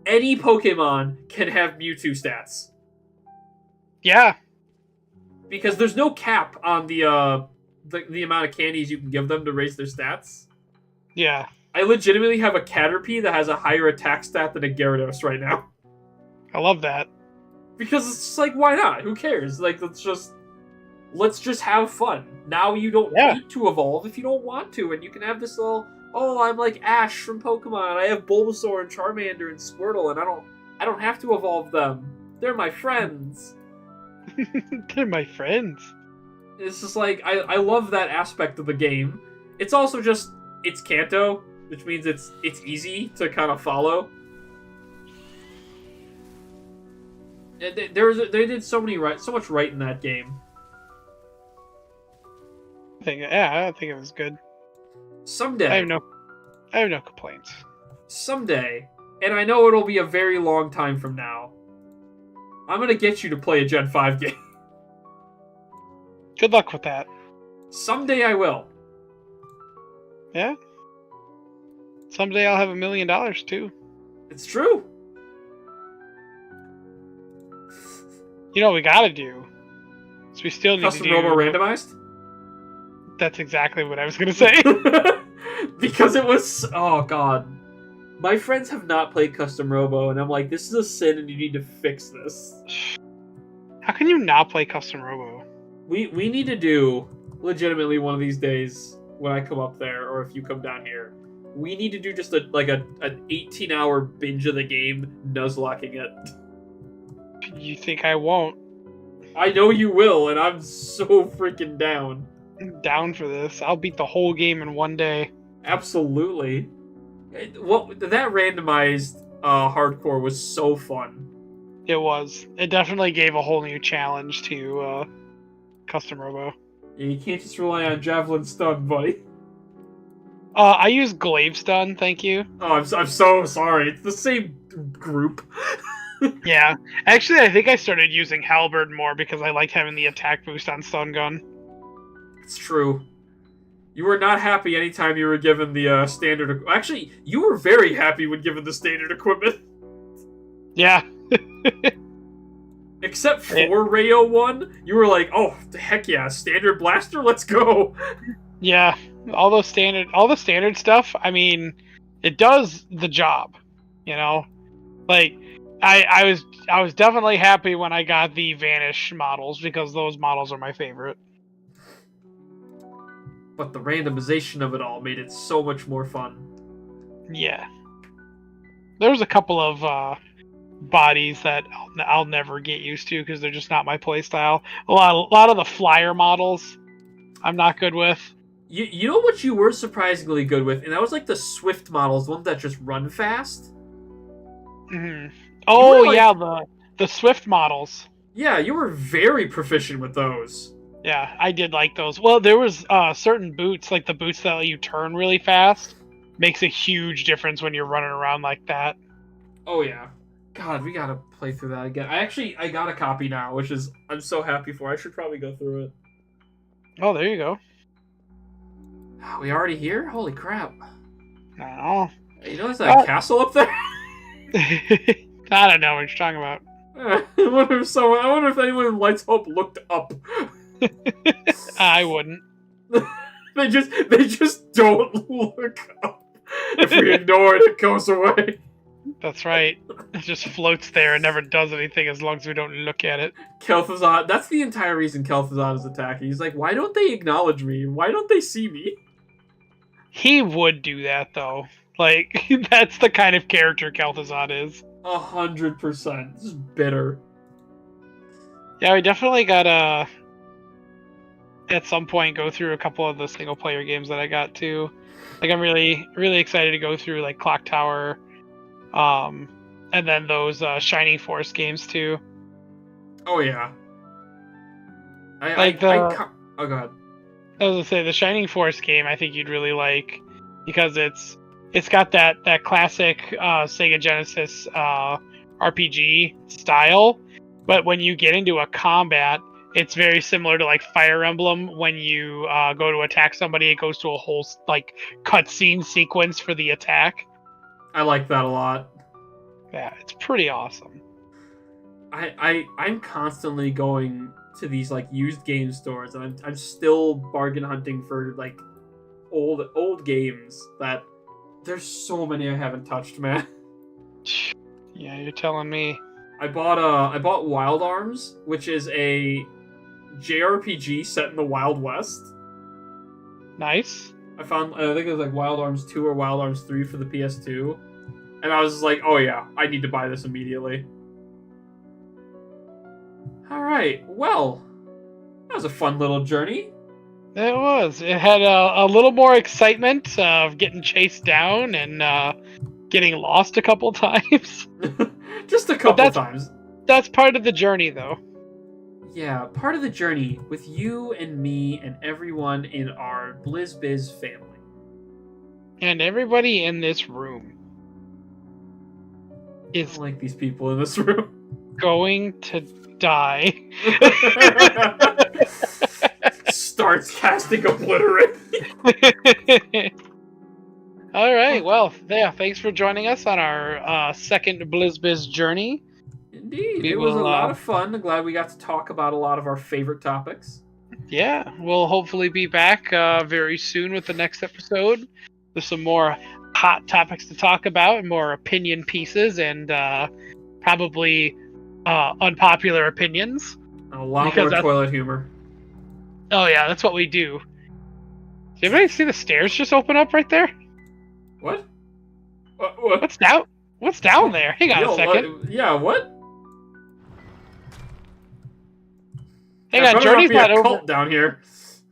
any Pokemon can have Mewtwo stats. Yeah. Because there's no cap on the amount of candies you can give them to raise their stats. Yeah. I legitimately have a Caterpie that has a higher attack stat than a Gyarados right now. I love that. Because it's just like, why not? Who cares? Like, let's just have fun. Now you don't need to evolve if you don't want to, and you can have this little, I'm like Ash from Pokemon. I have Bulbasaur and Charmander and Squirtle, and I don't have to evolve them. They're my friends. They're my friends. It's just like, I love that aspect of the game. It's also just, it's Kanto, which means it's easy to kind of follow. They did so much right in that game. I think it was good. Someday. I have no complaints. Someday, and I know it'll be a very long time from now, I'm gonna get you to play a Gen 5 game. Good luck with that. Someday I will. Yeah. Someday I'll have $1 million too. It's true. You know what we gotta do? So we still need Custom to do Robo randomized? That's exactly what I was gonna say. Because it was, oh god. My friends have not played Custom Robo, and I'm like, this is a sin and you need to fix this. How can you not play Custom Robo? We need to do, legitimately one of these days, when I come up there, or if you come down here, we need to do just an 18-hour binge of the game, nuzlocking it. You think I won't? I know you will, and I'm so freaking down. I'm down for this. I'll beat the whole game in one day. Absolutely. That randomized hardcore was so fun. It was. It definitely gave a whole new challenge to Custom Robo. Yeah, you can't just rely on Javelin Stun, buddy. I use Glaive Stun, thank you. Oh, I'm so sorry. It's the same group. Yeah. Actually, I think I started using Halberd more because I liked having the attack boost on Stun Gun. It's true. You were not happy anytime you were given the standard... Actually, you were very happy when given the standard equipment. Yeah. Except for Rayo 1, you were like, oh, heck yeah, standard blaster, let's go. Yeah. All the standard stuff, I mean, it does the job, you know? Like, I was definitely happy when I got the Vanish models because those models are my favorite. But the randomization of it all made it so much more fun. Yeah. There was a couple of bodies that I'll never get used to because they're just not my playstyle. A lot of the flyer models I'm not good with. You know what you were surprisingly good with? And that was like the Swift models, the ones that just run fast. Mm-hmm. Oh, yeah, the Swift models. Yeah, you were very proficient with those. Yeah, I did like those. Well, there was certain boots, like the boots that let you turn really fast, makes a huge difference when you're running around like that. Oh yeah. God, we gotta play through that again. I got a copy now, which is I'm so happy for. I should probably go through it. Oh, there you go. Are we already here? Holy crap. No. Hey, you notice that castle up there? I don't know what you're talking about. I wonder if anyone in Lights Hope looked up. I wouldn't. they just don't look up. If we ignore it, it goes away. That's right. It just floats there and never does anything as long as we don't look at it. Kel'Thuzad, that's the entire reason Kel'Thuzad is attacking. He's like, why don't they acknowledge me? Why don't they see me? He would do that, though. Like, that's the kind of character Kel'Thuzad is. 100%. This is bitter. Yeah, we definitely gotta, at some point, go through a couple of the single-player games that I got, too. Like, I'm really, really excited to go through, like, Clock Tower, and then those Shining Force games, too. Oh, yeah. Oh, go ahead. I was gonna say, the Shining Force game I think you'd really like, because it's got that classic Sega Genesis RPG style, but when you get into a combat, it's very similar to like Fire Emblem. When you go to attack somebody, it goes to a whole like cutscene sequence for the attack. I like that a lot. Yeah, it's pretty awesome. I'm constantly going to these like used game stores, and I'm still bargain hunting for like old games that there's so many I haven't touched, man. Yeah, you're telling me. I bought Wild Arms, which is a JRPG set in the Wild West. Nice. I think it was like Wild Arms 2 or Wild Arms 3 for the PS2. And I was just like, oh yeah, I need to buy this immediately. Alright, well, that was a fun little journey. It was. It had a little more excitement of getting chased down and getting lost a couple times. Just a couple times. That's part of the journey, though. Yeah, part of the journey with you and me and everyone in our Blizz Bizz family. And everybody in this room is I don't like these people in this room. Going to die. Starts casting Obliterate. All right, well, yeah, thanks for joining us on our second Blizz Bizz journey. Indeed, it was a lot of fun. I'm glad we got to talk about a lot of our favorite topics. Yeah, we'll hopefully be back very soon with the next episode. There's some more hot topics to talk about, and more opinion pieces, and probably unpopular opinions. And a lot more toilet humor. Oh yeah, that's what we do. Did anybody see the stairs just open up right there? What? What? What's down there? Hang on a second. Yeah, what? Hang on, Journey's not over down here.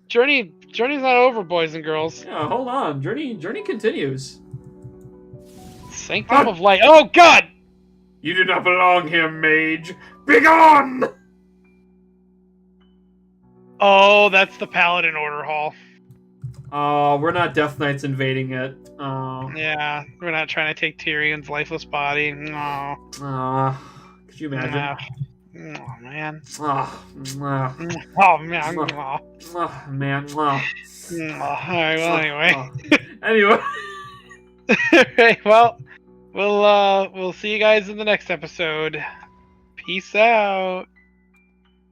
Journey's not over, boys and girls. Yeah, hold on. Journey continues. Sanctum of Light. Oh God! You do not belong here, mage. Begone! Oh, that's the Paladin Order Hall. Oh, we're not Death Knights invading it. Yeah, we're not trying to take Tyrion's lifeless body. No. Could you imagine? Oh, man. Oh, man. Man. Alright, well, anyway. Anyway. Alright, well, we'll see you guys in the next episode. Peace out.